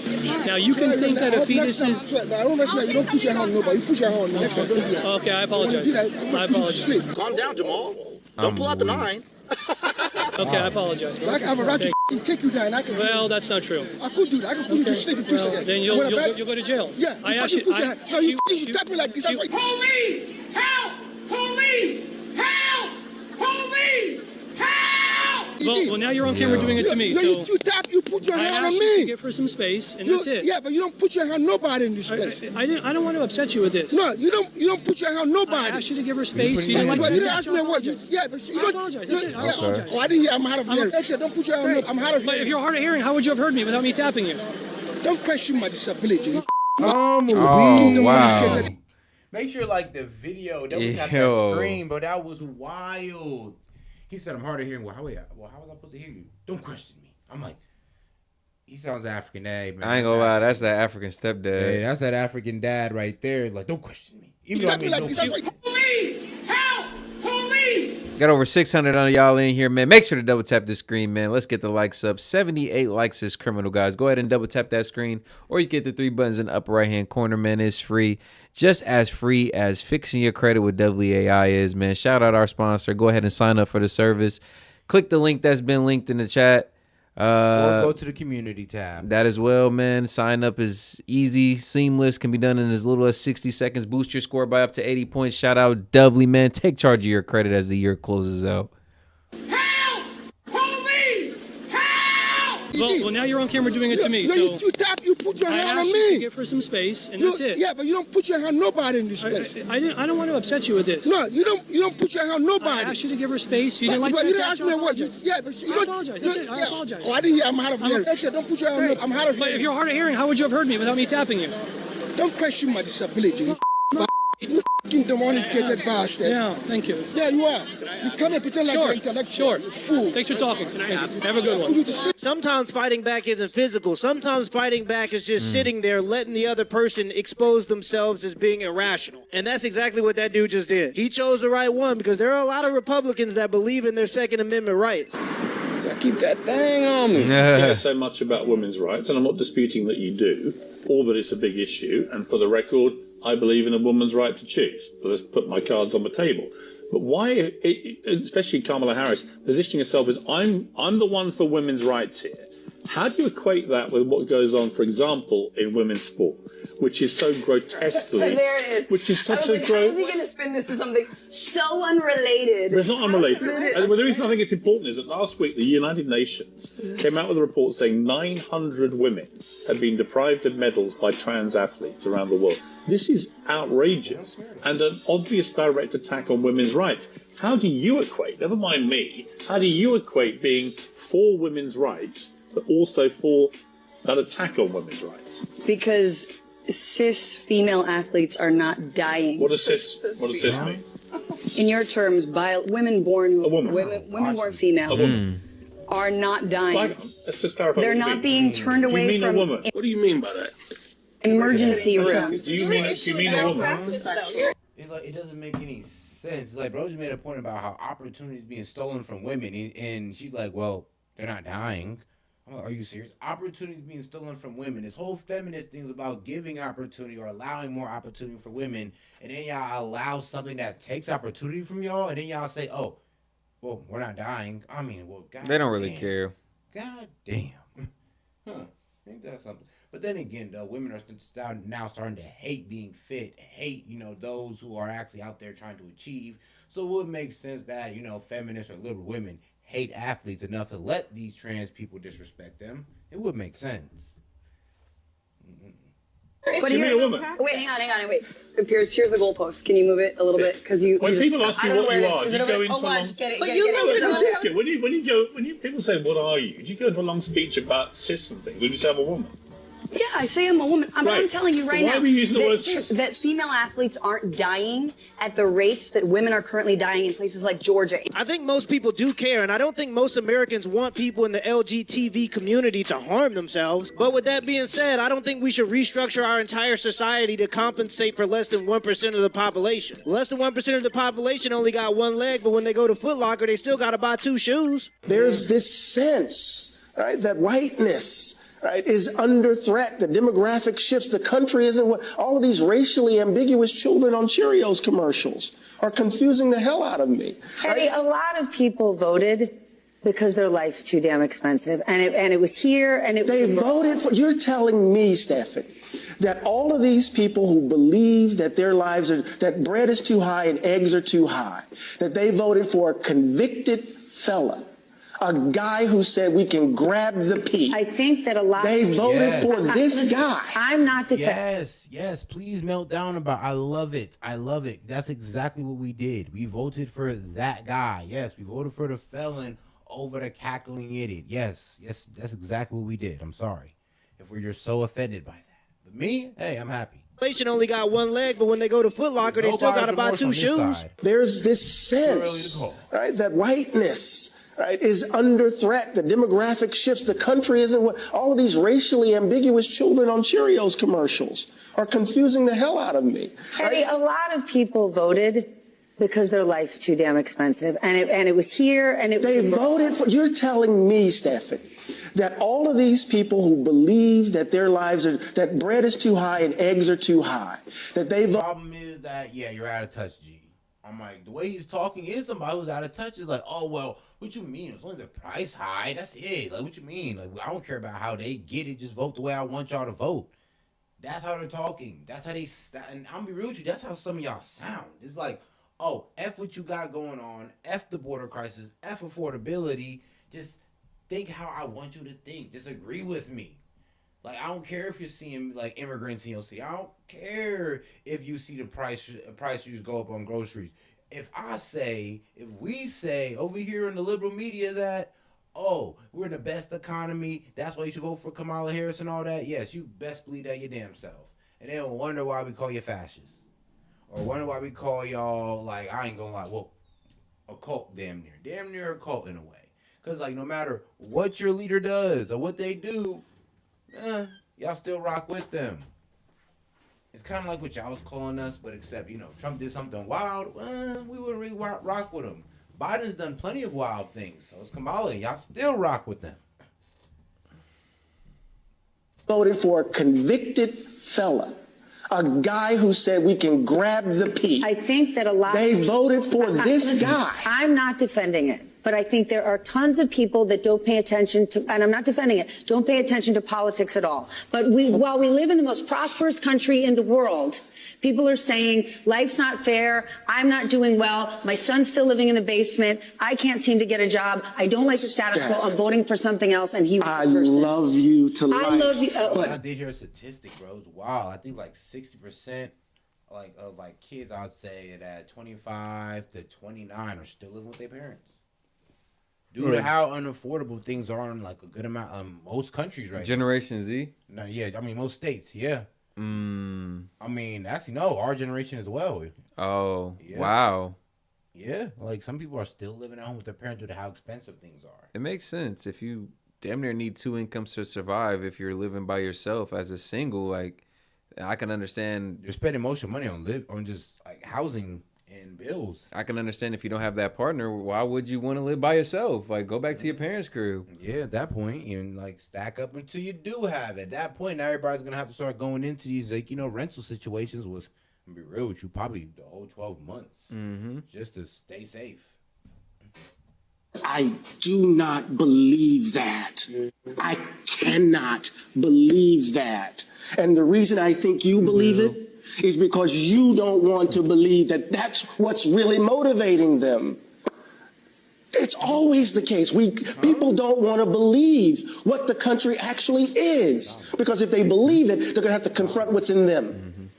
Now you can think that a fetus is. You don't push your hand on nobody. You push your hand on me. Next time, don't do that. Okay, I apologize. I apologize. Calm down, Jamal. Don't pull out the 9. Okay, I apologize. I have a right to take you down. Well, that's not true. I could do that. I could put you to sleep in 2 seconds. Then you'll go to jail. Yeah. I actually. No, you tap me like this. That's right. Police! Help! Police! Help! Police! Help! Well, now you're on camera doing it to me. No, So you put your hand on I asked you to me. give her some space, and that's it. Yeah, but you don't put your hand on nobody in this place. I don't want to upset you with this. No, you don't put your hand on nobody. I asked you to give her space. You didn't like Well, to you do didn't that, ask so me I what. apologize. Yeah, but you I apologize. That's it. I apologize. Oh, I didn't hear. I'm out of hearing. Actually, don't put your hand up. I'm out of But hearing. if you're hard of hearing, how would you have heard me without me tapping you? Don't question my disability. wow. Make sure like the video that we got that Yo. screen, but that was wild. He said I'm hard of hearing. Well, how was I supposed to hear you? Don't question me. I'm like, he sounds African dad, man. I ain't gonna lie, that's that African stepdad. Yeah, that's that African dad right there. Like, don't question me. Even though I mean, Police! Help! Police! Got over 600 on y'all in here, man. Make sure to double tap the screen, man. Let's get the likes up. 78 likes is criminal, guys. Go ahead and double tap that screen, or you get the 3 buttons in the upper right hand corner, man. It's free. Just as free as fixing your credit with WAI is, man. Shout out our sponsor. Go ahead and sign up for the service. Click the link that's been linked in the chat. Or go to the community tab. That as well, man. Sign up is easy, seamless, can be done in as little as 60 seconds. Boost your score by up to 80 points. Shout out Dovely, man. Take charge of your credit as the year closes out. Well, now you're on camera doing it to me. No, So you put your I hand on asked you to me. give her some space, and that's it. Yeah, but you don't put your hand on nobody in this place. I don't want to upset you with this. No, you don't put your hand on nobody. I asked you to give her space. You didn't But like you to didn't ask me what. Yeah, but you I apologize. That's it. I yeah. apologize. Oh, I didn't hear. I'm out of hearing. Actually, don't put your hand on. I'm out of hearing. But if you're hard of hearing, how would you have heard me without me tapping you? Don't question my disability. You fucking demonicated bastard. Yeah, thank you. Yeah, you are. You come and pretend like Sure, you're intellectual. sure. You fool. Thanks for talking. Thank you. Have a good one. Sometimes fighting back isn't physical. Sometimes fighting back is just sitting there letting the other person expose themselves as being irrational. And that's exactly what that dude just did. He chose the right one because there are a lot of Republicans that believe in their Second Amendment rights. I keep that thing on me. care so much about women's rights, and I'm not disputing that you do, or that it's a big issue. And for the record, I believe in a woman's right to choose. But let's put my cards on the table. But why, especially Kamala Harris, positioning herself as I'm the one for women's rights here? How do you equate that with what goes on, for example, in women's sport, which is so grotesquely, So there it is. which is such I a was like, gross. how is he going to spin this to something so unrelated? But it's not unrelated. And the reason I think it's important is that last week the United Nations came out with a report saying 900 women have been deprived of medals by trans athletes around the world. This is outrageous and an obvious direct attack on women's rights. How do you equate, never mind me, how do you equate being for women's rights but also for an attack on women's rights? Because cis female athletes are not dying. What does cis mean? In your terms, women born born female are not dying. Let's just clarify. They're what you not mean. being turned Do you away mean from a woman? What do you mean by that? emergency rooms. Do you mean a woman? It's like it doesn't make any sense. It's like bro just made a point about how opportunities being stolen from women, and she's like, "Well, they're not dying." I'm like, "Are you serious? Opportunities being stolen from women. This whole feminist thing is about giving opportunity or allowing more opportunity for women, and then y'all allow something that takes opportunity from y'all, and then y'all say, "Oh, well, we're not dying." I mean, well, God, They don't really care. God damn. Ain't that something? But then again, though, women are now starting to hate being fit, hate, those who are actually out there trying to achieve. So it would make sense that, feminists or liberal women hate athletes enough to let these trans people disrespect them. It would make sense. But You mean a woman? Wait, hang on, wait. Piers, here's the goalpost. Can you move it a little bit? Because When people ask you what you are, do you go into a long... When people say, what are you? Do you go into a long speech about cis and things? When you say I'm a woman? Yeah, I say I'm a woman. I'm telling you right Why now are we using the word cis? that female athletes aren't dying at the rates that women are currently dying in places like Georgia. I think most people do care, and I don't think most Americans want people in the LGTB community to harm themselves. But with that being said, I don't think we should restructure our entire society to compensate for less than 1% of the population. Less than 1% of the population only got one leg, but when they go to Foot Locker, they still got to buy 2 shoes. There's this sense, right, that whiteness, right, is under threat. The demographic shifts. The country isn't what all of these racially ambiguous children on Cheerios commercials are confusing the hell out of me. Eddie, a lot of people voted because their life's too damn expensive, and it was here, and they voted for. You're telling me, Stephanie, that all of these people who believe that their lives are, that bread is too high and eggs are too high, that they voted for a convicted fella, a guy who said we can grab the pea. I think that a lot. They voted for this guy. I'm not defending. Yes, please melt down about. I love it. That's exactly what we did. We voted for that guy. Yes, we voted for the felon over the cackling idiot. Yes, that's exactly what we did. I'm sorry if you're so offended by that. But me, hey, I'm happy. Population only got one leg, but when they go to Foot Locker, they still got to buy 2 shoes. There's this sense, right, that whiteness, right, is under threat. The demographic shifts. The country isn't what all of these racially ambiguous children on Cheerios commercials are confusing the hell out of me. Eddie, a lot of people voted because their life's too damn expensive, and it was here, and they voted for. You're telling me, Stephanie, that all of these people who believe that their lives are, that bread is too high and eggs are too high, that they vote. The problem is that, yeah, you're out of touch, G. I'm like, the way he's talking is somebody who's out of touch. Is like, oh, well, what you mean? It's only the price high. That's it. Like, what you mean? Like, I don't care about how they get it. Just vote the way I want y'all to vote. That's how they're talking. That's how they, and I'm be real with you, that's how some of y'all sound. It's like, oh, F what you got going on, F the border crisis, F affordability, just think how I want you to think. Just agree with me. Like, I don't care if you're seeing, like, immigrants in your city. I don't care if you see the prices go up on groceries. If we say over here in the liberal media that, oh, we're in the best economy, that's why you should vote for Kamala Harris and all that, yes, you best believe that your damn self. And then wonder why we call you fascists. Or wonder why we call y'all, like, I ain't gonna lie, well, a cult damn near a cult in a way. Because, like, no matter what your leader does or what they do, y'all still rock with them. It's kind of like what y'all was calling us, but except, Trump did something wild, we wouldn't really rock with him. Biden's done plenty of wild things, so it's Kamala, y'all still rock with them. Voted for a convicted fella, a guy who said we can grab the pea. I think that a lot. They voted for this guy. I'm not defending it, but I think there are tons of people that don't pay attention to, and I'm not defending it, don't pay attention to politics at all. But while we live in the most prosperous country in the world, people are saying life's not fair. I'm not doing well. My son's still living in the basement. I can't seem to get a job. I don't like the status quo. I'm voting for something else, and he was the person. I love you to life. I love you. But I did hear a statistic, bro. It's wild. I think like 60% of kids, I'd say that 25 to 29 are still living with their parents. Due to how unaffordable things are in like a good amount most countries right Generation Z? No, yeah, I mean most states, yeah. I mean, actually no, our generation as well. Oh, yeah. Wow. Yeah, like some people are still living at home with their parents due to how expensive things are. It makes sense. If you damn near need 2 incomes to survive, if you're living by yourself as a single, like I can understand. You're spending most of your money on just like housing and bills. I can understand if you don't have that partner, why would you want to live by yourself? Like, go back to your parents' crib. Yeah, at that point, and like stack up until you do have it. At that point, now everybody's gonna have to start going into these rental situations with, I'll be real with you, probably the whole 12 months just to stay safe. I do not believe that. I cannot believe that. And the reason I think you believe it is because you don't want to believe that that's what's really motivating them. It's always the case. People don't want to believe what the country actually is, because if they believe it, they're going to have to confront what's in them.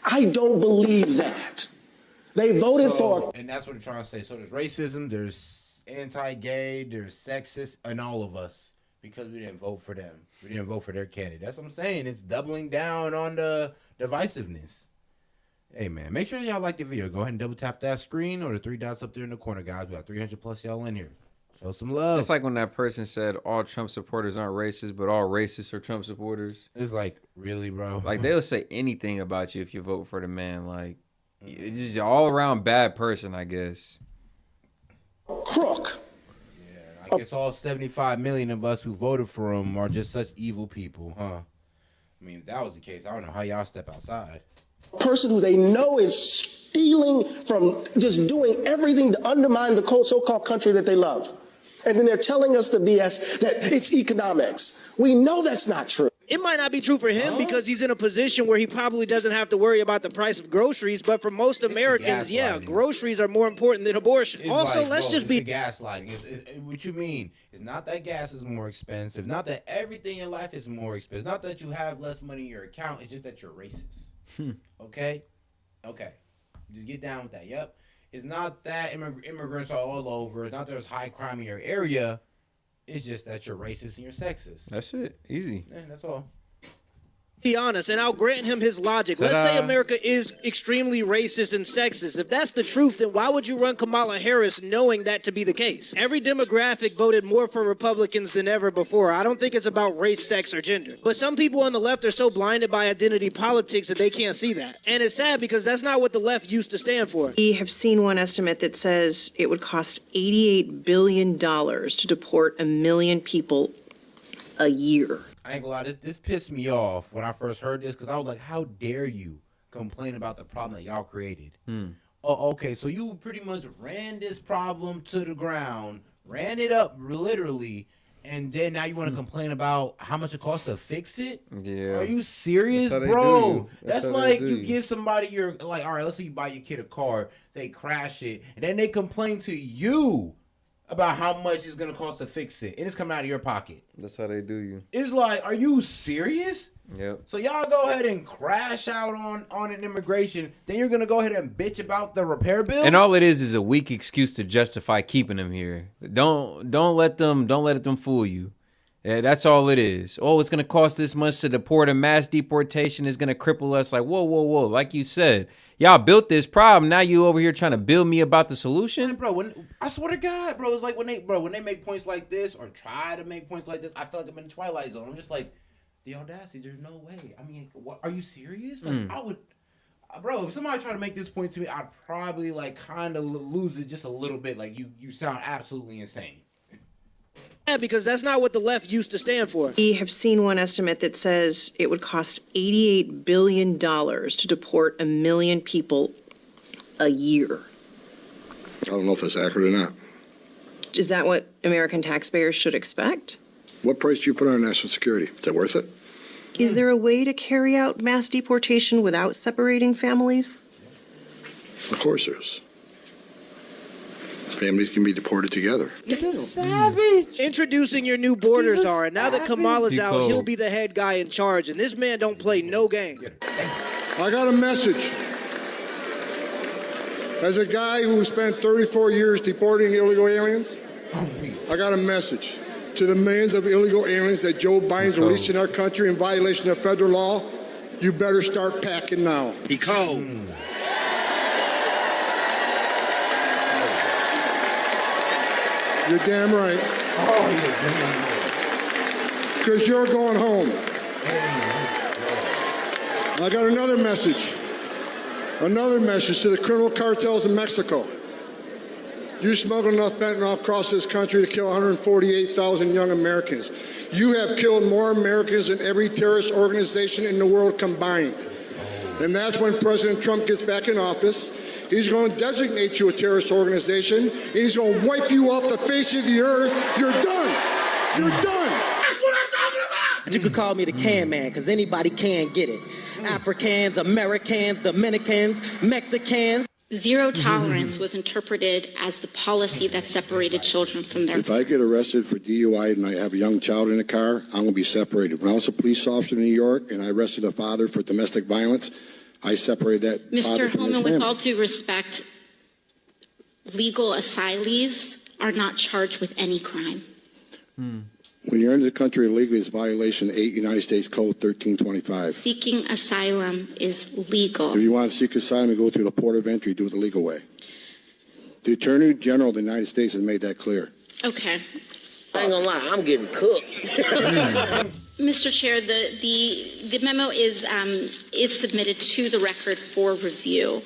I don't believe that. They voted for... And that's what they're trying to say. So there's racism, there's anti-gay, there's sexist, and all of us. because we didn't vote for them. We didn't vote for their candidate. That's what I'm saying. It's doubling down on the divisiveness. Hey, man, make sure y'all like the video. Go ahead and double tap that screen or the 3 dots up there in the corner, guys. We got 300 plus y'all in here. Show some love. It's like when that person said all Trump supporters aren't racist, but all racists are Trump supporters. It's like, really, bro? Like, they'll say anything about you if you vote for the man. Like, it's just all around bad person, I guess. Crook. I guess all 75 million of us who voted for him are just such evil people, huh? I mean, if that was the case, I don't know how y'all step outside. Person who they know is stealing from, just doing everything to undermine the so-called country that they love. And then they're telling us the BS that it's economics. We know that's not true. It might not be true for him because he's in a position where he probably doesn't have to worry about the price of groceries. But for most Americans, yeah, groceries are more important than abortion. It's also, like, let's bro, just be gaslighting. What you mean? It's not that gas is more expensive. Not that everything in life is more expensive. Not that you have less money in your account. It's just that you're racist. Okay? Okay. Just get down with that. Yep. It's not that immigrants are all over. It's not there's high crime in your area. It's just that you're racist and you're sexist. That's it. Easy. Yeah, that's all. Be honest, and I'll grant him his logic. Let's say America is extremely racist and sexist. If that's the truth, then why would you run Kamala Harris knowing that to be the case? Every demographic voted more for Republicans than ever before. I don't think it's about race, sex, or gender. But some people on the left are so blinded by identity politics that they can't see that. And it's sad because that's not what the left used to stand for. We have seen one estimate that says it would cost $88 billion to deport 1 million people a year. I ain't gonna lie, this pissed me off when I first heard this because I was like, how dare you complain about the problem that y'all created? Oh, okay, so you pretty much ran this problem to the ground, ran it up literally, and then now you want to complain about how much it costs to fix it? Yeah. Are you serious, bro? That's like you give somebody your, like, all right, let's say you buy your kid a car, they crash it, and then they complain to you about how much it's gonna cost to fix it, and it's coming out of your pocket. That's how they do you. It's like, are you serious? Yep. So y'all go ahead and crash out on an immigration, then you're gonna go ahead and bitch about the repair bill? And all it is a weak excuse to justify keeping them here. Don't let them fool you. Yeah, that's all it is. Oh, it's gonna cost this much to deport. A mass deportation is gonna cripple us. Like, whoa. Like you said, y'all built this problem. Now you over here trying to build me about the solution, Man, bro. I swear to God, bro, it's like when they make points like this or try to make points like this, I feel like I'm in the Twilight Zone. I'm just like, the audacity. There's no way. I mean, what, are you serious? Like, I would, bro. If somebody tried to make this point to me, I'd probably like kind of lose it just a little bit. Like, you sound absolutely insane. Yeah, because that's not what the left used to stand for. We have seen one estimate that says it would cost $88 billion to deport 1 million people a year. I don't know if that's accurate or not. Is that what American taxpayers should expect? What price do you put on national security? Is it worth it? Is there a way to carry out mass deportation without separating families? Of course there is. Families can be deported together. Savage. Introducing your new border czar, and now that Kamala's out, he'll be the head guy in charge, and this man don't play no game. I got a message. As a guy who spent 34 years deporting illegal aliens, I got a message to the millions of illegal aliens that Joe Biden's releasing our country in violation of federal law. You better start packing now. He cold. You're damn right. Because you're going home. I got another message. Another message to the criminal cartels in Mexico. You smuggled enough fentanyl across this country to kill 148,000 young Americans. You have killed more Americans than every terrorist organization in the world combined. And that's when President Trump gets back in office. He's going to designate you a terrorist organization, and he's going to wipe you off the face of the earth. You're done. You're done. That's what I'm talking about. You could call me the can man, because anybody can get it. Africans, Americans, Dominicans, Mexicans. Zero tolerance was interpreted as the policy that separated children from their... If I get arrested for DUI and I have a young child in the car, I'm going to be separated. When I was a police officer in New York and I arrested a father for domestic violence, I separated that father Mr. from his Holman, family. with all due respect, legal asylees are not charged with any crime. When you're into the country illegally, it's violation 8 United States Code 1325. Seeking asylum is legal. If you want to seek asylum and go through the port of entry, do it the legal way. The Attorney General of the United States has made that clear. Okay. I ain't gonna lie, I'm getting cooked. Mr. Chair, the memo is submitted to the record for review.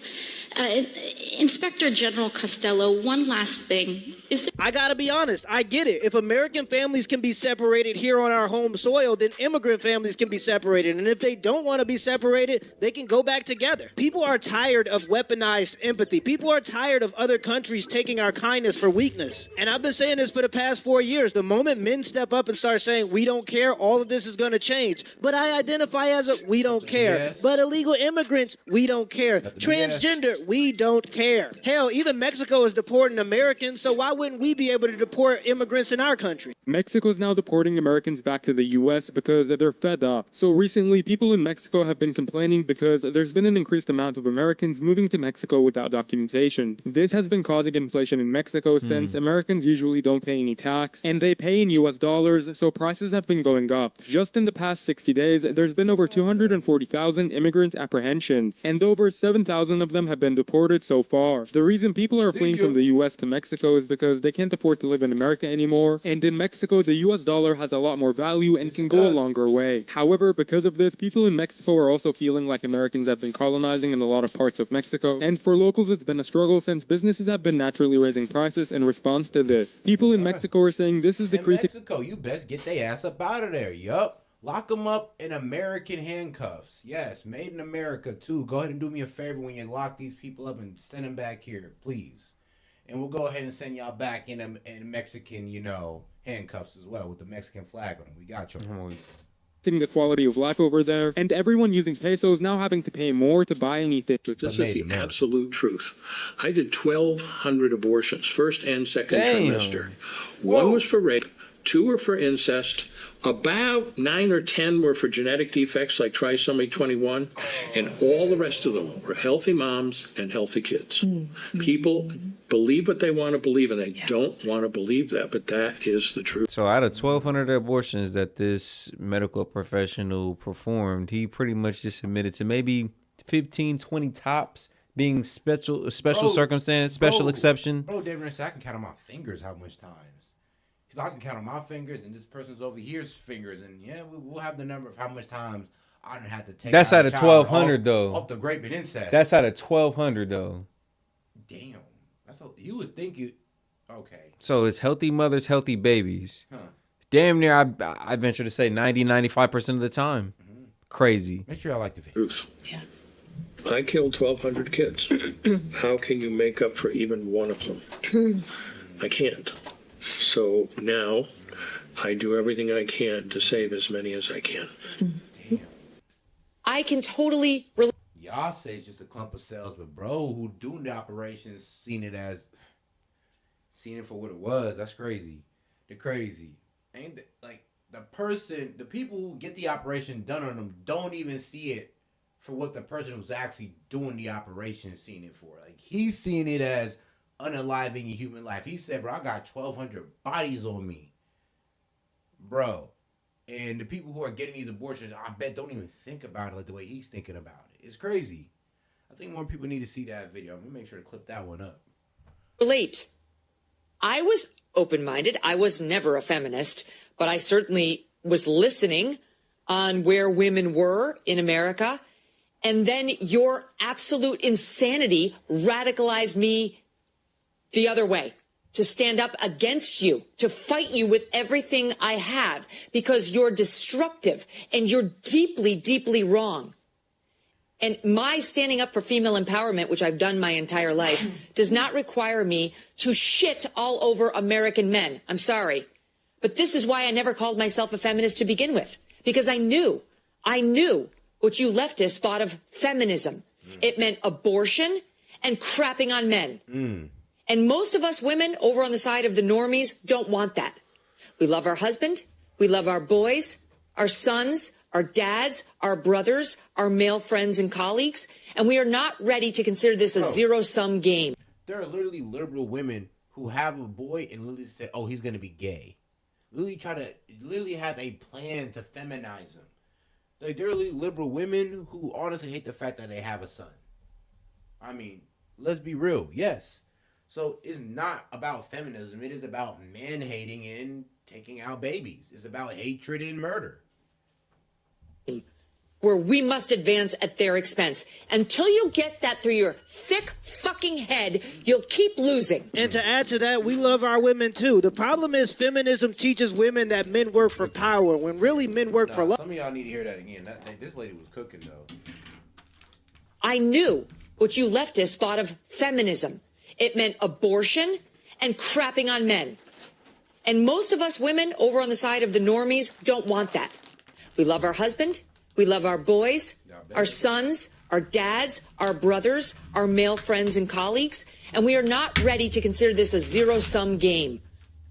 Inspector General Costello, one last thing. I gotta be honest, I get it. If American families can be separated here on our home soil, then immigrant families can be separated. And if they don't want to be separated, they can go back together. People are tired of weaponized empathy. People are tired of other countries taking our kindness for weakness. And I've been saying this for the past 4 years. The moment men step up and start saying, we don't care, all of this is gonna change. But I identify as a, we don't care. Yes. But illegal immigrants, we don't care. Transgender, we don't care. Hell, even Mexico is deporting Americans, so why wouldn't we be able to deport immigrants in our country? Mexico is now deporting Americans back to the U.S. because they're fed up. So recently, people in Mexico have been complaining because there's been an increased amount of Americans moving to Mexico without documentation. This has been causing inflation in Mexico since Americans usually don't pay any tax, and they pay in U.S. dollars, so prices have been going up. Just in the past 60 days, there's been over 240,000 immigrant apprehensions, and over 7,000 of them have been deported so far. The reason people are fleeing from the U.S. to Mexico is because they can't afford to live in America anymore, and in Mexico, the US dollar has a lot more value and can go a longer way. However, because of this, people in Mexico are also feeling like Americans have been colonizing in a lot of parts of Mexico, and for locals, it's been a struggle since businesses have been naturally raising prices in response to this. People in Mexico are saying this is decreasing. Mexico, you best get their ass up out of there. Yup. Lock them up in American handcuffs. Yes, made in America, too. Go ahead and do me a favor when you lock these people up and send them back here, please. And we'll go ahead and send y'all back in Mexican, handcuffs as well with the Mexican flag on them. We got you. The quality of life over there, and everyone using pesos now having to pay more to buy anything. This is the absolute truth. I did 1,200 abortions, first and second trimester. One was for rape, 2 were for incest, about 9 or 10 were for genetic defects like trisomy 21, and all the rest of them were healthy moms and healthy kids. People believe what they want to believe, and they don't want to believe that, but that is the truth. So out of 1,200 abortions that this medical professional performed, he pretty much just admitted to maybe 15, 20 tops being special circumstance, special exception. Bro, David, I can count on my fingers how much times. I can count on my fingers, and this person's over here's fingers, and yeah, we'll have the number of how much times I didn't have to take. That's out of 1,200 though. Off the grape and incest. That's out of 1,200 though. Damn, you would think it. Okay. So it's healthy mothers, healthy babies. Huh. Damn near, I venture to say 90-95% of the time. Crazy. Make sure I like the truth. Yeah. I killed 1,200 kids. How can you make up for even one of them? I can't. So now I do everything I can to save as many as I can. I can totally y'all say it's just a clump of cells, but bro, who doing the operations seen it for what it was. That's crazy. They're crazy. Ain't like the people who get the operation done on them don't even see it for what the person who's actually doing the operation is seeing it for. Like he's seeing it as unaliving a human life. He said, bro, I got 1,200 bodies on me. Bro. And the people who are getting these abortions, I bet don't even think about it like the way he's thinking about it. It's crazy. I think more people need to see that video. I'm going to make sure to clip that one up. relate. I was open-minded. I was never a feminist, but I certainly was listening on where women were in America. And then your absolute insanity radicalized me the other way, to stand up against you, to fight you with everything I have, because you're destructive and you're deeply, deeply wrong. And my standing up for female empowerment, which I've done my entire life, does not require me to shit all over American men. I'm sorry. But this is why I never called myself a feminist to begin with, because I knew what you leftists thought of feminism. It meant abortion and crapping on men. And most of us women over on the side of the normies don't want that. We love our husband. We love our boys, our sons, our dads, our brothers, our male friends and colleagues. And we are not ready to consider this a zero-sum game. There are literally liberal women who have a boy and literally say, oh, he's going to be gay. literally have a plan to feminize them. Like, there are liberal women who honestly hate the fact that they have a son. I mean, let's be real. Yes. So it's not about feminism. It is about man hating and taking out babies. It's about hatred and murder. Where we must advance at their expense. Until you get that through your thick fucking head, you'll keep losing. And to add to that, we love our women too. The problem is feminism teaches women that men work for power when really men work for love. Some of y'all need to hear that again. This lady was cooking, though. I knew what you leftists thought of feminism. It meant abortion and crapping on men. And most of us women over on the side of the normies don't want that. We love our husband. We love our boys, our sons, our dads, our brothers, our male friends and colleagues, and we are not ready to consider this a zero-sum game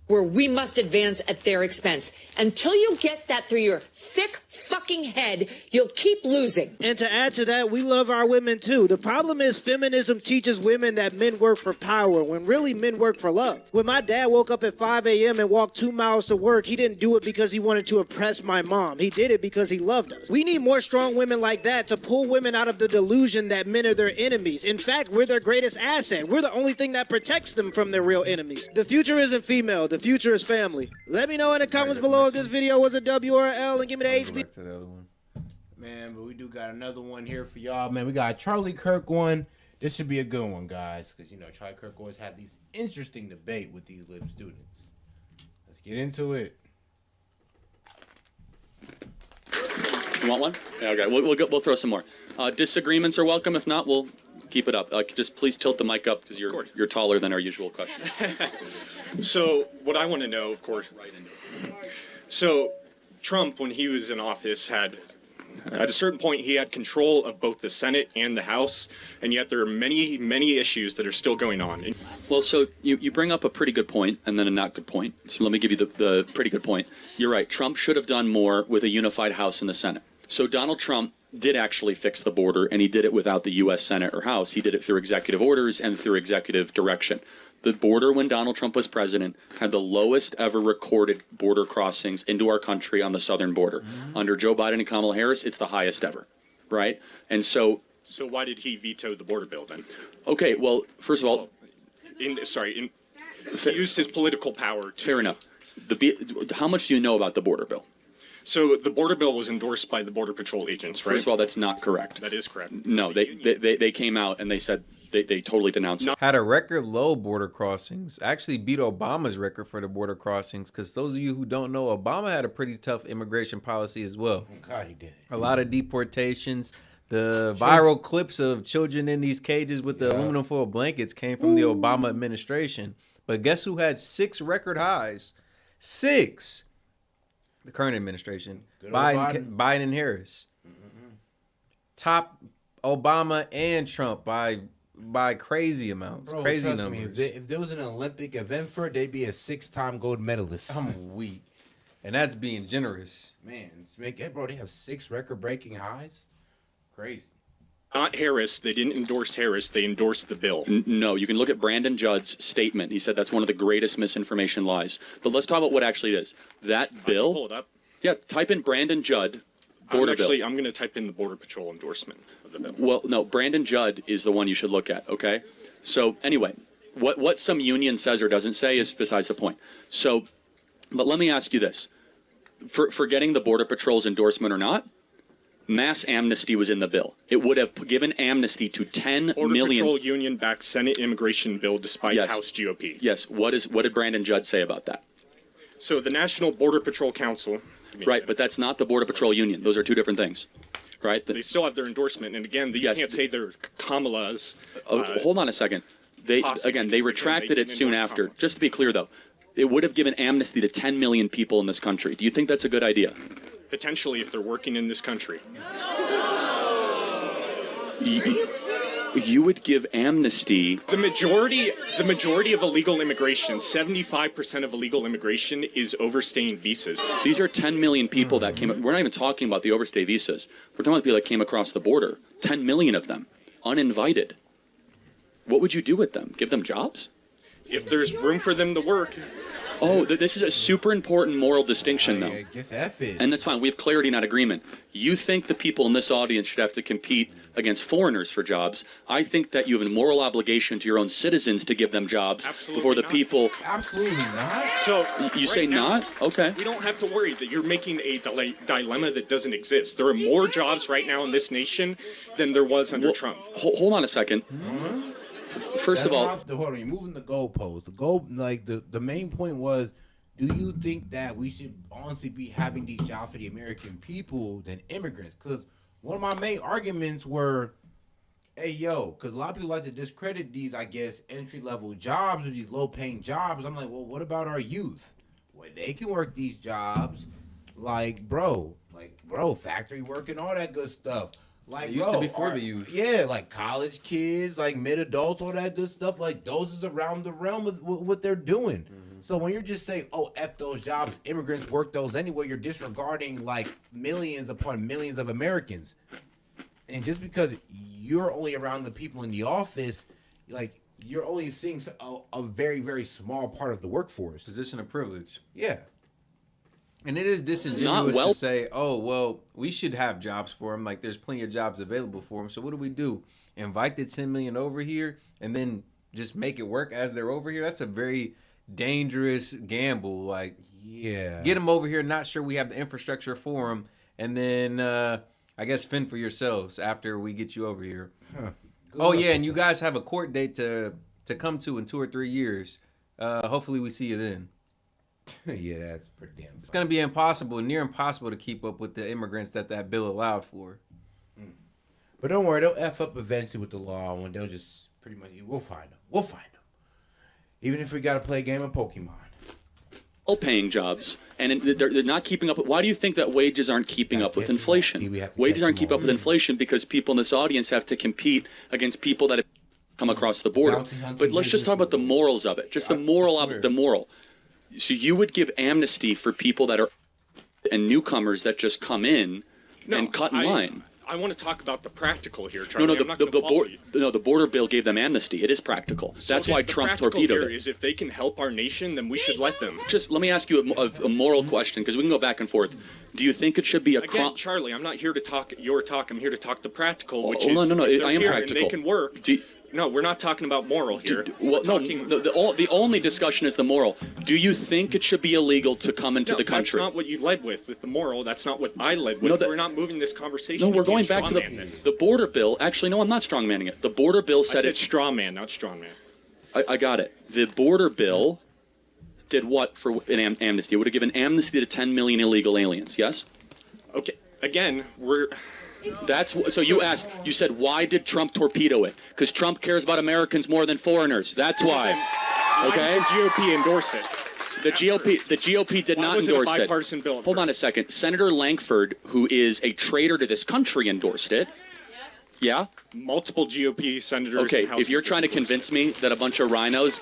where we must advance at their expense. Until you get that through your thick fucking head, you'll keep losing. And to add to that, we love our women too. The problem is feminism teaches women that men work for power when really men work for love. When my dad woke up at 5 a.m. and walked 2 miles to work, he didn't do it because he wanted to oppress my mom. He did it because he loved us. We need more strong women like that to pull women out of the delusion that men are their enemies. In fact, we're their greatest asset. We're the only thing that protects them from their real enemies. The future isn't female. The future is family. Let me know in the comments below if this video was a W or an L and give me the HP. To the other one. Man, but we do got another one here for y'all. Man, we got a Charlie Kirk one. This should be a good one, guys, because, you know, Charlie Kirk always have these interesting debate with these lib students. Let's get into it. You want one? Yeah, okay, we'll throw some more. Disagreements are welcome. If not, we'll keep it up. Just please tilt the mic up because you're taller than our usual question. So what I want to know, of course, so Trump, when he was in office, had, at a certain point, he had control of both the Senate and the House, and yet there are many, many issues that are still going on. Well, so you bring up a pretty good point and then a not good point. So let me give you the pretty good point. You're right. Trump should have done more with a unified House and the Senate. So Donald Trump did actually fix the border, and he did it without the U.S. Senate or House. He did it through executive orders and through executive direction. The border, when Donald Trump was president, had the lowest ever recorded border crossings into our country on the southern border. Under Joe Biden and Kamala Harris, it's the highest ever, right? And so... So why did he veto the border bill then? Okay, well, first of all... He used his political power to... Fair enough. How much do you know about the border bill? So the border bill was endorsed by the Border Patrol agents, right? First of all, that's not correct. That is correct. No, they came out and they said they totally denounced it. Had a record low border crossings. Actually beat Obama's record for the border crossings, because those of you who don't know, Obama had a pretty tough immigration policy as well. Oh, God, he did. A lot of deportations. The viral clips of children in these cages with the aluminum foil blankets came from the Obama administration. But guess who had 6 record highs? 6. The current administration. Biden and Harris. Top Obama and Trump by crazy amounts. Bro, crazy trust numbers. Me, if there was an Olympic event for it, they'd be a 6-time gold medalist. I'm weak. And that's being generous. Man, bro, they have 6 record-breaking highs? Crazy. Not Harris. They didn't endorse Harris. They endorsed the bill. No, you can look at Brandon Judd's statement. He said that's one of the greatest misinformation lies. But let's talk about what actually it is. That bill... Pull it up. Yeah, type in Brandon Judd, border bill. I'm going to type in the Border Patrol endorsement of the bill. Well, no, Brandon Judd is the one you should look at, okay? So, anyway, what some union says or doesn't say is besides the point. So, but let me ask you this. For getting the Border Patrol's endorsement or not, mass amnesty was in the bill. It would have given amnesty to 10 Border million... Patrol union-backed Senate immigration bill despite House GOP. Yes. What did Brandon Judd say about that? So the National Border Patrol Council... Right, but that's not the Border Patrol union. Those are two different things, right? They still have their endorsement. And again, you can't say they're Kamala's... hold on a second. They retracted it soon after. Just to be clear, though, it would have given amnesty to 10 million people in this country. Do you think that's a good idea? Potentially, if they're working in this country. You would give amnesty. The majority of illegal immigration, 75% of illegal immigration is overstaying visas. These are 10 million people that came. We're not even talking about the overstay visas. We're talking about people that came across the border. 10 million of them, uninvited. What would you do with them? Give them jobs? If there's room for them to work. Oh, this is a super important moral distinction, though. I guess F it. And that's fine. We have clarity, not agreement. You think the people in this audience should have to compete against foreigners for jobs. I think that you have a moral obligation to your own citizens to give them jobs before the people. Absolutely not. So You say not? Okay. We don't have to worry that you're making a dilemma that doesn't exist. There are more jobs right now in this nation than there was under Trump. Hold on a second. First of all, hold on. You're moving the goalpost. The main point was, do you think that we should honestly be having these jobs for the American people than immigrants? Because one of my main arguments were, hey, because a lot of people like to discredit these, I guess, entry-level jobs or these low-paying jobs. I'm like, well, what about our youth? Well, they can work these jobs, bro, factory work and all that good stuff. Like, it used to be for the youth. Yeah, like college kids, like mid-adults, all that good stuff. Like, those is around the realm of what they're doing. Mm-hmm. So when you're just saying, oh, F those jobs, immigrants work those anyway, you're disregarding, like, millions upon millions of Americans. And just because you're only around the people in the office, like, you're only seeing a very, very small part of the workforce. Position of privilege. Yeah. And it is disingenuous to say, oh, well, we should have jobs for them. Like, there's plenty of jobs available for them. So what do? Invite the 10 million over here and then just make it work as they're over here? That's a very dangerous gamble. Like, yeah, get them over here, not sure we have the infrastructure for them. And then, I guess, fend for yourselves after we get you over here. Huh. Oh, yeah, and you guys have a court date to come to in 2 or 3 years. Hopefully we see you then. Yeah, that's pretty damn funny. It's going to be near impossible to keep up with the immigrants that bill allowed for. But don't worry, they'll F up eventually with the law when they'll just pretty much, we'll find them. Even if we got to play a game of Pokemon. All paying jobs, and they're not keeping up. Why do you think that wages aren't keeping up with inflation? Wages aren't keeping up with inflation because people in this audience have to compete against people that have come across the border. But let's just talk about the morals of it. Just the moral of it, the moral. So you would give amnesty for people that are and newcomers that just come in and cut in line. I want to talk about the practical here, Charlie. The border bill gave them amnesty. It is practical. That's why Trump torpedoed it. Is if they can help our nation, then we should let them. Just let me ask you a moral question, because we can go back and forth. Do you think it should be a crime? Charlie, I'm not here to talk your talk. I'm here to talk the practical, which is no, I am here practical. And they can work. No, we're not talking about moral here. The only discussion is the moral. Do you think it should be illegal to come into the country? That's not what you led with the moral. That's not what I led with. We're not moving this conversation. No, we're going back to the border bill. Actually, no, I'm not strongmanning it. The border bill said it's straw man, not strong man. I got it. The border bill did what for an amnesty? It would have given amnesty to 10 million illegal aliens, yes? Okay, again, so you asked, you said, why did Trump torpedo it? Because Trump cares about Americans more than foreigners. That's why. Okay? Why did the GOP endorse it? The GOP did not endorse it. Bipartisan bill? Hold on a second. Senator Langford, who is a traitor to this country, endorsed it. Yeah? Multiple GOP senators. Okay, if you're trying to convince me that a bunch of rhinos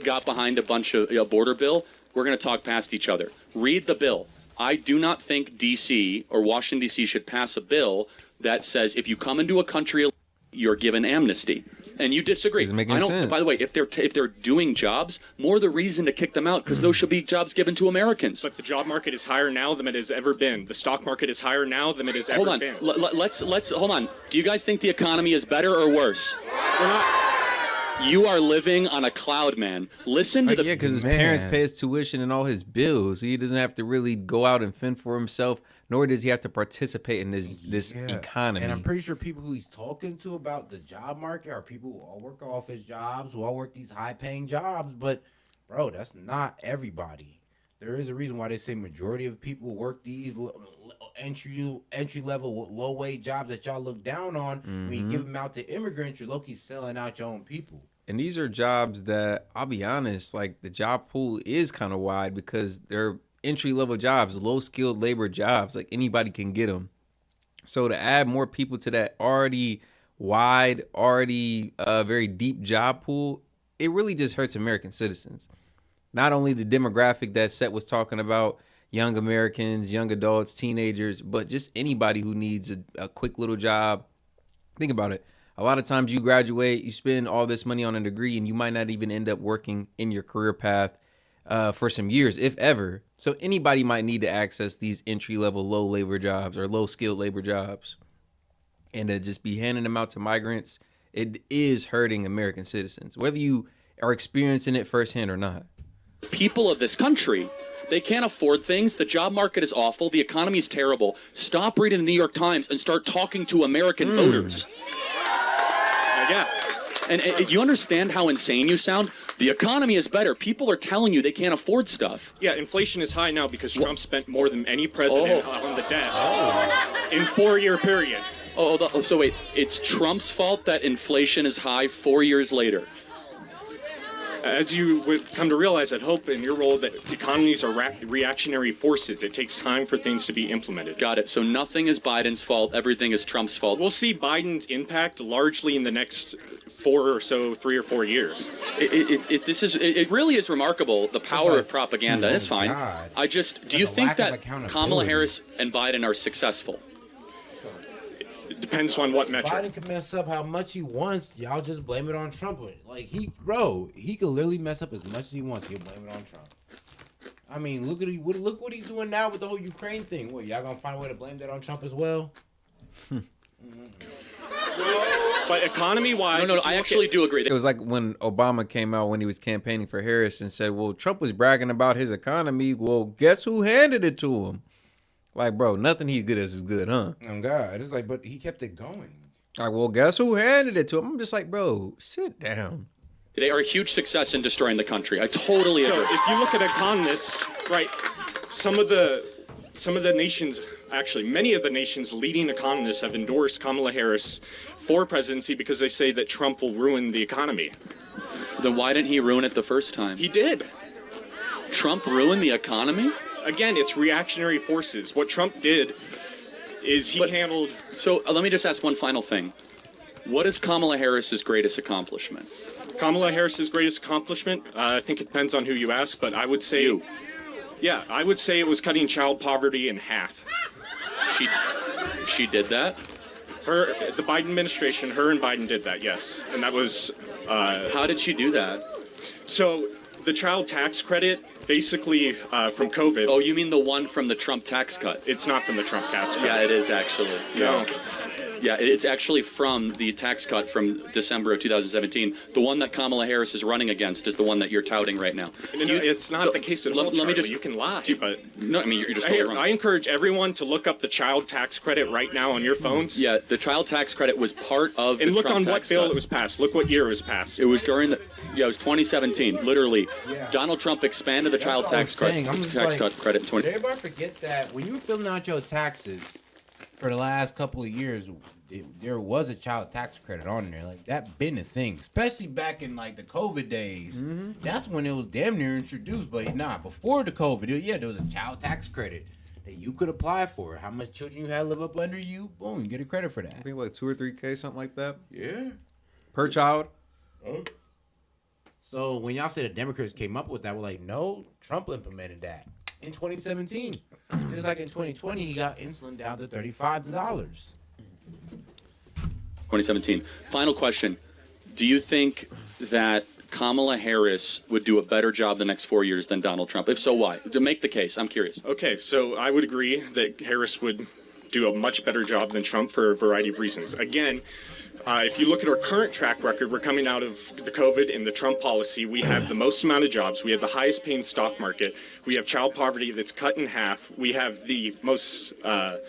got behind a bunch of border bill, we're going to talk past each other. Read the bill. I do not think D.C. or Washington, D.C. should pass a bill that says if you come into a country, you're given amnesty. And you disagree. Doesn't make any sense. By the way, if they're doing jobs, more the reason to kick them out, because those should be jobs given to Americans. But the job market is higher now than it has ever been. The stock market is higher now than it has ever been. Let's hold on. Do you guys think the economy is better or worse? We're not. You are living on a cloud, man. Listen to because his parents pay his tuition and all his bills. He doesn't have to really go out and fend for himself, nor does he have to participate in this economy. And I'm pretty sure people who he's talking to about the job market are people who all work office jobs, who all work these high-paying jobs. But, bro, that's not everybody. There is a reason why they say majority of people work these entry-level, low-wage jobs that y'all look down on. When you give them out to immigrants, you're low-key selling out your own people. And these are jobs that, I'll be honest, like the job pool is kind of wide because they're entry-level jobs, low-skilled labor jobs. Like anybody can get them. So to add more people to that already wide, very deep job pool, it really just hurts American citizens. Not only the demographic that S.E.T was talking about, young Americans, young adults, teenagers, but just anybody who needs a quick little job. Think about it. A lot of times you graduate, you spend all this money on a degree, and you might not even end up working in your career path for some years, if ever. So anybody might need to access these entry-level, low labor jobs or low-skilled labor jobs. And to just be handing them out to migrants, it is hurting American citizens, whether you are experiencing it firsthand or not. People of this country, they can't afford things. The job market is awful. The economy is terrible. Stop reading the New York Times and start talking to American voters. Yeah. And you understand how insane you sound? The economy is better. People are telling you they can't afford stuff. Yeah, inflation is high now because Trump spent more than any president on the debt in 4-year period. So wait, it's Trump's fault that inflation is high 4 years later? As you would come to realize, I'd hope in your role that economies are reactionary forces. It takes time for things to be implemented. Got it. So nothing is Biden's fault. Everything is Trump's fault. We'll see Biden's impact largely in the next 3 or 4 years. It really is remarkable, the power of propaganda. It's fine. God. Do you think that Kamala Harris and Biden are successful? Depends on what metric. Biden can mess up how much he wants. Y'all just blame it on Trump. Like he can literally mess up as much as he wants. He'll blame it on Trump. I mean, look what he's doing now with the whole Ukraine thing. What, y'all gonna find a way to blame that on Trump as well? But economy-wise, no, I actually do agree. It was like when Obama came out when he was campaigning for Harris and said, well, Trump was bragging about his economy. Well, guess who handed it to him? Like, bro, nothing he's good at is good, huh? Oh, God. It's like, but he kept it going. Like, well, guess who handed it to him? I'm just like, bro, sit down. They are a huge success in destroying the country. I totally agree. So if you look at economists, right, some of the nations, actually, many of the nation's leading economists have endorsed Kamala Harris for presidency because they say that Trump will ruin the economy. Then why didn't he ruin it the first time? He did. Trump ruined the economy? Again, it's reactionary forces. What Trump did is he handled... So let me just ask one final thing. What is Kamala Harris's greatest accomplishment? Kamala Harris's greatest accomplishment? I think it depends on who you ask, but I would say... You. Yeah, I would say it was cutting child poverty in half. She did that? The Biden administration, her and Biden did that, yes. And that was... How did she do that? So the child tax credit... Basically, from COVID. Oh, you mean the one from the Trump tax cut? It's not from the Trump tax cut. Yeah, it is actually. No. Yeah, it's actually from the tax cut from December of 2017. The one that Kamala Harris is running against is the one that you're touting right now. It's not the case at all, let me just, you can lie. No, I mean, you're just totally wrong. I encourage everyone to look up the child tax credit right now on your phones. Yeah, the child tax credit was part of the Trump tax cut. And look on what bill it was passed. Look what year it was passed. It was during it was 2017, literally. Yeah. Donald Trump expanded the child tax credit in 20. Did everybody forget that when you were filling out your taxes for the last couple of years, there was a child tax credit on there. Like, that been a thing, especially back in like the COVID days. Mm-hmm. That's when it was damn near introduced. But before the COVID, there was a child tax credit that you could apply for. How much children you had live up under you, boom, you get a credit for that. I think like 2 or 3K, something like that. Yeah. Per child. Oh. So when y'all say the Democrats came up with that, we're like, no, Trump implemented that in 2017. Just like in 2020, he got insulin down to $35. 2017. Final question. Do you think that Kamala Harris would do a better job the next 4 years than Donald Trump? If so, why? To make the case, I'm curious. Okay, so I would agree that Harris would do a much better job than Trump for a variety of reasons. Again, if you look at our current track record, we're coming out of the COVID and the Trump policy. We have the most amount of jobs. We have the highest paying stock market. We have child poverty that's cut in half. We have the most, the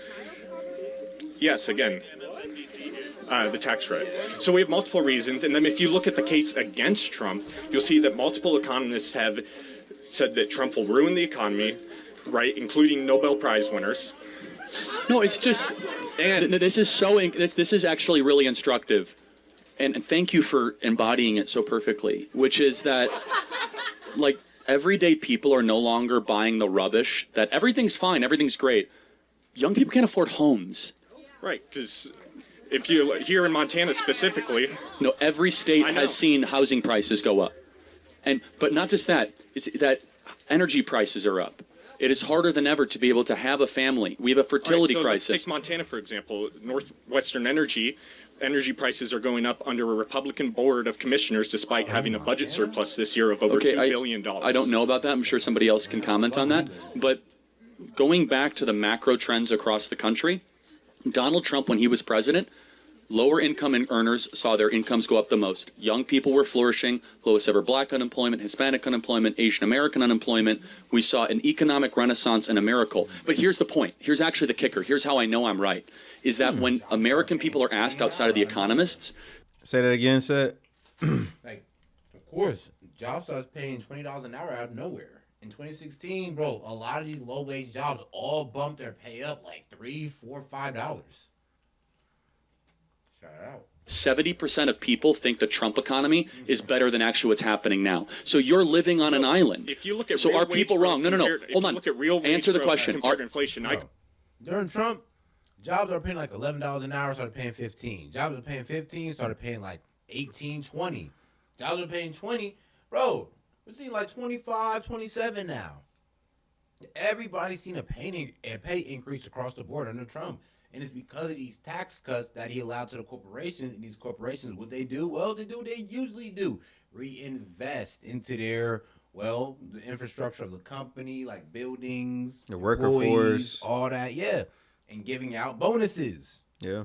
tax rate. So we have multiple reasons. And then if you look at the case against Trump, you'll see that multiple economists have said that Trump will ruin the economy, right, including Nobel Prize winners. No, it's just, and this is actually really instructive, and thank you for embodying it so perfectly, which is that, like, everyday people are no longer buying the rubbish, that everything's fine, everything's great. Young people can't afford homes. Right, because if you, here in Montana specifically. No, every state has seen housing prices go up. But not just that, it's that energy prices are up. It is harder than ever to be able to have a family. We have a fertility crisis. Let's take Montana, for example. Northwestern Energy energy prices are going up under a Republican board of commissioners despite having a budget surplus this year of over $2 billion. I don't know about that. I'm sure somebody else can comment on that. But going back to the macro trends across the country, Donald Trump, when he was president, lower income earners saw their incomes go up the most. Young people were flourishing, lowest ever black unemployment, Hispanic unemployment, Asian American unemployment. We saw an economic renaissance and a miracle. But here's the point. Here's actually the kicker. Here's how I know I'm right. Is that when American people are asked outside of the economists. Say that again, Seth. Like, of course, jobs starts paying $20 an hour out of nowhere. In 2016, bro, a lot of these low-wage jobs all bumped their pay up like $3, $4, $5. Shout out. 70% of people think the Trump economy is better than actually what's happening now. So you're living on an island. If you look at so real are people wrong? No. Hold on. Look at real Answer the wage question. growth compared to inflation. During Trump, jobs are paying like $11 an hour, started paying $15. Jobs are paying $15, started paying like $18, $20. Jobs are paying $20. Bro, we're seeing like $25, $27 now. Everybody's seen a pay increase across the board under Trump. And it's because of these tax cuts that he allowed to the corporations. And these corporations, what they do? Well, they do what they usually do. Reinvest into their, the infrastructure of the company, like buildings, the worker employees, force, all that, yeah. And giving out bonuses. Yeah.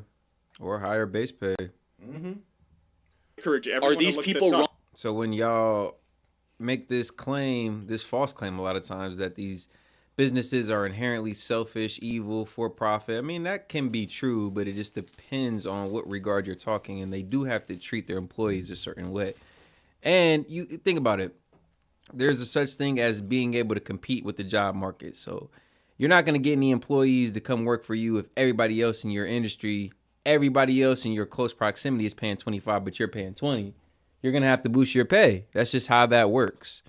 Or higher base pay. Mm-hmm. Encourage everyone Are these to look people this up. wrong? So when y'all make this claim, this false claim a lot of times that these businesses are inherently selfish, evil, for profit. I mean, that can be true, but it just depends on what regard you're talking. And they do have to treat their employees a certain way. And you think about it. There's a such thing as being able to compete with the job market. So you're not going to get any employees to come work for you if everybody else in your industry, everybody else in your close proximity is paying 25, but you're paying 20. You're going to have to boost your pay. That's just how that works.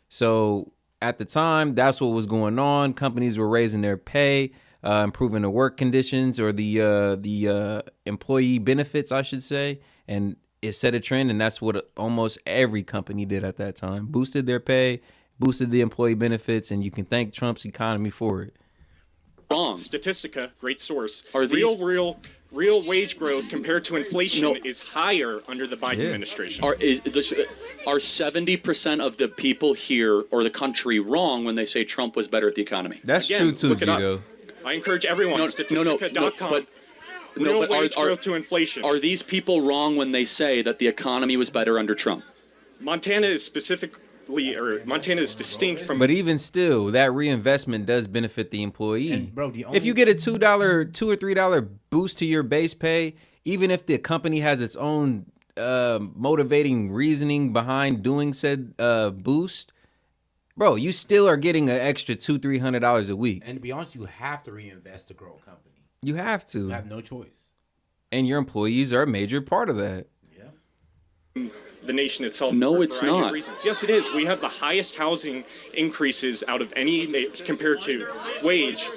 So at the time, that's what was going on. Companies were raising their pay, improving the work conditions or the employee benefits, I should say. And it set a trend, and that's what almost every company did at that time. Boosted their pay, boosted the employee benefits, and you can thank Trump's economy for it. Wrong. Statistica, great source. Are these real wage growth compared to inflation is higher under the Biden administration. Are 70% of the people here or the country wrong when they say Trump was better at the economy? That's Again, true too, look it up. Gito. I encourage everyone. Statistica.com. Real wage growth to inflation. Are these people wrong when they say that the economy was better under Trump? Montana is Montana is distinct from. But even still, that reinvestment does benefit the employee. And bro, if you get a $2 or $3 boost to your base pay, even if the company has its own motivating reasoning behind doing said boost, bro, you still are getting an extra $200-300 a week. And to be honest, you have to reinvest to grow a company. You have to. You have no choice. And your employees are a major part of that. The nation itself. No, for a it's variety of not. reasons. Yes, it is. We have the highest housing increases out of any compared to wage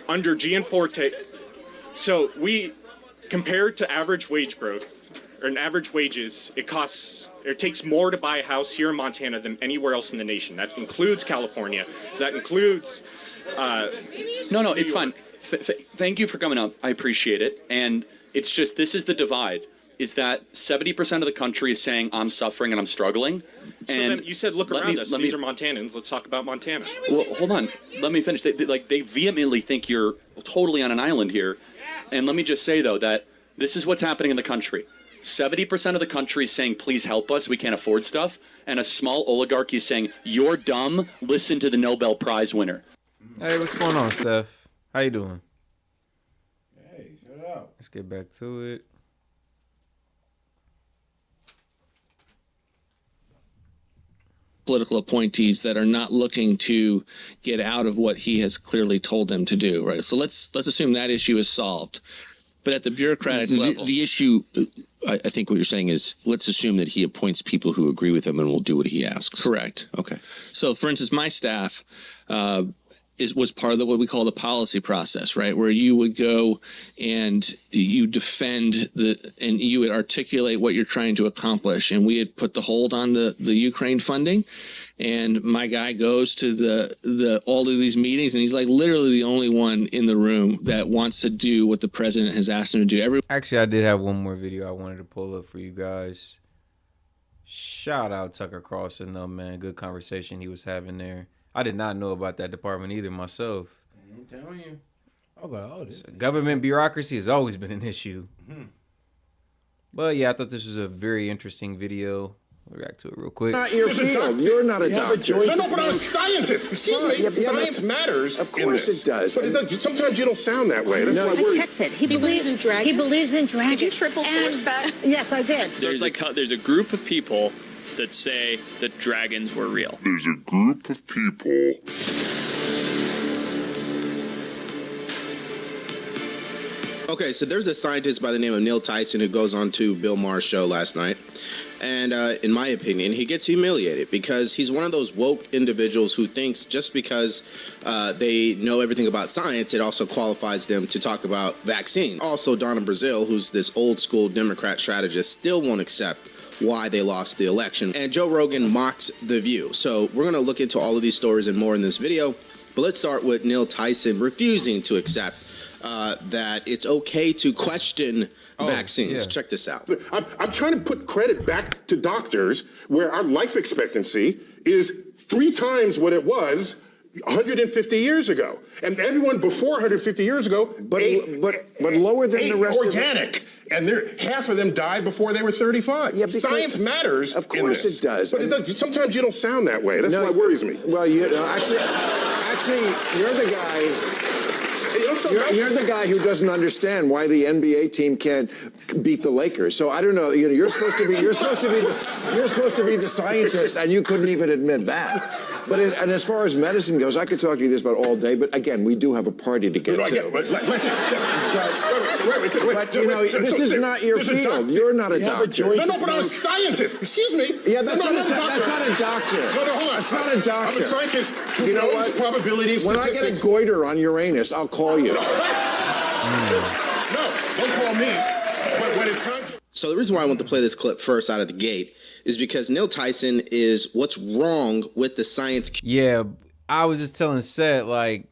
under Gianforte. So we, compared to average wage growth or average wages, it takes more to buy a house here in Montana than anywhere else in the nation. That includes California. That includes. No, it's fine. Thank you for coming up. I appreciate it. And it's just, this is the divide, is that 70% of the country is saying I'm suffering and I'm struggling. So And then you said, look around us. These are Montanans. Let's talk about Montana. Well, hold on. Let me finish. They vehemently think you're totally on an island here. And let me just say, though, that this is what's happening in the country. 70% of the country is saying, please help us. We can't afford stuff. And a small oligarchy is saying, you're dumb. Listen to the Nobel Prize winner. Hey, what's going on, Steph? How you doing? Hey, shut up. Let's get back to it. Political appointees that are not looking to get out of what he has clearly told them to do, right? So let's assume that issue is solved. But at the bureaucratic level, the issue, I think what you're saying is, let's assume that he appoints people who agree with him and will do what he asks. Correct. Okay. So, for instance, my staff, was part of what we call the policy process, right? Where you would go and you defend and you would articulate what you're trying to accomplish. And we had put the hold on the Ukraine funding. And my guy goes to all of these meetings, and he's like literally the only one in the room that wants to do what the president has asked him to do. Actually, I did have one more video I wanted to pull up for you guys. Shout out Tucker Carlson, though, man. Good conversation he was having there. I did not know about that department either myself. I'm telling you. I was like, oh, this Government bureaucracy has always been an issue. But yeah, I thought this was a very interesting video. We'll react to it real quick. Not your field. You're not a doctor. No, but I'm a scientist. Excuse me. Science matters. Of course it does. But sometimes you don't sound that way. That's why I checked it. He believes in dragons. He believes in dragons. Did you triple source that? Yes, I did. There's there's a group of people that say that dragons were real. There's a group of people. Okay, so there's a scientist by the name of Neil Tyson who goes on to Bill Maher's show last night. And in my opinion, he gets humiliated because he's one of those woke individuals who thinks just because they know everything about science, it also qualifies them to talk about vaccines. Also, Donna Brazile, who's this old school Democrat strategist, still won't accept why they lost the election. And Joe Rogan mocks The View. So we're going to look into all of these stories and more in this video. But let's start with Neil Tyson refusing to accept that it's okay to question vaccines. Check this out. I'm trying to put credit back to doctors where our life expectancy is 3 times what it was 150 years ago. And everyone before 150 years ago but lower than the rest organic. And half of them died before they were 35. Yeah, science matters. Of course it does. But sometimes you don't sound that way. That's what worries me. Well, actually, you're the guy. You're the guy who doesn't understand why the NBA team can't beat the Lakers. So I don't know. You're supposed to be the scientist, and you couldn't even admit that. And as far as medicine goes, I could talk to you this about all day. But again, we do have a party to get to. Wait, this is not your field. You're not a doctor. No, but I'm a scientist. Excuse me. Yeah, that's not a doctor. No, hold on. That's not a doctor. I'm a scientist who knows probabilities, when statistics. I get a goiter on Uranus, I'll call you. No, don't call me. When it's time to... So the reason why I want to play this clip first out of the gate is because Neil Tyson is what's wrong with the science. Yeah, I was just telling Seth, like,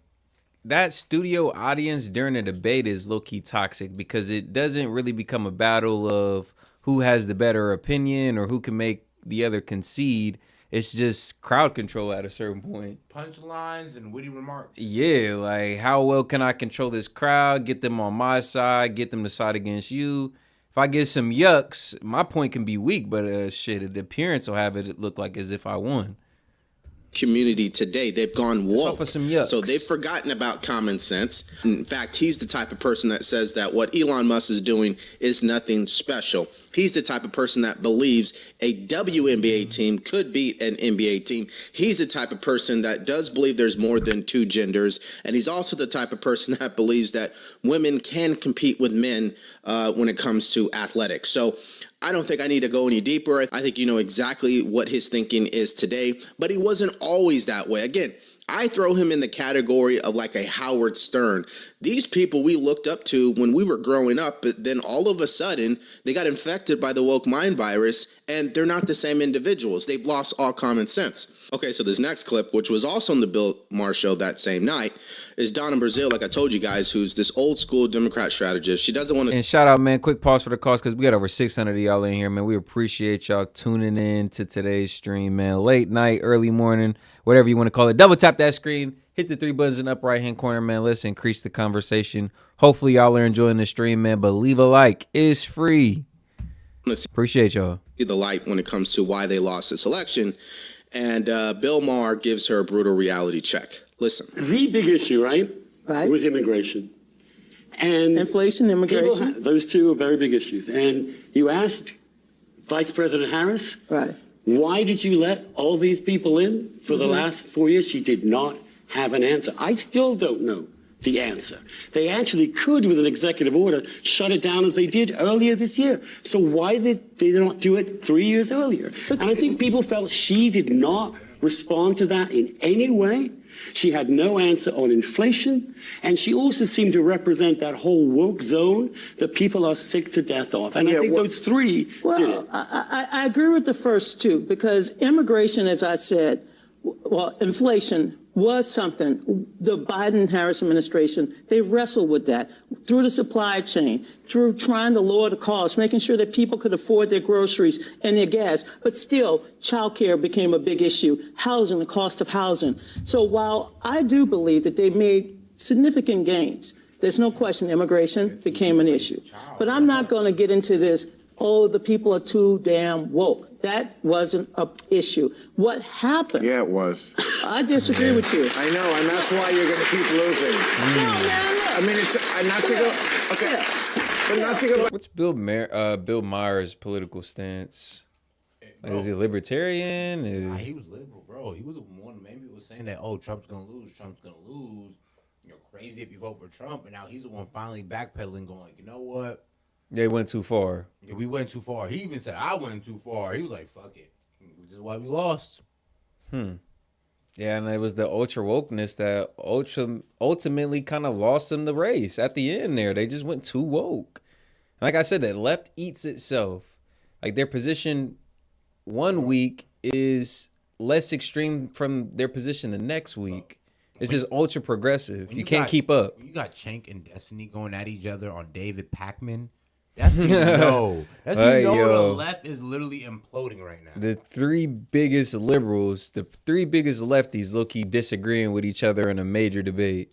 that studio audience during the debate is low-key toxic because it doesn't really become a battle of who has the better opinion or who can make the other concede. It's just crowd control at a certain point. Punchlines and witty remarks. Yeah, like, how well can I control this crowd, get them on my side, get them to side against you? If I get some yucks, my point can be weak, but shit, the appearance will have it look like as if I won. Community today, they've gone woke, some so they've forgotten about common sense. In fact, he's the type of person that says that what Elon Musk is doing is nothing special. He's the type of person that believes a WNBA team could beat an NBA team. He's the type of person that does believe there's more than 2 genders, and he's also the type of person that believes that women can compete with men when it comes to athletics. So I don't think I need to go any deeper. I think you know exactly what his thinking is today, but he wasn't always that way. Again, I throw him in the category of like a Howard Stern. These people we looked up to when we were growing up, but then all of a sudden they got infected by the woke mind virus and they're not the same individuals. They've lost all common sense. Okay, so this next clip, which was also on the Bill Maher show that same night, is Donna Brazile, like I told you guys, who's this old school Democrat strategist. She doesn't want to... And shout out, man, quick pause for the cause because we got over 600 of y'all in here, man. We appreciate y'all tuning in to today's stream, man. Late night, early morning, whatever you want to call it. Double tap that screen. Hit the 3 buttons in the upper right-hand corner, man. Let's increase the conversation. Hopefully y'all are enjoying the stream, man. But leave a like. It's free. Appreciate y'all. The light when it comes to why they lost this election. And Bill Maher gives her a brutal reality check. Listen. The big issue, right? Was immigration. And inflation, immigration. Those two are very big issues. And you asked Vice President Harris, why did you let all these people in for the last 4 years? She did not have an answer. I still don't know the answer. They actually could, with an executive order, shut it down as they did earlier this year. So why did they not do it 3 years earlier? And I think people felt she did not respond to that in any way. She had no answer on inflation, and she also seemed to represent that whole woke zone that people are sick to death of. And I think those three did it. Well, I agree with the first two, because immigration, as I said, well, inflation was something. The Biden-Harris administration, they wrestled with that through the supply chain, through trying to lower the cost, making sure that people could afford their groceries and their gas. But still, childcare became a big issue, housing, the cost of housing. So while I do believe that they made significant gains, there's no question immigration became an issue. But I'm not going to get into this, oh, the people are too damn woke. That wasn't an issue. What happened? Yeah, it was. I disagree with you. I know, and that's why you're going to keep losing. No, man, look. I mean, it's not to go. Okay, but not to go. What's Bill Maher's political stance? Like, is he libertarian? Nah, he was liberal, bro. He was the one maybe was saying that, oh, Trump's gonna lose. You're crazy if you vote for Trump, and now he's the one finally backpedaling, going like, you know what? They went too far. Yeah, we went too far. He even said I went too far. He was like, fuck it. This is why we lost. Yeah, and it was the ultra wokeness that ultimately kind of lost them the race at the end there. They just went too woke. Like I said, the left eats itself. Like their position one week is less extreme from their position the next week. It's just ultra progressive. You can't keep up. You got Cenk and Destiny going at each other on David Pacman. That's when you know. That's when you know the left is literally imploding right now. The three biggest liberals, the three biggest lefties, low-key disagreeing with each other in a major debate.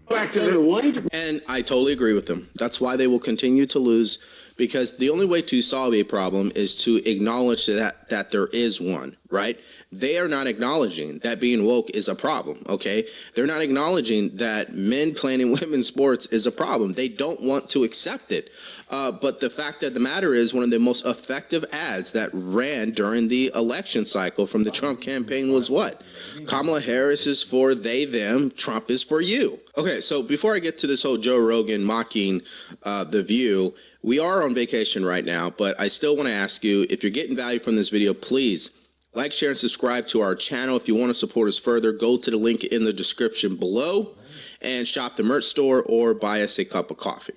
Back to the white. And I totally agree with them. That's why they will continue to lose, because the only way to solve a problem is to acknowledge that there is one, right? They are not acknowledging that being woke is a problem, okay? They're not acknowledging that men playing in women's sports is a problem. They don't want to accept it. But the fact of the matter is, one of the most effective ads that ran during the election cycle from the Trump campaign was what? Kamala Harris is for they, them, Trump is for you. Okay, so before I get to this whole Joe Rogan mocking The View, we are on vacation right now, but I still want to ask you, if you're getting value from this video, please like, share, and subscribe to our channel. If you want to support us further, go to the link in the description below and shop the merch store or buy us a cup of coffee.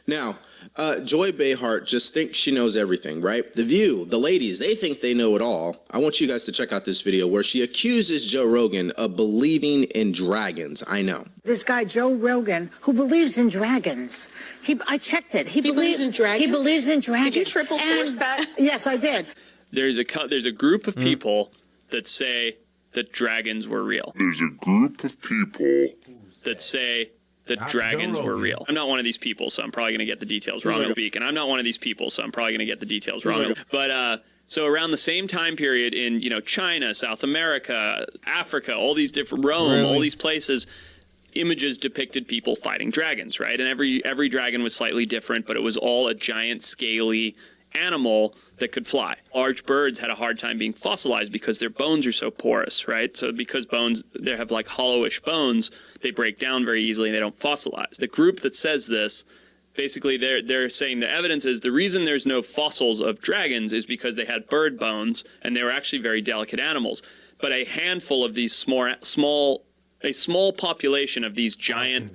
Now, Joy Behar just thinks she knows everything, right? The View, the ladies, they think they know it all. I want you guys to check out this video where she accuses Joe Rogan of believing in dragons. I know. This guy, Joe Rogan, who believes in dragons. I checked it. He believes in dragons? He believes in dragons. Did you triple force that? Yes, I did. There's a group of people that say that dragons were real. There's a group of people that say that dragons were real. I'm not one of these people, so I'm probably going to get the details wrong. And I'm not one of these people, so I'm probably going to get the details wrong. But so around the same time period in China, South America, Africa, all these different Rome, all these places, images depicted people fighting dragons, right? And every dragon was slightly different, but it was all a giant scaly animal that could fly. Large birds had a hard time being fossilized because their bones are so porous, right? So because bones, they have like hollowish bones, they break down very easily and they don't fossilize. The group that says this, basically they're saying the evidence is the reason there's no fossils of dragons is because they had bird bones and they were actually very delicate animals. But a handful of these a small population of these giant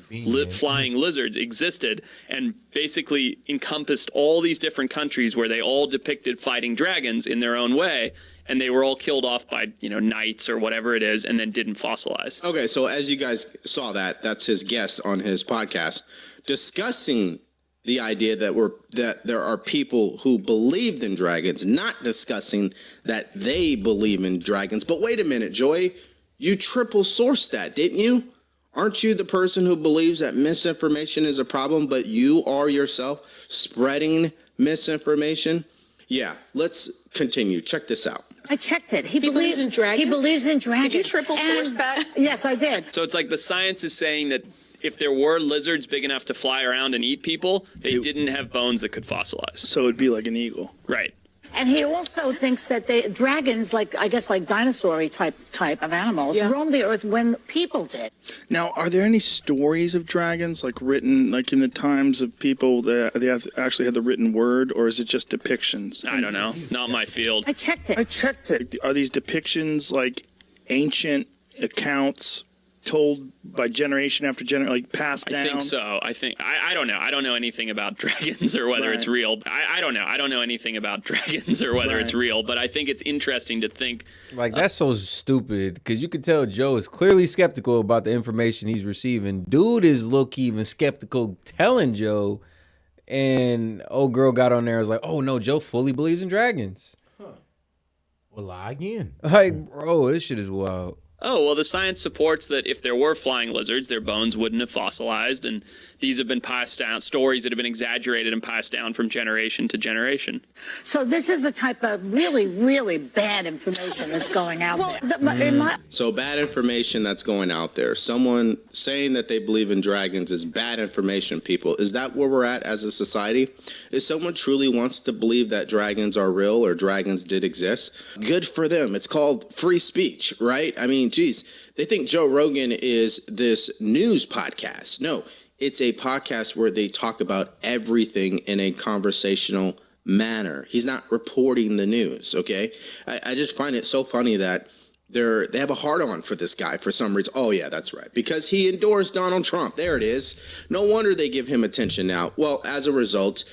flying lizards existed and basically encompassed all these different countries where they all depicted fighting dragons in their own way, and they were all killed off by knights or whatever it is, and then didn't fossilize. Okay, so as you guys saw, that's his guest on his podcast discussing the idea that there are people who believed in dragons, not discussing that they believe in dragons. But wait a minute, Joy. You triple sourced that, didn't you? Aren't you the person who believes that misinformation is a problem, but you are yourself spreading misinformation? Yeah, let's continue. Check this out. I checked it. He believes in dragons? He believes in dragons. Did you triple force that? Yes, I did. So it's like the science is saying that if there were lizards big enough to fly around and eat people, they didn't have bones that could fossilize. So it'd be like an eagle. Right. And he also thinks that dragons, like dinosaur-y type of animals, roamed the earth when people did. Now, are there any stories of dragons, written, in the times of people that they actually had the written word, or is it just depictions? I don't know. Not my field. I checked it. Are these depictions, ancient accounts told by generation after generation, like passed down? I think so. I don't know. I don't know anything about dragons or whether it's real. I don't know. I don't know anything about dragons or whether it's real, but I think it's interesting to think. Like, that's so stupid, because you could tell Joe is clearly skeptical about the information he's receiving. Dude is low-key even skeptical telling Joe, and old girl got on there and was like, oh, no, Joe fully believes in dragons. Well, lie again. Like, bro, this shit is wild. Oh, well, the science supports that if there were flying lizards, their bones wouldn't have fossilized, and these have been passed down, stories that have been exaggerated and passed down from generation to generation. So this is the type of really, really bad information that's going out there. So bad information that's going out there. Someone saying that they believe in dragons is bad information, people. Is that where we're at as a society? If someone truly wants to believe that dragons are real or dragons did exist, good for them. It's called free speech, right? I mean, geez, they think Joe Rogan is this news podcast. No, it's a podcast where they talk about everything in a conversational manner. He's not reporting the news, okay? I just find it so funny that they have a hard-on for this guy for some reason. Oh, yeah, that's right. Because he endorsed Donald Trump. There it is. No wonder they give him attention now. Well, as a result,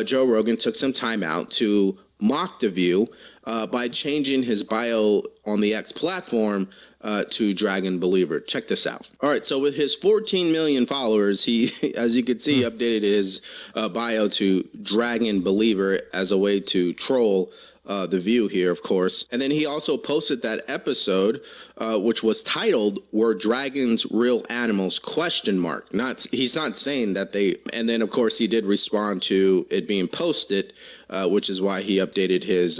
Joe Rogan took some time out to mock The View by changing his bio on the X platform to Dragon Believer. Check this out. All right, so with his 14 million followers, he, as you can see, updated his bio to Dragon Believer as a way to troll The View here, of course. And then he also posted that episode, which was titled, "Were Dragons Real Animals?" ? He's not saying that they... And then, of course, he did respond to it being posted, which is why he updated his...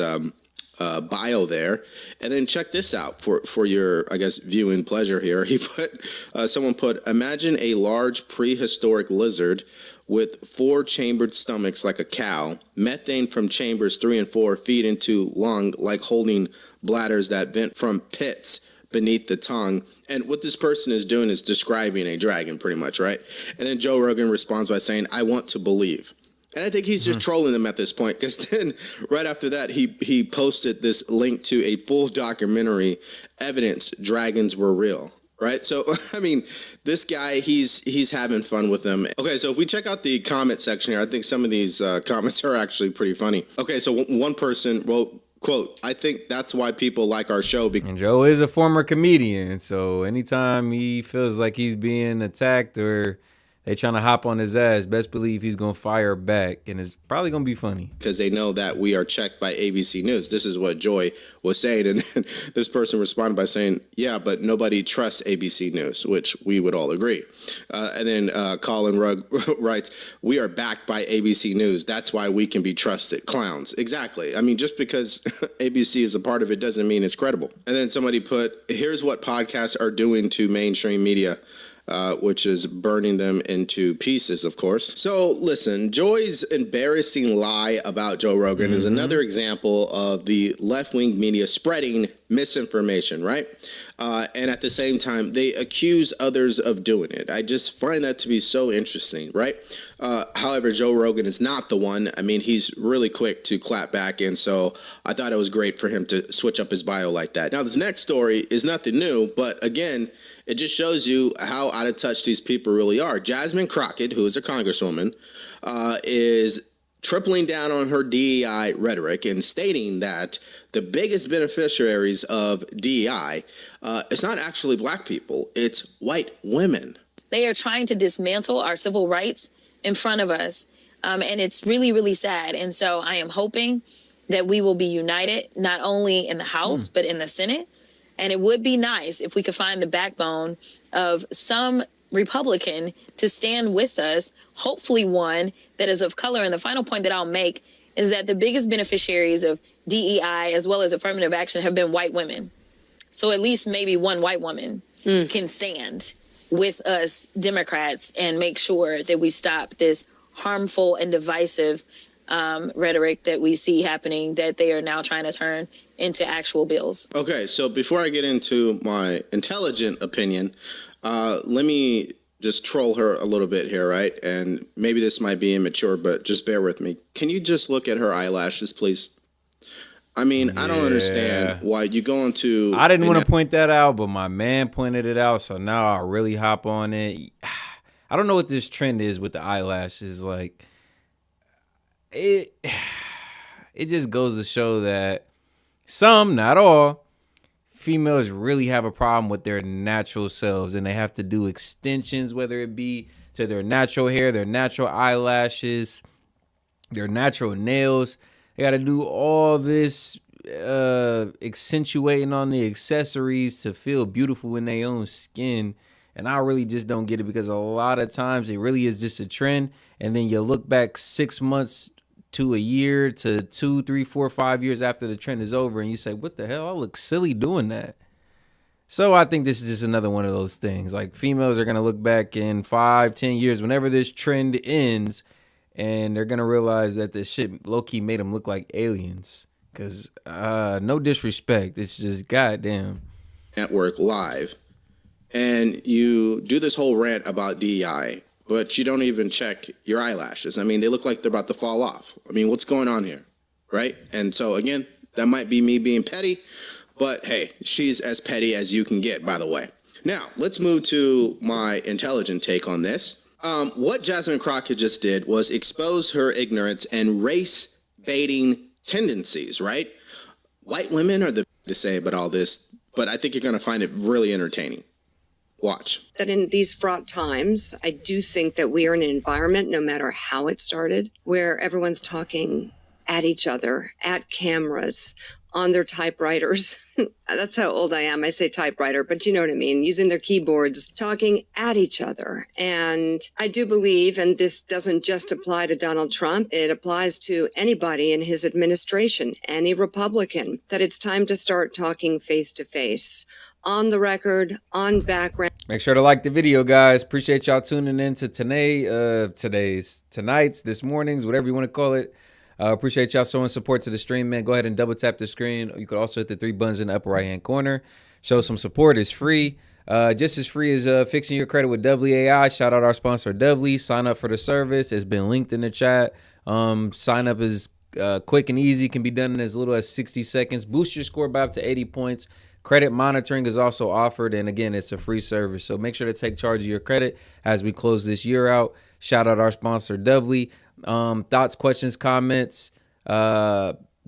bio there. And then check this out for your, I guess, viewing pleasure here. He someone put, imagine a large prehistoric lizard with 4 chambered stomachs like a cow, methane from chambers 3 and 4 feed into lung like holding bladders that vent from pits beneath the tongue. And what this person is doing is describing a dragon pretty much, right? And then Joe Rogan responds by saying, I want to believe. And I think he's just trolling them at this point, because then right after that, he posted this link to a full documentary, evidence dragons were real. Right. So, I mean, this guy, he's having fun with them. OK, so if we check out the comment section here, I think some of these comments are actually pretty funny. OK, so one person wrote, quote, I think that's why people like our show. And Joe is a former comedian. So anytime he feels like he's being attacked or they trying to hop on his ass, best believe he's going to fire back, and it's probably going to be funny. Because they know that we are checked by ABC News. This is what Joy was saying. And then this person responded by saying, yeah, but nobody trusts ABC News, which we would all agree. And then Colin Rugg writes, we are backed by ABC News. That's why we can be trusted. Clowns. Exactly. I mean, just because ABC is a part of it doesn't mean it's credible. And then somebody put, here's what podcasts are doing to mainstream media. Which is burning them into pieces, of course. So listen, Joy's embarrassing lie about Joe Rogan is another example of the left-wing media spreading misinformation, right? And at the same time, they accuse others of doing it. I just find that to be so interesting, right? However, Joe Rogan is not the one. I mean, he's really quick to clap back. And so I thought it was great for him to switch up his bio like that. Now, this next story is nothing new, but again, it just shows you how out of touch these people really are. Jasmine Crockett, who is a congresswoman, is tripling down on her DEI rhetoric and stating that the biggest beneficiaries of DEI is not actually black people, it's white women. They are trying to dismantle our civil rights in front of us, and it's really, really sad. And so I am hoping that we will be united, not only in the House, but in the Senate. And it would be nice if we could find the backbone of some Republican to stand with us, hopefully one that is of color. And the final point that I'll make is that the biggest beneficiaries of DEI as well as affirmative action have been white women. So at least maybe one white woman can stand with us Democrats and make sure that we stop this harmful and divisive rhetoric that we see happening, that they are now trying to turn into actual bills. Okay, so before I get into my intelligent opinion, let me just troll her a little bit here, right? And maybe this might be immature, but just bear with me. Can you just look at her eyelashes, please? I mean, I don't understand why you go into. I didn't want to point that out, but my man pointed it out, so now I'll really hop on it. I don't know what this trend is with the eyelashes. Like, it just goes to show that some, not all, females really have a problem with their natural selves, and they have to do extensions, whether it be to their natural hair, their natural eyelashes, their natural nails. They got to do all this accentuating on the accessories to feel beautiful in their own skin. And I really just don't get it, because a lot of times it really is just a trend. And then you look back 6 months to a year to 2, 3, 4, 5 years after the trend is over, and you say, what the hell? I look silly doing that. So I think this is just another one of those things. Like, females are going to look back in 5, 10 years, whenever this trend ends, and they're going to realize that this shit low-key made them look like aliens. Because no disrespect, it's just goddamn. Network live, and you do this whole rant about DEI, but you don't even check your eyelashes. I mean, they look like they're about to fall off. I mean, what's going on here, right? And so, again, that might be me being petty, but hey, she's as petty as you can get, by the way. Now, let's move to my intelligent take on this. What Jasmine Crockett just did was expose her ignorance and race-baiting tendencies, right? White women are the to say about all this, but I think you're going to find it really entertaining. Watch. That in these fraught times, I do think that we are in an environment, no matter how it started, where everyone's talking at each other, at cameras, on their typewriters. That's how old I am. I say typewriter, but you know what I mean, using their keyboards, talking at each other. And I do believe, and this doesn't just apply to Donald Trump, it applies to anybody in his administration, any Republican, that it's time to start talking face to face, on the record, on background. Make sure to like the video, guys. Appreciate y'all tuning in to tonight's, this morning's, whatever you want to call it. Appreciate y'all showing support to the stream, man. Go ahead and double tap the screen. You could also hit the 3 buttons in the upper right-hand corner. Show some support. It's free. Just as free as fixing your credit with Dovely AI. Shout out our sponsor, Dovely. Sign up for the service. It's been linked in the chat. Sign up is quick and easy. Can be done in as little as 60 seconds. Boost your score by up to 80 points. Credit monitoring is also offered. And again, it's a free service. So make sure to take charge of your credit as we close this year out. Shout out our sponsor, Dovely. Thoughts, questions, comments,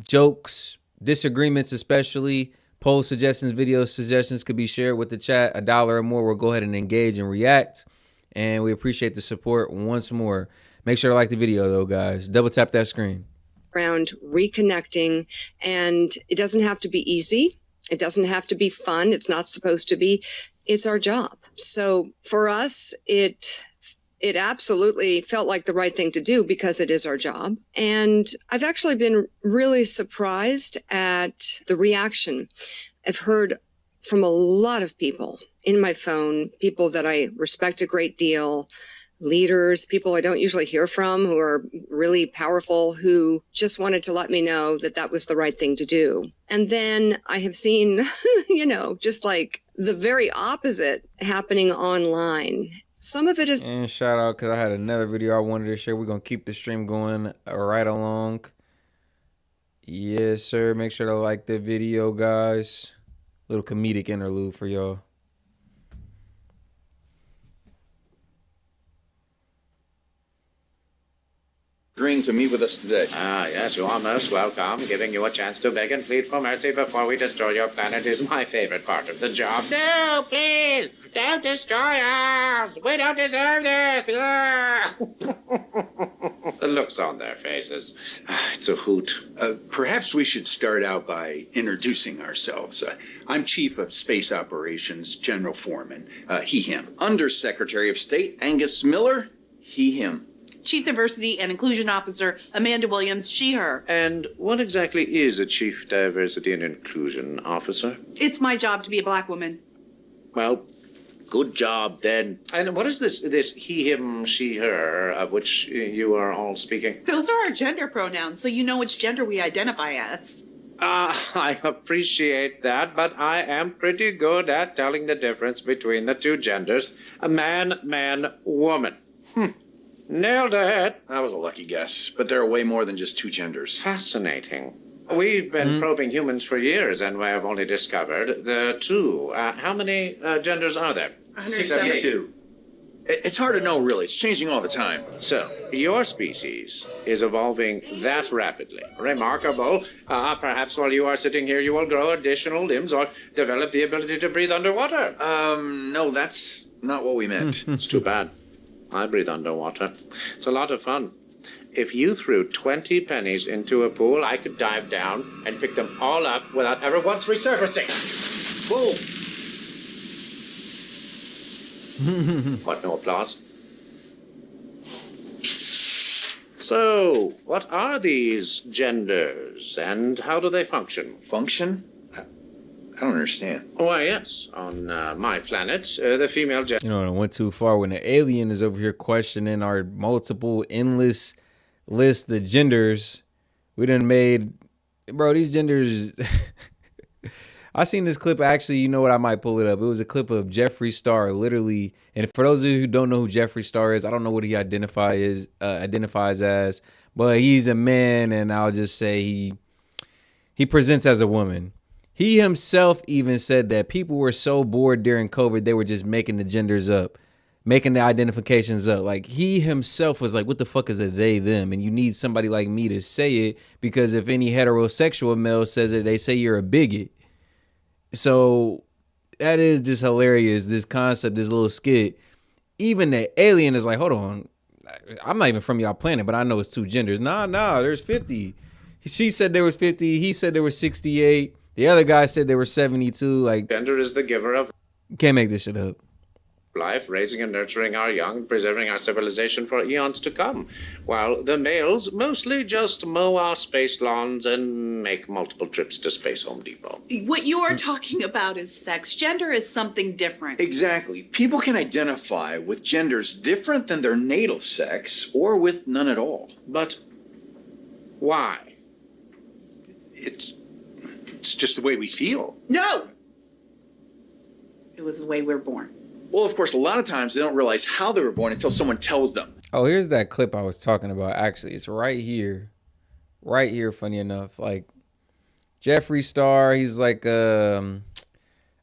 jokes, disagreements, especially poll suggestions, video suggestions could be shared with the chat. $1 or more, we'll go ahead and engage and react. And we appreciate the support once more. Make sure to like the video, though, guys. Double tap that screen. Around reconnecting, and it doesn't have to be easy. It doesn't have to be fun. It's not supposed to be. It's our job. So for us, it absolutely felt like the right thing to do because it is our job. And I've actually been really surprised at the reaction. I've heard from a lot of people in my phone, people that I respect a great deal, leaders, people I don't usually hear from who are really powerful, who just wanted to let me know that that was the right thing to do. And then I have seen, just like the very opposite happening online. Some of it is. And shout out, because I had another video I wanted to share. We're going to keep the stream going right along. Yes, sir. Make sure to like the video, guys. Little comedic interlude for y'all. Agreeing to meet with us today. Yes, you are most welcome. Giving you a chance to beg and plead for mercy before we destroy your planet is my favorite part of the job. No, please, don't destroy us. We don't deserve this. The looks on their faces. It's a hoot. Perhaps we should start out by introducing ourselves. I'm Chief of Space Operations, General Foreman, he, him. Undersecretary of State, Angus Miller, he, him. Chief Diversity and Inclusion Officer, Amanda Williams, she, her. And what exactly is a Chief Diversity and Inclusion Officer? It's my job to be a black woman. Well, good job then. And what is this he, him, she, her, of which you are all speaking? Those are our gender pronouns, so you know which gender we identify as. I appreciate that, but I am pretty good at telling the difference between the two genders. A man, man, woman. Nailed it. That was a lucky guess, but there are way more than just two genders. Fascinating. We've been probing humans for years, and we have only discovered the two. How many genders are there? 172. It's hard to know, really. It's changing all the time. So, your species is evolving that rapidly. Remarkable. Perhaps while you are sitting here, you will grow additional limbs or develop the ability to breathe underwater. No, that's not what we meant. It's too bad. I breathe underwater. It's a lot of fun. If you threw 20 pennies into a pool, I could dive down and pick them all up without ever once resurfacing. Boom! What, no applause? So, what are these genders and how do they function? Function? I don't understand. Why, yes. On my planet, the female gender. You know, I went too far when the alien is over here questioning our multiple, endless list of genders. We done made, bro, these genders. I seen this clip, actually, you know what, I might pull it up. It was a clip of Jeffree Star, literally. And for those of you who don't know who Jeffree Star is, I don't know what he identifies as, but he's a man, and I'll just say he presents as a woman. He himself even said that people were so bored during COVID, they were just making the genders up, making the identifications up. Like, he himself was like, what the fuck is a they, them? And you need somebody like me to say it, because if any heterosexual male says it, they say you're a bigot. So that is just hilarious, this concept, this little skit. Even the alien is like, hold on, I'm not even from y'all planet, but I know it's two genders. Nah, there's 50. She said there was 50. He said there was 68. The other guy said there were 72. Like, Gender is the giver of can't make this shit up. life, raising and nurturing our young, and preserving our civilization for eons to come, while the males mostly just mow our space lawns and make multiple trips to Space Home Depot. What you are talking about is sex. Gender is something different. Exactly. People can identify with genders different than their natal sex or with none at all. But why? It's just the way we feel. No! It was the way we're born. Well, of course, a lot of times they don't realize how they were born until someone tells them. Oh, here's that clip I was talking about. Actually, it's right here. Right here, funny enough. Like, Jeffree Star, he's like, I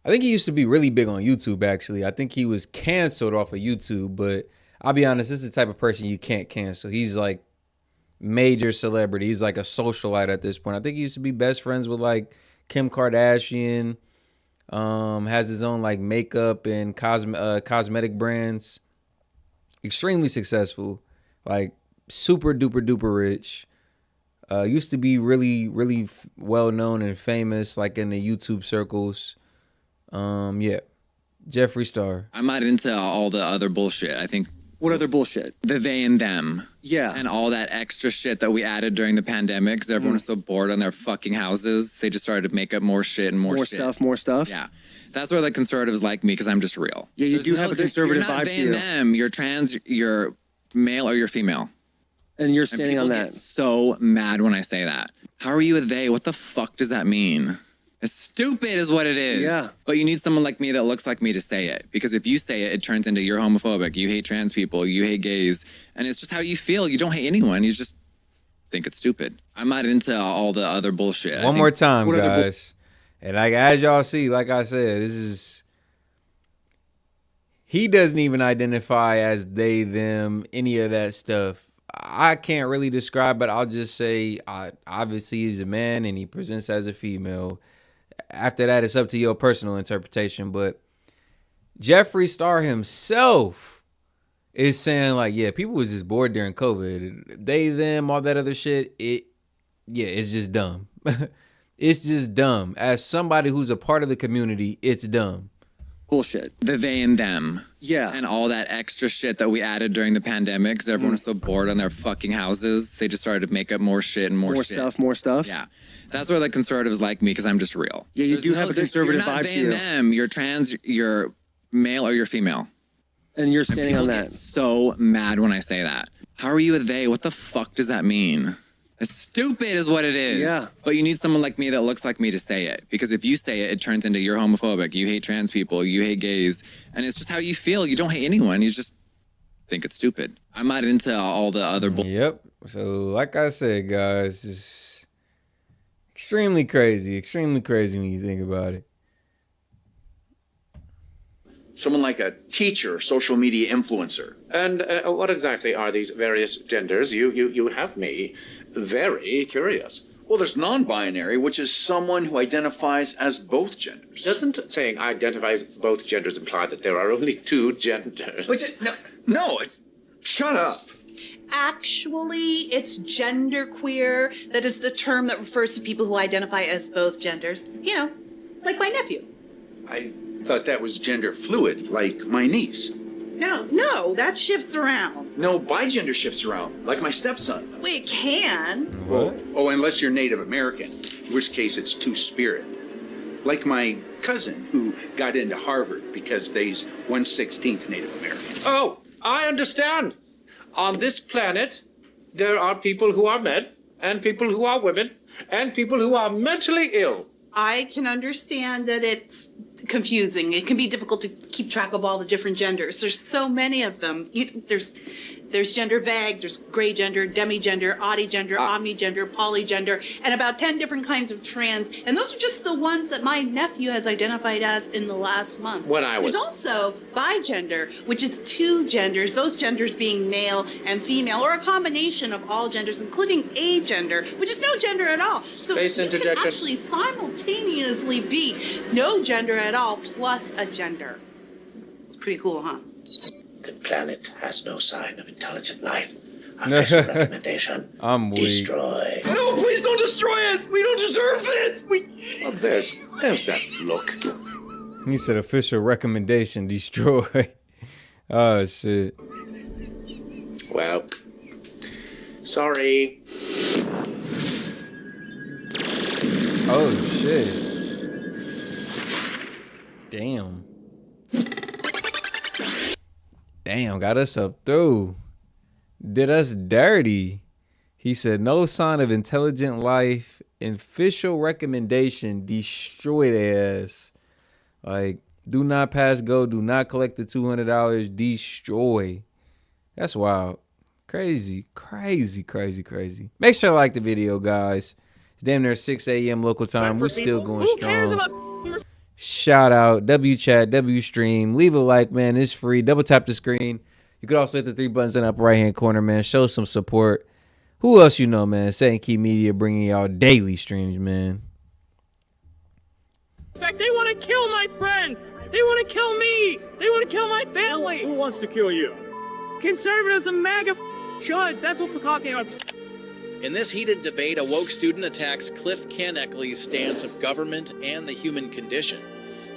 think he used to be really big on YouTube, actually. I think he was canceled off of YouTube, but I'll be honest, this is the type of person you can't cancel. He's like major celebrity. He's like a socialite at this point. I think he used to be best friends with like Kim Kardashian. Has his own like makeup and cosmetic brands. Extremely successful, like super duper duper rich. Used to be really well known and famous, like in the YouTube circles. Yeah, Jeffree Star. I'm not into all the other bullshit. I think. What other bullshit? The they and them. Yeah. And all that extra shit that we added during the pandemic because everyone was so bored on their fucking houses. They just started to make up more shit and more shit. More stuff. Yeah. That's where the conservatives like me because I'm just real. Yeah, you do have a conservative vibe to you. You're not they and them. You're trans, you're male or you're female. And you're standing on that. Get so mad when I say that. How are you a they? What the fuck does that mean? It's stupid is what it is. Yeah. But you need someone like me that looks like me to say it. Because if you say it, it turns into you're homophobic, you hate trans people, you hate gays. And it's just how you feel. You don't hate anyone. You just think it's stupid. I'm not into all the other bullshit. One more time, guys. And like, as y'all see, like I said, he doesn't even identify as they, them, any of that stuff. I can't really describe, but I'll just say, obviously he's a man and he presents as a female. After that, it's up to your personal interpretation. But Jeffree Star himself is saying, like, yeah, people was just bored during COVID. They, them, all that other shit. It's just dumb. It's just dumb. As somebody who's a part of the community, it's dumb. Bullshit. The they and them. Yeah. And all that extra shit that we added during the pandemic because everyone was so bored on their fucking houses. They just started to make up more shit and more shit. More stuff. Yeah. That's where the conservatives like me because I'm just real. Yeah, you do have a conservative vibe to you. You're not they and them. You're trans, you're male or you're female. And you're standing on that. Get so mad when I say that. How are you a they? What the fuck does that mean? It's stupid is what it is. Yeah. But you need someone like me that looks like me to say it. Because if you say it, it turns into you're homophobic, you hate trans people, you hate gays. And it's just how you feel. You don't hate anyone. You just think it's stupid. I'm not into all the other Yep. So like I said, guys, just Extremely crazy when you think about it. Someone like a teacher, or social media influencer. And what exactly are these various genders? You have me very curious. Well, there's non-binary, which is someone who identifies as both genders. Doesn't saying identifies both genders imply that there are only two genders? Was it? No, it's... Shut up. Actually, it's genderqueer. That is the term that refers to people who identify as both genders. You know, like my nephew. I thought that was gender fluid, like my niece. No, that shifts around. No, bigender shifts around, like my stepson. Well, it can. What? Oh, unless you're Native American, in which case it's two-spirit. Like my cousin, who got into Harvard because they's 1/16 Native American. Oh, I understand. On this planet, there are people who are men, and people who are women, and people who are mentally ill. I can understand that it's confusing. It can be difficult to keep track of all the different genders. There's so many of them. There's gender vague, there's gray gender, demigender, oddygender, omnigender, polygender, and about 10 different kinds of trans. And those are just the ones that my nephew has identified as in the last month. There's also bigender, which is two genders, those genders being male and female, or a combination of all genders, including agender, which is no gender at all. So Space you interjection. can actually simultaneously be no gender at all plus a gender. It's pretty cool, huh? The planet has no sign of intelligent life. Official recommendation. I'm weak. Destroy. No, please don't destroy us! We don't deserve this! Oh, there's that look. He said official recommendation, destroy. Oh, shit. Well, sorry. Oh, shit. Damn. Damn, got us up through. Did us dirty. He said, no sign of intelligent life. Official recommendation, destroy their ass. Like, do not pass go. Do not collect the $200. Destroy. That's wild. Crazy. Make sure to like the video, guys. It's damn near 6 a.m. local time. We're still going strong. Shout out, WChat, WStream. Leave a like, man. It's free. Double tap the screen. You could also hit the 3 buttons in the upper right-hand corner, man. Show some support. Who else you know, man? S.E.T Media bringing y'all daily streams, man. In fact, they want to kill my friends. They want to kill me. They want to kill my family. Who wants to kill you? Conservatives and MAGA chuds. That's what we're talking about. In this heated debate, a woke student attacks Cliff Caneckley's stance of government and the human condition.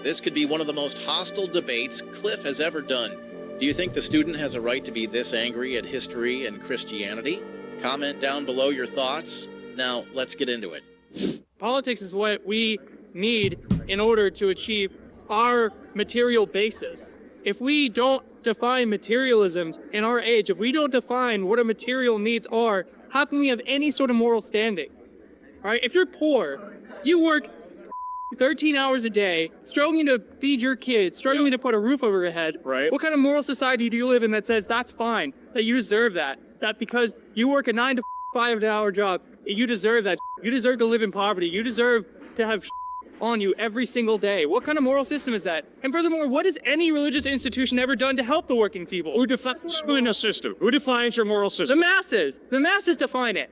This could be one of the most hostile debates Cliff has ever done. Do you think the student has a right to be this angry at history and Christianity? Comment down below your thoughts. Now, let's get into it. Politics is what we need in order to achieve our material basis. If we don't define materialism in our age, if we don't define what our material needs are, how can we have any sort of moral standing? All right, if you're poor, you work 13 hours a day, struggling to feed your kids, struggling to put a roof over your head. Right. What kind of moral society do you live in that says that's fine, that you deserve that? That because you work a 9 to 5 hour job, you deserve that. You deserve to live in poverty. You deserve to have on you every single day. What kind of moral system is that? And furthermore, what has any religious institution ever done to help the working people? Who defines a system? Who defines your moral system? The masses. The masses define it.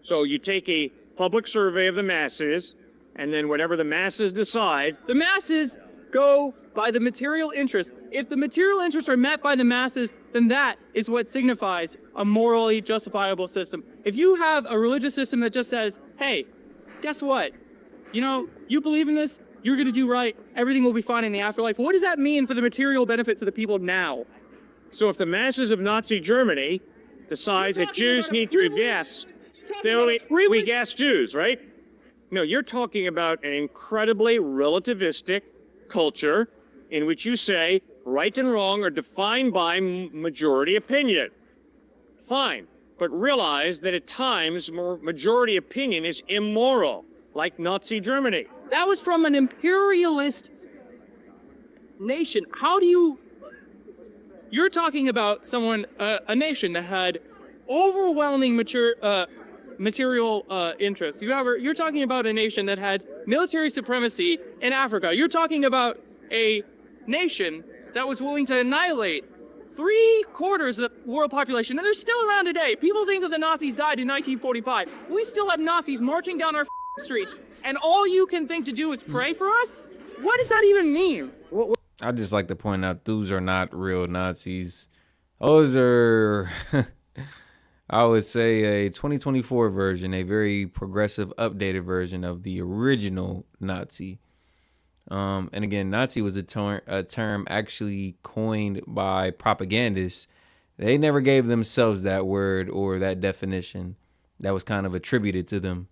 So you take a public survey of the masses, and then whatever the masses decide. The masses go by the material interests. If the material interests are met by the masses, then that is what signifies a morally justifiable system. If you have a religious system that just says, hey, guess what? You know, you believe in this, you're going to do right, everything will be fine in the afterlife. What does that mean for the material benefits of the people now? So if the masses of Nazi Germany decides that Jews need to be gassed, we gas Jews, right? No, you're talking about an incredibly relativistic culture in which you say right and wrong are defined by majority opinion. Fine. But realize that at times majority opinion is immoral, like Nazi Germany. That was from an imperialist nation. How do you... You're talking about someone, a nation that had overwhelming material interests. You're talking about a nation that had military supremacy in Africa. You're talking about a nation that was willing to annihilate 3/4 of the world population, and they're still around today. People think that the Nazis died in 1945. We still have Nazis marching down our streets, and all you can think to do is pray for us? What does that even mean? I just like to point out those are not real Nazis. Those are, I would say, a 2024 version, a very progressive, updated version of the original Nazi. And again, Nazi was a term actually coined by propagandists. They never gave themselves that word or that definition. That was kind of attributed to them.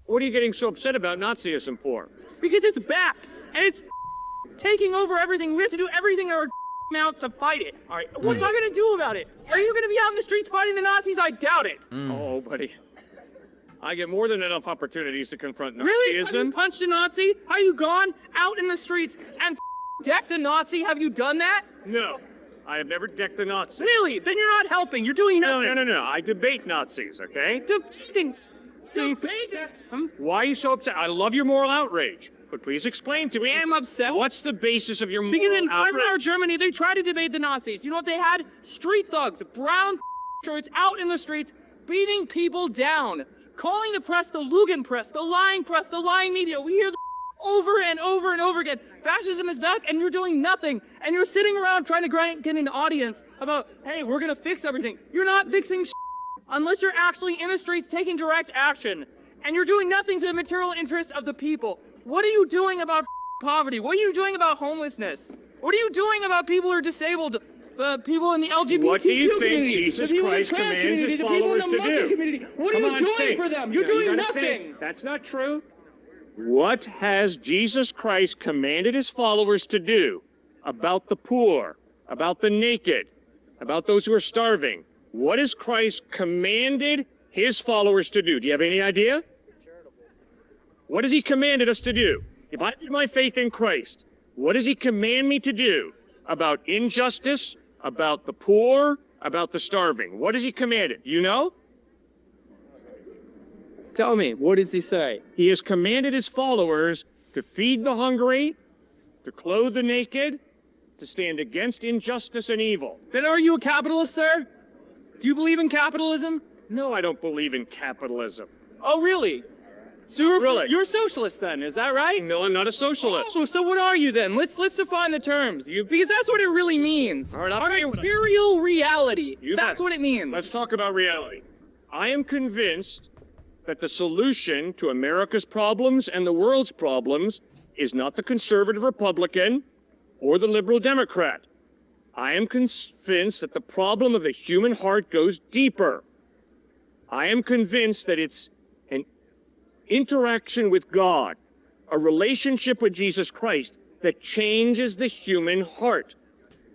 What are you getting so upset about Nazism for? Because it's back, and it's taking over everything. We have to do everything in our mouth to fight it. All right, what's I gonna do about it? Are you gonna be out in the streets fighting the Nazis? I doubt it. Oh, buddy. I get more than enough opportunities to confront Nazism. Really? Have you punched a Nazi? Have you gone out in the streets and decked a Nazi? Have you done that? No, I have never decked a Nazi. Really? Then you're not helping. You're doing nothing. No. I debate Nazis, okay? Debate? Why are you so upset? I love your moral outrage, but please explain to me. I'm upset. What's the basis of your moral Because in outrage? Weimar Germany, they tried to debate the Nazis. You know what they had? Street thugs, brown shirts out in the streets, beating people down. Calling the press the Lugan press, the lying media. We hear over and over and over again. Fascism is back, and you're doing nothing. And you're sitting around trying to get an audience about, hey, we're going to fix everything. You're not fixing unless you're actually in the streets taking direct action. And you're doing nothing for the material interests of the people. What are you doing about poverty? What are you doing about homelessness? What are you doing about people who are disabled? People in the LGBTQ What do you think community, Jesus the people in the Christ trans commands his community, the people in followers the to Muslim do? community? What Come are you on, doing think. for them? You're No, you doing gotta nothing. think. That's not true. What has Jesus Christ commanded his followers to do about the poor, about the naked, about those who are starving? What has Christ commanded his followers to do? Do you have any idea? What has he commanded us to do? If I put my faith in Christ, what does he command me to do about injustice, about the poor, about the starving? What has he commanded? You know? Tell me, what does he say? He has commanded his followers to feed the hungry, to clothe the naked, to stand against injustice and evil. Then are you a capitalist, sir? Do you believe in capitalism? No, I don't believe in capitalism. Oh, really? So you're a socialist then, is that right? No, I'm not a socialist. Oh, so what are you then? Let's define the terms. Because that's what it really means. All right, I'll Our tell you what material reality. You That's bet. what it means. Let's talk about reality. I am convinced that the solution to America's problems and the world's problems is not the conservative Republican or the liberal Democrat. I am convinced that the problem of the human heart goes deeper. I am convinced that it's an interaction with God, a relationship with Jesus Christ that changes the human heart.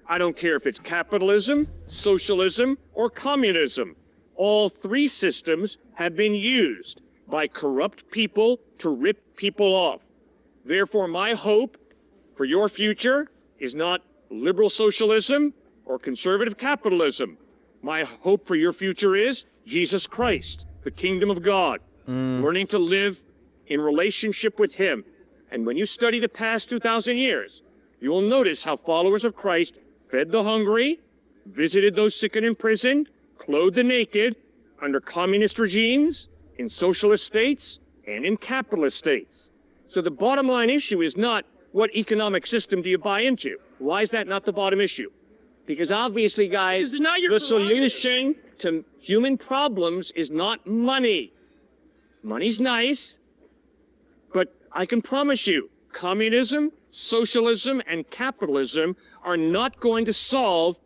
I don't care if it's capitalism, socialism, or communism. All three systems have been used by corrupt people to rip people off. Therefore, my hope for your future is not liberal socialism or conservative capitalism. My hope for your future is Jesus Christ, the kingdom of God, learning to live in relationship with him. And when you study the past 2,000 years, you will notice how followers of Christ fed the hungry, visited those sick and imprisoned, clothed the naked under communist regimes, in socialist states, and in capitalist states. So the bottom line issue is not what economic system do you buy into. Why is that not the bottom issue? Because obviously, guys, the solution to human problems is not money. Money's nice, but I can promise you, communism, socialism, and capitalism are not going to solve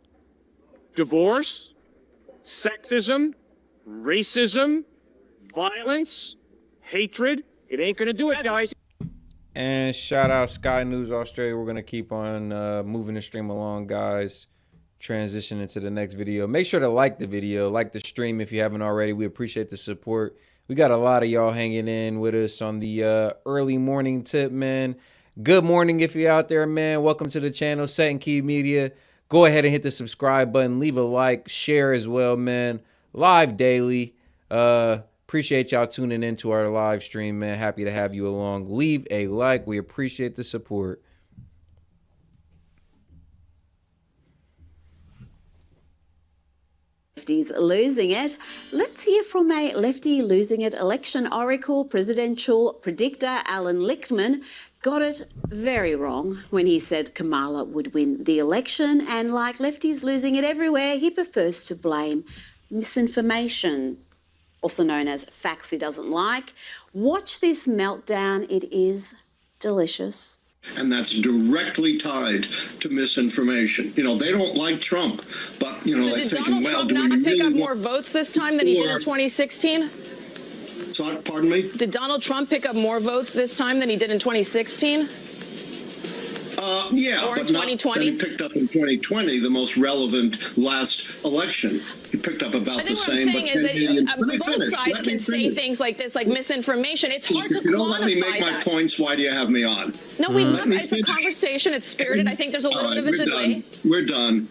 divorce, sexism, racism, violence, hatred. It ain't gonna do it, guys. And shout out Sky News Australia. We're gonna keep on moving the stream along, guys. Transition into the next video. Make sure to like the video, like the stream if you haven't already. We appreciate the support. We got a lot of y'all hanging in with us on the early morning tip, man. Good morning if you're out there, man. Welcome to the channel, S.E.T and Key Media. Go ahead and hit the subscribe button. Leave a like, share as well, man. Live daily. Appreciate y'all tuning into our live stream, man. Happy to have you along. Leave a like. We appreciate the support. Lefties losing it. Let's hear from a lefty losing it election oracle, presidential predictor Alan Lichtman. Got it very wrong when he said Kamala would win the election, and like lefties losing it everywhere, he prefers to blame misinformation, also known as facts he doesn't like. Watch this meltdown. It is delicious. And that's directly tied to misinformation. You know, they don't like Trump, but, you know, they're thinking, well, do we Did Donald Trump not pick really up more votes this time than he did in 2016? So, pardon me? Did Donald Trump pick up more votes this time than he did in 2016? Yeah, Or in but not than 2020? he picked up in 2020, the most relevant last election. He picked up about I think the what I'm same, saying but is that let me both finish. sides Let me can say finish. things like this, like misinformation. It's hard If to you don't let me make quantify my that. points, why do you have me on? No, we Let love me it. It's a finish. conversation. It's spirited. I think there's a All little right, bit of a we're delay. done. We're done.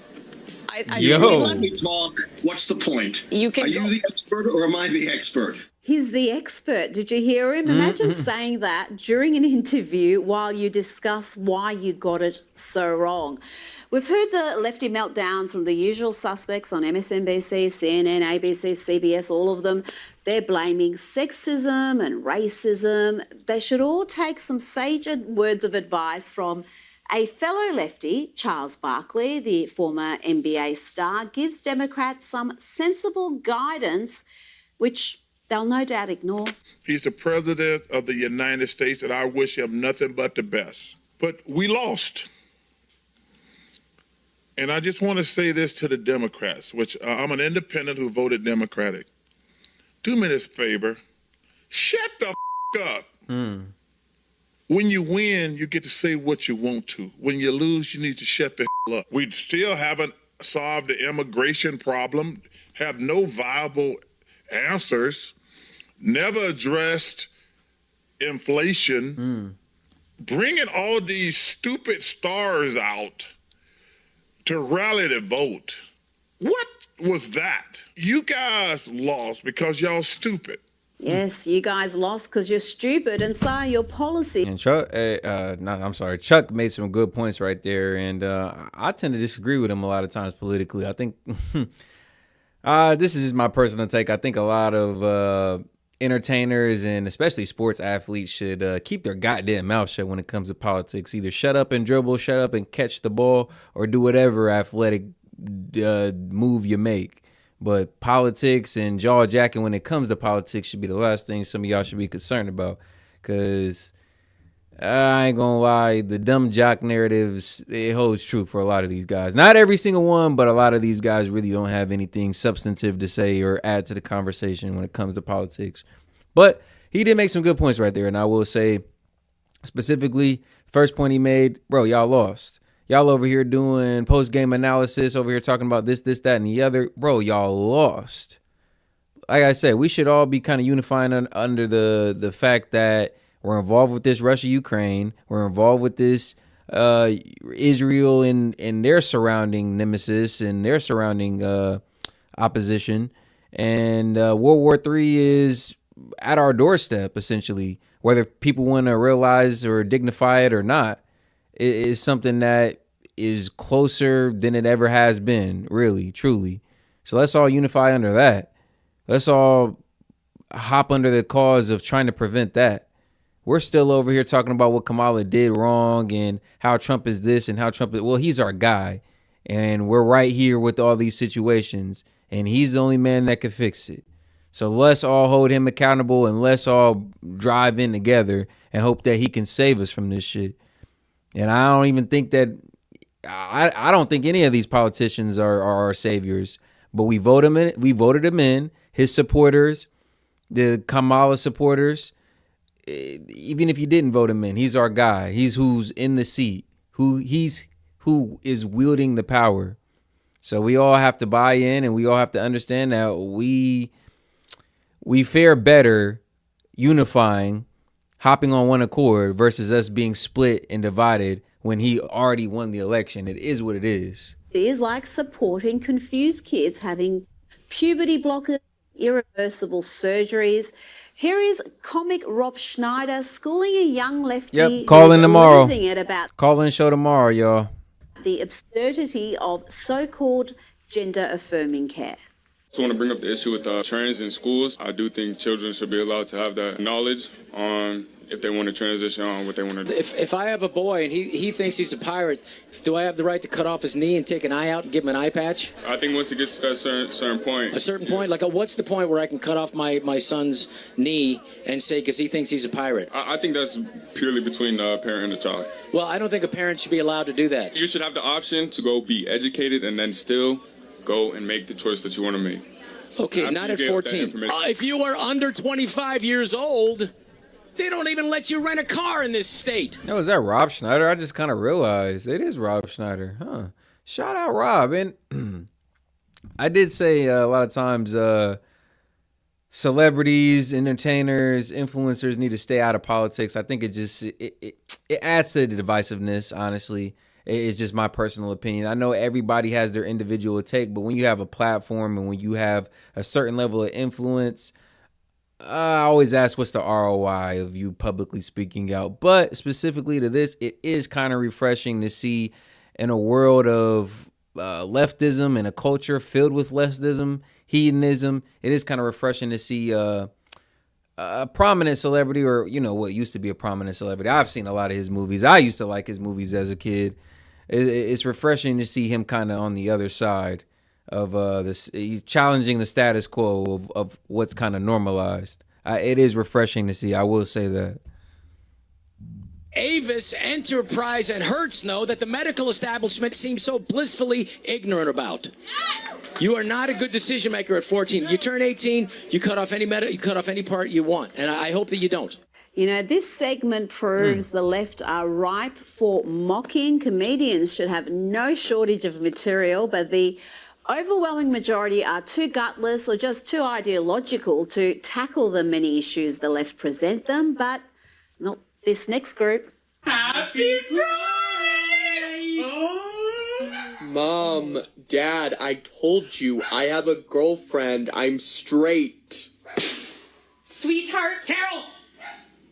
We love- Let me talk. What's the point? You can Are you the expert or am I the expert? He's the expert. Did you hear him? Imagine saying that during an interview while you discuss why you got it so wrong. We've heard the lefty meltdowns from the usual suspects on MSNBC, CNN, ABC, CBS, all of them. They're blaming sexism and racism. They should all take some sage words of advice from a fellow lefty, Charles Barkley, the former NBA star, gives Democrats some sensible guidance, which they'll no doubt ignore. He's the president of the United States, and I wish him nothing but the best. But we lost. And I just want to say this to the Democrats, which I'm an independent who voted Democratic. Do me this favor. Shut the up. When you win, you get to say what you want to. When you lose, you need to shut the up. We still haven't solved the immigration problem, have no viable answers, never addressed inflation, bringing all these stupid stars out to rally the vote. What was that? You guys lost because y'all stupid. Yes, you guys lost because you're stupid, and so are your policy. And Chuck made some good points right there, and I tend to disagree with him a lot of times politically. I think this is my personal take. I think a lot of entertainers and especially sports athletes should keep their goddamn mouth shut when it comes to politics. Either shut up and dribble, shut up and catch the ball, or do whatever athletic move you make. But politics and jaw jacking when it comes to politics should be the last thing some of y'all should be concerned about. Because I ain't gonna lie, the dumb jock narratives, it holds true for a lot of these guys. Not every single one, but a lot of these guys really don't have anything substantive to say or add to the conversation when it comes to politics. But he did make some good points right there. And I will say specifically, first point he made, bro, y'all lost. Y'all over here doing post-game analysis, over here talking about this, that, and the other. Bro, y'all lost. Like I said, we should all be kind of unifying under the fact that we're involved with this Russia-Ukraine. We're involved with this Israel and their surrounding nemesis and their surrounding opposition. And World War III is at our doorstep, essentially. Whether people want to realize or dignify it or not, it is something that is closer than it ever has been, really, truly. So let's all unify under that. Let's all hop under the cause of trying to prevent that. We're still over here talking about what Kamala did wrong and how Trump is this and how Trump is, well, he's our guy. And we're right here with all these situations. And he's the only man that can fix it. So let's all hold him accountable and let's all drive in together and hope that he can save us from this shit. And I don't even think that I don't think any of these politicians are our saviors, but we voted him in, his supporters, the Kamala supporters. Even if you didn't vote him in, he's our guy. He's who's in the seat, who is wielding the power. So we all have to buy in and we all have to understand that we fare better unifying, hopping on one accord versus us being split and divided when he already won the election. It is what it is. It is like supporting confused kids having puberty blockers, irreversible surgeries. Here is comic Rob Schneider schooling a young lefty Yep, call in who's tomorrow. losing it about Call in show tomorrow, y'all. the absurdity of so-called gender-affirming care. I just want to bring up the issue with trans in schools. I do think children should be allowed to have that knowledge on if they want to transition on what they want to do. If I have a boy and he thinks he's a pirate, do I have the right to cut off his knee and take an eye out and give him an eye patch? I think once it gets to that certain point. A certain point? Like, what's the point where I can cut off my son's knee and say, because he thinks he's a pirate? I think that's purely between the parent and the child. Well, I don't think a parent should be allowed to do that. You should have the option to go be educated and then still go and make the choice that you want to make. Okay, After not you at get 14. If you are under 25 years old, they don't even let you rent a car in this state. Oh, is that Rob Schneider? I just kind of realized it is Rob Schneider. Huh. Shout out Rob. And I did say a lot of times celebrities, entertainers, influencers need to stay out of politics. I think it just it adds to the divisiveness, honestly. It's just my personal opinion. I know everybody has their individual take, but when you have a platform and when you have a certain level of influence, I always ask what's the ROI of you publicly speaking out. But specifically to this, it is kind of refreshing to see in a world of leftism and a culture filled with leftism, hedonism. It is kind of refreshing to see a prominent celebrity, or, you know, what used to be a prominent celebrity. I've seen a lot of his movies. I used to like his movies as a kid. It's refreshing to see him kind of on the other side of this. He's challenging the status quo of what's kind of normalized. It is refreshing to see. I will say that. Avis, Enterprise, and Hertz know that the medical establishment seems so blissfully ignorant about. You are not a good decision maker at 14. You turn 18, you cut off any part you want, and I hope that you don't. You know, this segment proves the left are ripe for mocking. Comedians should have no shortage of material, but the overwhelming majority are too gutless or just too ideological to tackle the many issues the left present them. But not this next group. Happy Pride! Mom, Dad, I told you, I have a girlfriend. I'm straight. Sweetheart! Carol!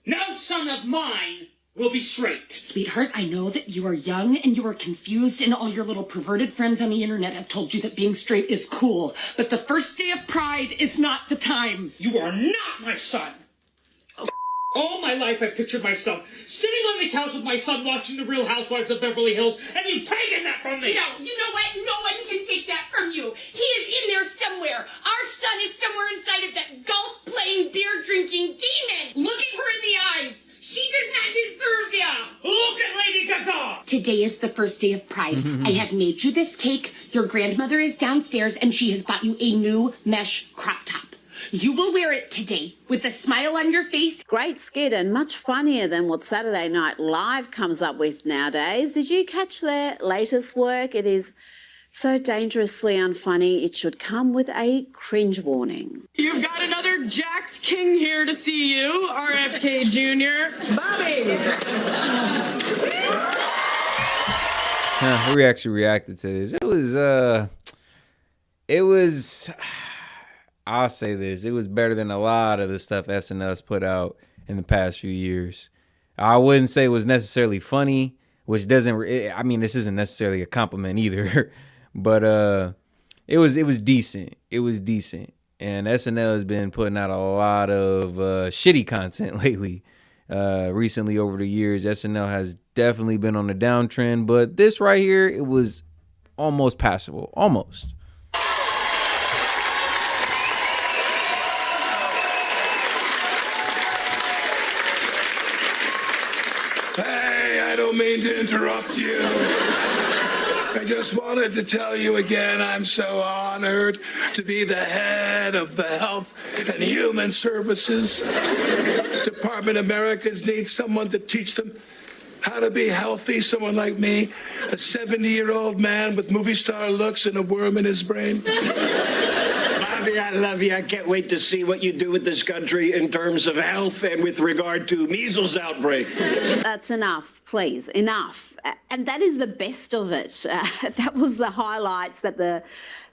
No son of mine will be straight. Sweetheart, I know that you are young and you are confused, and all your little perverted friends on the internet have told you that being straight is cool. But the first day of Pride is not the time. You are not my son. All my life I've pictured myself sitting on the couch with my son watching The Real Housewives of Beverly Hills, and you've taken that from me! No, you know what? No one can take that from you. He is in there somewhere. Our son is somewhere inside of that golf-playing, beer-drinking demon. Look at her in the eyes. She does not deserve you. Look at Lady Gaga! Today is the first day of Pride. I have made you this cake. Your grandmother is downstairs, and she has bought you a new mesh crop top. You will wear it today with a smile on your face. Great skit and much funnier than what Saturday Night Live comes up with nowadays. Did you catch their latest work? It is so dangerously unfunny, it should come with a cringe warning. You've got another jacked king here to see you, RFK Jr. Bobby! We actually reacted to this. It was I'll say this. It was better than a lot of the stuff SNL's put out in the past few years. I wouldn't say it was necessarily funny, which doesn't, I mean, this isn't necessarily a compliment either, but it was decent. It was decent. And SNL has been putting out a lot of shitty content lately. Recently over the years, SNL has definitely been on the downtrend, but this right here, it was almost passable. Almost. Hey, I don't mean to interrupt you. I just wanted to tell you again, I'm so honored to be the head of the Health and Human Services Department. Americans need someone to teach them how to be healthy. Someone like me, a 70-year-old man with movie star looks and a worm in his brain. Bobby, I love you. I can't wait to see what you do with this country in terms of health and with regard to measles outbreak. That's enough, please. Enough. And that is the best of it. That was the highlights that the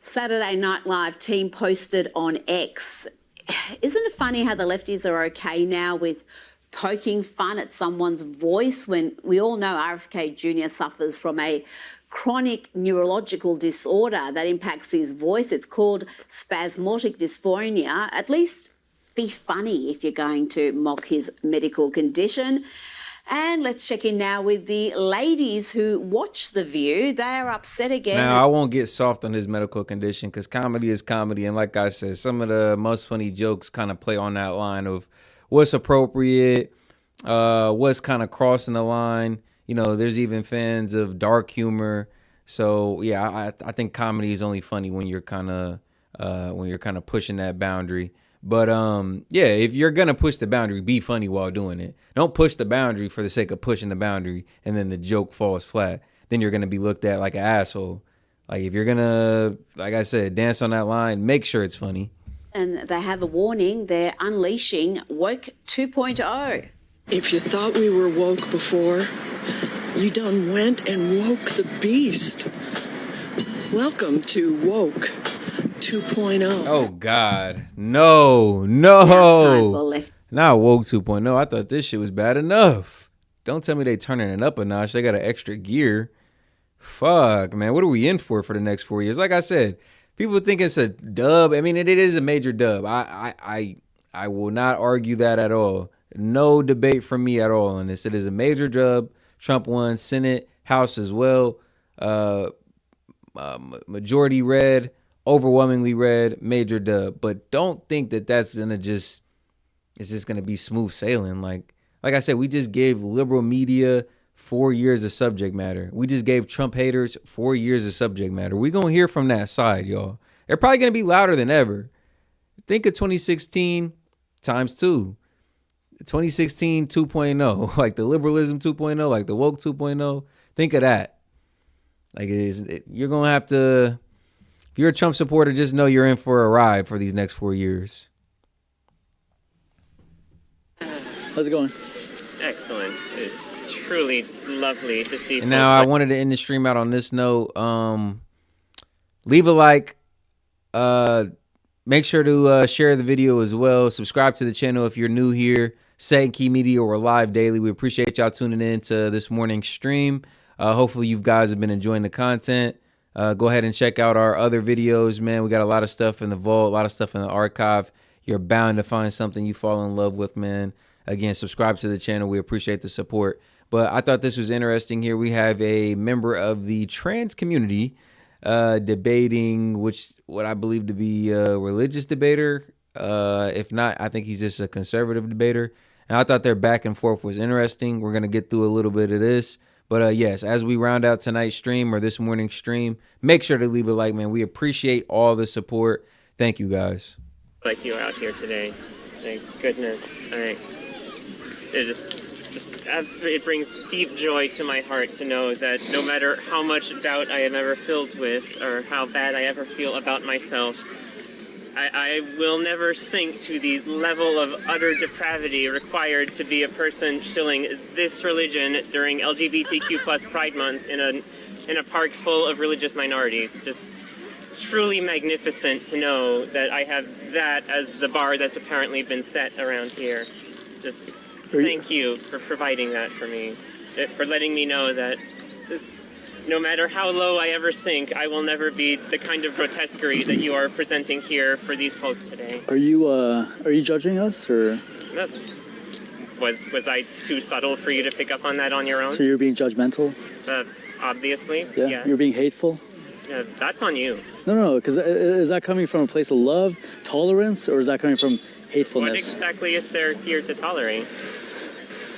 Saturday Night Live team posted on X. Isn't it funny how the lefties are okay now with poking fun at someone's voice when we all know RFK Jr. suffers from a chronic neurological disorder that impacts his voice? It's called spasmodic dysphonia. At least be funny if you're going to mock his medical condition. And let's check in now with the ladies who watch The View. They are upset again. Now, I won't get soft on his medical condition because comedy is comedy. And like I said, some of the most funny jokes kind of play on that line of what's appropriate, what's kind of crossing the line. You know, there's even fans of dark humor. So, yeah, I think comedy is only funny when you're kind of pushing that boundary. But, yeah, if you're going to push the boundary, be funny while doing it. Don't push the boundary for the sake of pushing the boundary and then the joke falls flat. Then you're going to be looked at like an asshole. Like, if you're going to, like I said, dance on that line, make sure it's funny. And they have a warning. They're unleashing Woke 2.0. If you thought we were woke before, you done went and woke the beast. Welcome to Woke 2.0. Oh, God. No. Not Woke 2.0. I thought this shit was bad enough. Don't tell me they turning it up a notch. They got an extra gear. Fuck, man. What are we in for the next 4 years? Like I said, people think it's a dub. I mean, it is a major dub. I will not argue that at all. No debate from me at all on this. It is a major dub. Trump won Senate, House as well. Majority red, overwhelmingly red, major dub. But don't think that that's gonna it's just gonna be smooth sailing. Like I said, we just gave liberal media 4 years of subject matter. We just gave Trump haters 4 years of subject matter. We're gonna hear from that side, y'all. They're probably gonna be louder than ever. Think of 2016 times 2. 2016 2.0, like the liberalism 2.0, like the woke 2.0. Think of that. Like you're gonna have to. If you're a Trump supporter, just know you're in for a ride for these next 4 years. How's it going? Excellent. It's truly lovely to see. And now I wanted to end the stream out on this note. Leave a like. Make sure to share the video as well. Subscribe to the channel if you're new here. S.E.T Key Media, we're live daily. We appreciate y'all tuning in to this morning's stream. Hopefully you guys have been enjoying the content. Go ahead and check out our other videos, man. We got a lot of stuff in the vault, a lot of stuff in the archive. You're bound to find something you fall in love with, man. Again, subscribe to the channel. We appreciate the support. But I thought this was interesting here. We have a member of the trans community debating what I believe to be a religious debater. If not, I think he's just a conservative debater. And I thought their back and forth was interesting. We're going to get through a little bit of this. But yes, as we round out tonight's stream or this morning's stream, make sure to leave a like, man. We appreciate all the support. Thank you, guys. Like you out here today. Thank goodness. It brings deep joy to my heart to know that no matter how much doubt I am ever filled with or how bad I ever feel about myself, I will never sink to the level of utter depravity required to be a person shilling this religion during LGBTQ plus Pride Month in a park full of religious minorities. Just truly magnificent to know that I have that as the bar that's apparently been set around here. Just thank you for providing that for me, for letting me know that no matter how low I ever sink, I will never be the kind of grotesquerie that you are presenting here for these folks today. Are you judging us, or? Was I too subtle for you to pick up on that on your own? So you're being judgmental? Obviously, yeah. Yes. You're being hateful? That's on you. No, because is that coming from a place of love, tolerance, or is that coming from hatefulness? What exactly is there here to tolerate?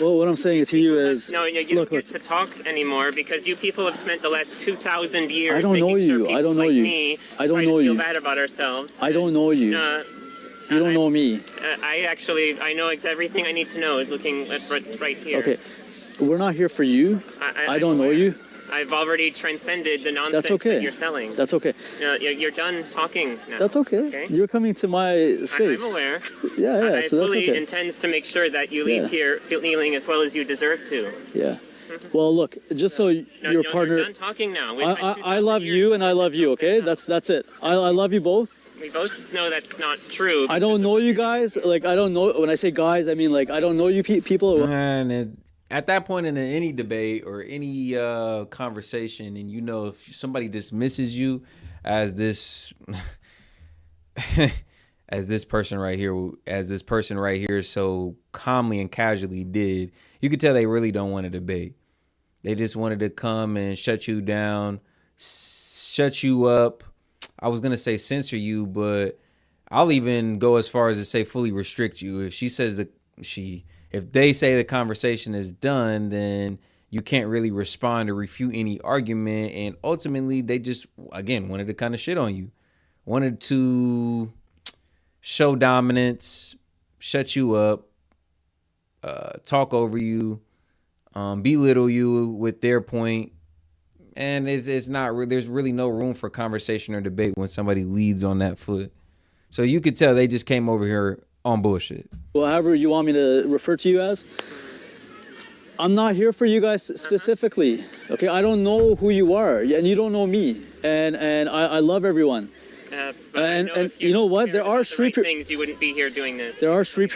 Well, what I'm saying to you is... No, you don't get to talk anymore because you people have spent the last 2,000 years I don't know you. I don't know you. I don't know you. Feel bad about ourselves. I don't know you. You don't know me. I know everything I need to know looking at what's right here. Okay. We're not here for you. I don't know you. I've already transcended the nonsense that you're selling. That's okay. You're done talking now. That's okay. You're coming to my space. I'm aware. Yeah, I so that's fully okay. intend to make sure that you leave here feeling as well as you deserve to. Yeah. Well, look, just so your partner. You're done talking now. I love you and I love you. Okay, that's it. I love you both. We both know that's not true. I don't know you guys. Like, I don't know. When I say guys, I mean like I don't know you people. And at that point in any debate or any conversation, and you know if somebody dismisses you as this as this person right here so calmly and casually did, you could tell they really don't want to debate. They just wanted to come and shut you down, shut you up. I was going to say censor you, but I'll even go as far as to say fully restrict you. If she says if they say the conversation is done, then you can't really respond or refute any argument. And ultimately, they just, again, wanted to kind of shit on you. Wanted to show dominance, shut you up, talk over you, belittle you with their point. And it's not, there's really no room for conversation or debate when somebody leads on that foot. So you could tell they just came over here on bullshit. However you want me to refer to you as. I'm not here for you guys specifically. Okay, I don't know who you are, and you don't know me. And I love everyone. And you know what? There are street things you wouldn't be here doing this. There are street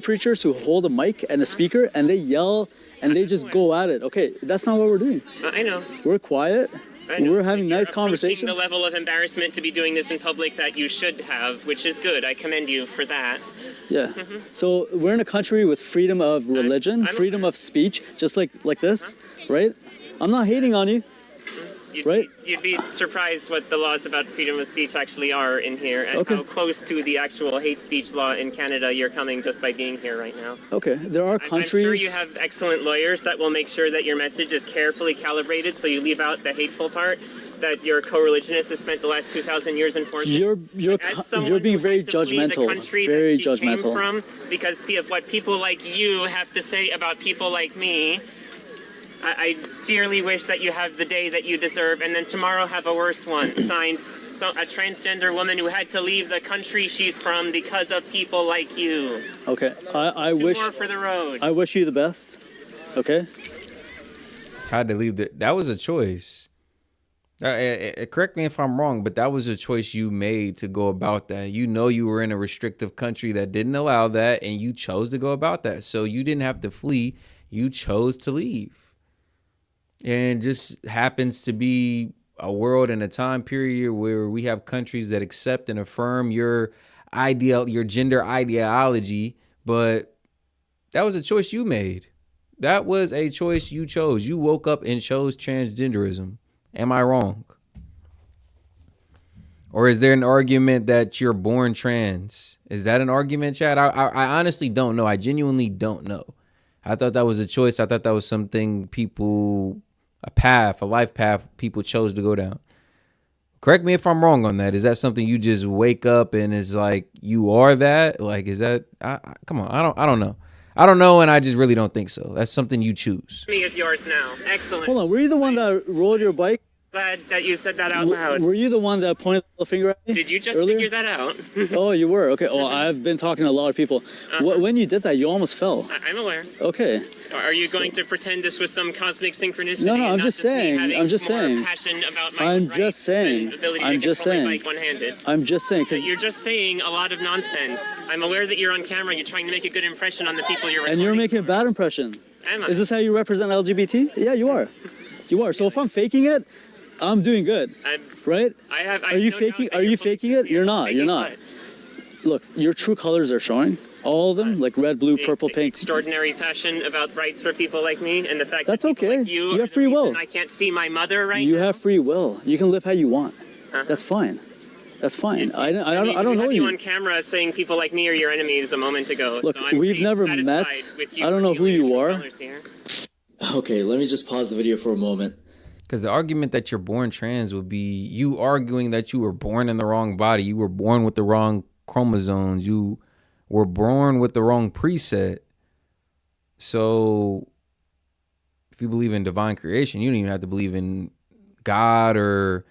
preachers who hold a mic and a speaker and they yell and they just go at it. Okay, that's not what we're doing. I know. We're quiet. We're having nice conversations. The level of embarrassment to be doing this in public that you should have, which is good. I commend you for that. Yeah. So we're in a country with freedom of religion, freedom of speech, just like this, right? I'm not hating on you. You'd be surprised what the laws about freedom of speech actually are in here, and how close to the actual hate speech law in Canada you're coming just by being here right now. Okay, there are countries. I'm sure you have excellent lawyers that will make sure that your message is carefully calibrated, so you leave out the hateful part that your co-religionist has spent the last 2,000 years enforcing. You're being very judgmental. Very judgmental. Came from, because of what people like you have to say about people like me. I dearly wish that you have the day that you deserve, and then tomorrow have a worse one. Signed, a transgender woman who had to leave the country she's from because of people like you. Okay, I Two wish. more for the road. I wish you the best. Okay. Had to leave that was a choice. Correct me if I'm wrong, but that was a choice you made to go about that. You know you were in a restrictive country that didn't allow that, and you chose to go about that. So you didn't have to flee. You chose to leave. And just happens to be a world and a time period where we have countries that accept and affirm your gender ideology, but that was a choice you made. That was a choice you chose. You woke up and chose transgenderism. Am I wrong? Or is there an argument that you're born trans? Is that an argument, Chad? I honestly don't know. I genuinely don't know. I thought that was a choice. I thought that was something a life path people chose to go down. Correct me if I'm wrong on that. Is that something you just wake up and is like, you are that? Like, is that, come on, I don't know. I don't know, and I just really don't think so. That's something you choose. Me of yours now. Excellent. Hold on, were you the one that rode your bike? Glad that you said that out loud. Were you the one that pointed the finger at me? Did you just earlier? figure that out? Oh, you were? Okay. Oh, I've been talking to a lot of people. When you did that, you almost fell. I'm aware. Okay. Are you going to pretend this was some cosmic synchronicity? No, and I'm not just saying. I'm just saying. Passion about my I'm just saying. I'm just saying. Bike one-handed. I'm just saying. You're just saying a lot of nonsense. I'm aware that you're on camera. You're trying to make a good impression on the people you're recording. And you're making a bad impression. Am I? Is this how you represent LGBT? Yeah, you are. You are. So if I'm faking it, I'm doing good, right? Are you faking? Are you faking it? You're not. You're not. Look, your true colors are showing. All of them, like red, blue, purple, pink. Extraordinary passion about rights for people like me, and the fact that's that people okay. like you have free will. I can't see my mother right now. You have free will. You can live how you want. That's fine. That's fine. I don't know you on camera saying people like me are your enemies a moment ago. Look, so I'm we've never met. I don't know who you are. Okay, let me just pause the video for a moment. Because the argument that you're born trans would be you arguing that you were born in the wrong body. You were born with the wrong chromosomes. You were born with the wrong preset. So if you believe in divine creation, you don't even have to believe in God or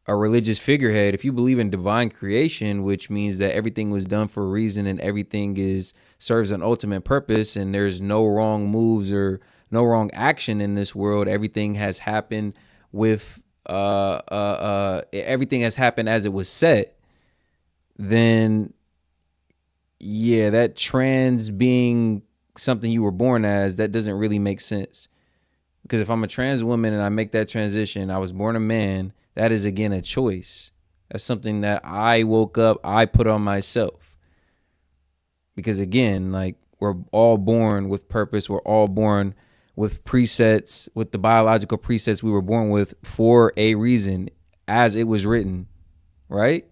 a religious figurehead. If you believe in divine creation, which means that everything was done for a reason and everything serves an ultimate purpose and there's no wrong moves or no wrong action in this world. Everything has happened with everything has happened as it was set, then yeah, that trans being something you were born as, that doesn't really make sense. Because if I'm a trans woman and I make that transition, I was born a man, that is again a choice. That's something that I woke up, I put on myself. Because again, like, we're all born with purpose. We're all born with presets, with the biological presets we were born with for a reason, as it was written, right?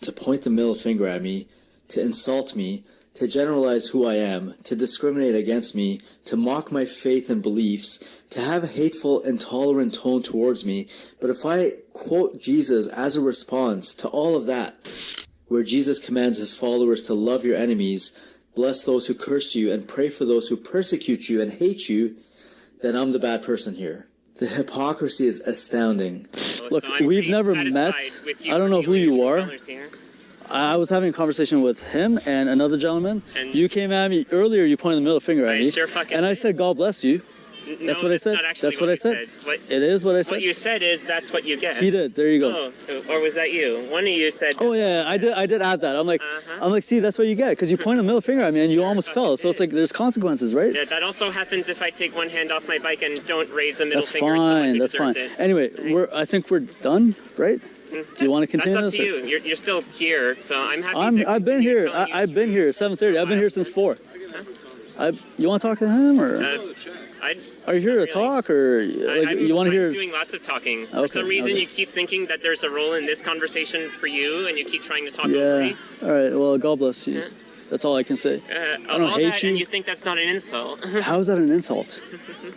To point the middle finger at me, to insult me, to generalize who I am, to discriminate against me, to mock my faith and beliefs, to have a hateful, intolerant tone towards me. But if I quote Jesus as a response to all of that, where Jesus commands his followers to love your enemies, bless those who curse you, and pray for those who persecute you and hate you, then I'm the bad person here. The hypocrisy is astounding. Look, we've never met. I don't know who you are. I was having a conversation with him and another gentleman. And you came at me earlier, you pointed the middle finger at me. And I said, God bless you. That's what I said. That's what I said. It is what I said. What you said is that's what you get. He did. There you go. Oh, or was that you? One of you said. Oh yeah, I did add that. I'm like, see, that's what you get, because you pointed the middle finger at me and you almost fell. So it's like there's consequences, right? Yeah, that also happens if I take one hand off my bike and don't raise the middle finger. That's fine. Anyway, I think we're done, right? Do you want to continue That's up this? to you. You're still here, so I'm happy. I've been here. I've been here 7:30. I've been here since 4. You want to talk to him, or are you here to talk, or you want to hear? I'm doing lots of talking. For some reason, you keep thinking that there's a role in this conversation for you, and you keep trying to talk over me. All right. Well, God bless you. That's all I can say. I don't hate you. And you think that's not an insult. How is that an insult?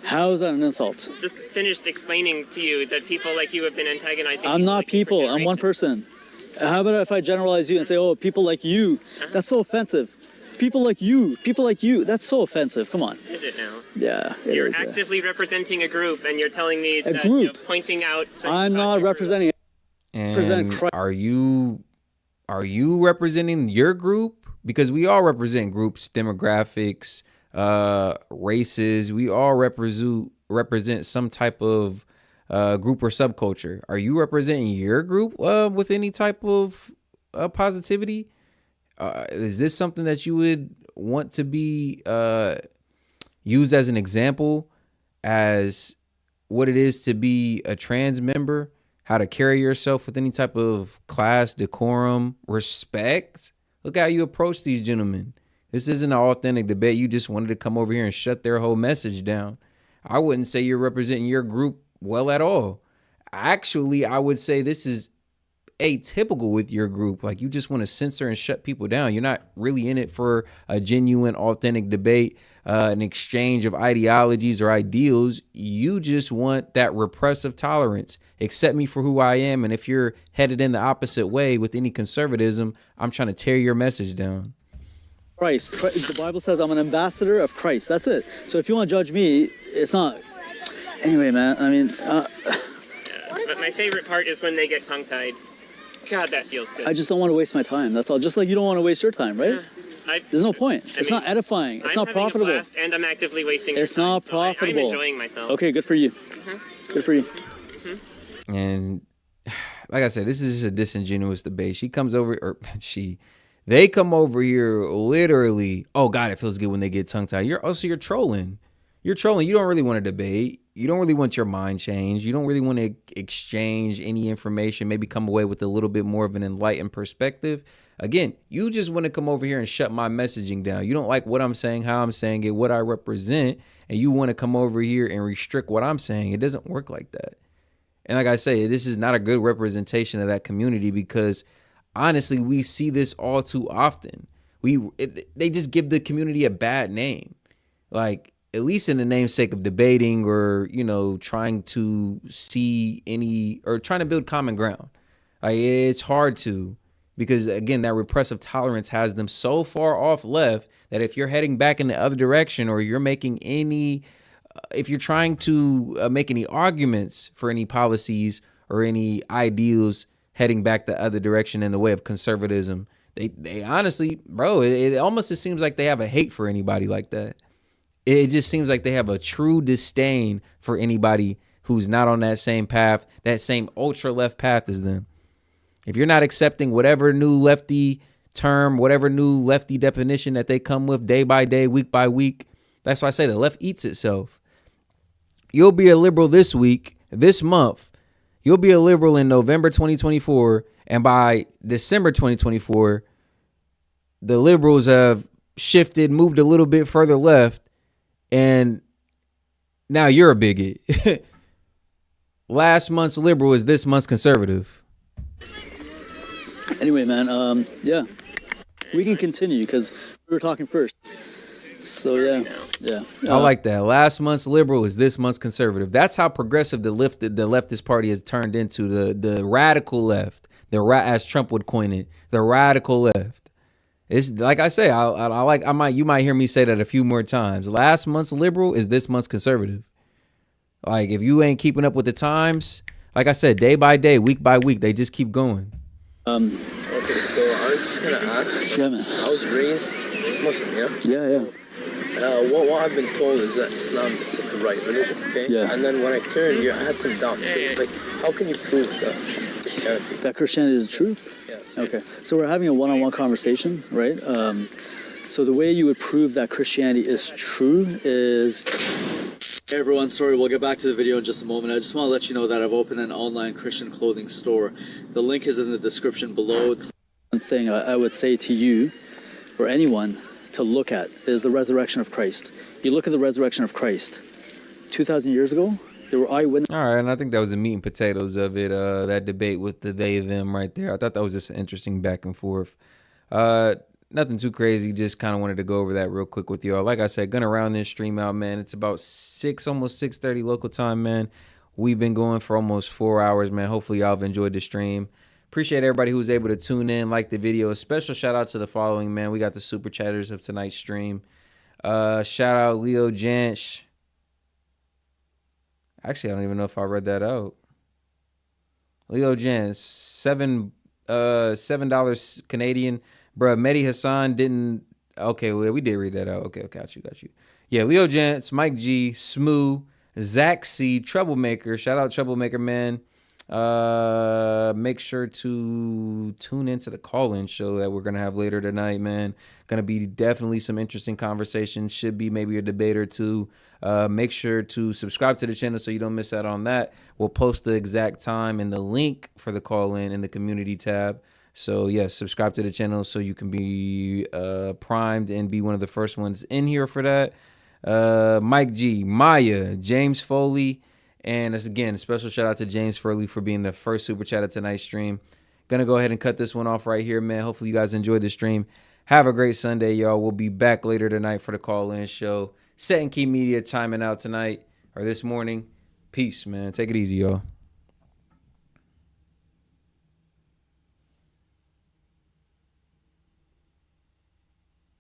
How is that an insult? Just finished explaining to you that people like you have been antagonizing. I'm not people. I'm one person. How about if I generalize you and say, oh, people like you? That's so offensive. People like you. That's so offensive. Come on. Is it now? Yeah, it You're is, actively representing a group, and you're telling me that group. You're pointing out. I'm not representing. And are you representing your group? Because we all represent groups, demographics, races. We all represent some type of group or subculture. Are you representing your group with any type of positivity? Is this something that you would want to be used as an example as what it is to be a trans member? How to carry yourself with any type of class, decorum, respect? Look how you approach these gentlemen. This isn't an authentic debate. You just wanted to come over here and shut their whole message down. I wouldn't say you're representing your group well at all. Actually, I would say this is atypical with your group. Like, you just want to censor and shut people down. You're not really in it for a genuine, authentic debate, an exchange of ideologies or ideals. You just want that repressive tolerance. Accept me for who I am, and if you're headed in the opposite way with any conservatism, I'm trying to tear your message down. Christ. The Bible says I'm an ambassador of Christ. That's it. So if you want to judge me, it's not. Anyway, man, I mean... But my favorite part is when they get tongue-tied. God, that feels good. I just don't want to waste my time. That's all. Just like you don't want to waste your time, right? There's no point. It's not edifying. It's not profitable. I'm having a blast, and I'm actively wasting It's your time, not profitable. I'm enjoying myself. Okay, good for you. Good for you. And like I said, this is a disingenuous debate. They come over here literally. Oh God, it feels good when they get tongue tied. You're trolling. You're trolling. You don't really want to debate. You don't really want your mind changed. You don't really want to exchange any information, maybe come away with a little bit more of an enlightened perspective. Again, you just want to come over here and shut my messaging down. You don't like what I'm saying, how I'm saying it, what I represent, and you want to come over here and restrict what I'm saying. It doesn't work like that. And like I say, this is not a good representation of that community, because honestly, we see this all too often. They just give the community a bad name. Like, at least in the namesake of debating or, trying to trying to build common ground. Like, it's hard to, because again, that repressive tolerance has them so far off left that if you're heading back in the other direction, or you're making if you're trying to make any arguments for any policies or any ideals heading back the other direction in the way of conservatism, They honestly, bro, it almost just seems like they have a hate for anybody like that. It just seems like they have a true disdain for anybody who's not on that same path, that same ultra left path as them. If you're not accepting whatever new lefty term, whatever new lefty definition that they come with day by day, week by week, that's why I say the left eats itself. You'll be a liberal this week, this month. You'll be a liberal in November 2024. And by December 2024, the liberals have shifted, moved a little bit further left. And now you're a bigot. Last month's liberal is this month's conservative. Anyway, man, yeah, we can continue because we were talking first. So yeah. I like that. Last month's liberal is this month's conservative. That's how progressive the leftist party has turned into, the radical left. As Trump would coin it, the radical left. It's like I say, you might hear me say that a few more times. Last month's liberal is this month's conservative. Like, if you ain't keeping up with the times, like I said, day by day, week by week, they just keep going. Okay, so I was just gonna ask. Yeah, man. I was raised Muslim, yeah. Yeah. What I've been told is that Islam is the right religion, okay? Yeah. And then when I turned, I had some doubts. So, like, how can you prove that Christianity? That Christianity is the truth? Yes. Okay. So we're having a one-on-one conversation, right? So the way you would prove that Christianity is true is... Hey everyone, sorry, we'll get back to the video in just a moment. I just want to let you know that I've opened an online Christian clothing store. The link is in the description below. One thing I would say to you, or anyone, to look at is the resurrection of Christ. You look at the resurrection of Christ. 2,000 years ago, there were eyewitnesses. All right, and I think that was the meat and potatoes of it, that debate with the they, them right there. I thought that was just an interesting back and forth. Nothing too crazy, just kind of wanted to go over that real quick with y'all. Like I said, gonna round this stream out, man. It's about 6, almost 6:30 local time, man. We've been going for almost 4 hours, man. Hopefully y'all have enjoyed the stream. Appreciate everybody who was able to tune in, like the video. A special shout out to the following, man. We got the super chatters of tonight's stream. Shout out Leo Janch. Actually, I don't even know if I read that out. Leo Janch, $7 Canadian. Bruh, Mehdi Hassan didn't. Okay, well, we did read that out. Okay, got you. Yeah, Leo Jantz, Mike G, Smoo, Zach C, Troublemaker. Shout out Troublemaker, man. Make sure to tune into the call-in show that we're gonna have later tonight, man. Gonna be definitely some interesting conversations. Should be maybe a debate or two. Make sure to subscribe to the channel so you don't miss out on that. We'll post the exact time and the link for the call-in in the community tab. So, yes, subscribe to the channel so you can be primed and be one of the first ones in here for that. Mike G, Maya, James Foley, and again, a special shout out to James Foley for being the first super chat of tonight's stream. Gonna go ahead and cut this one off right here, man. Hopefully you guys enjoyed the stream. Have a great Sunday, y'all. We'll be back later tonight for the call-in show. Set and Key Media timing out tonight or this morning. Peace, man. Take it easy, y'all.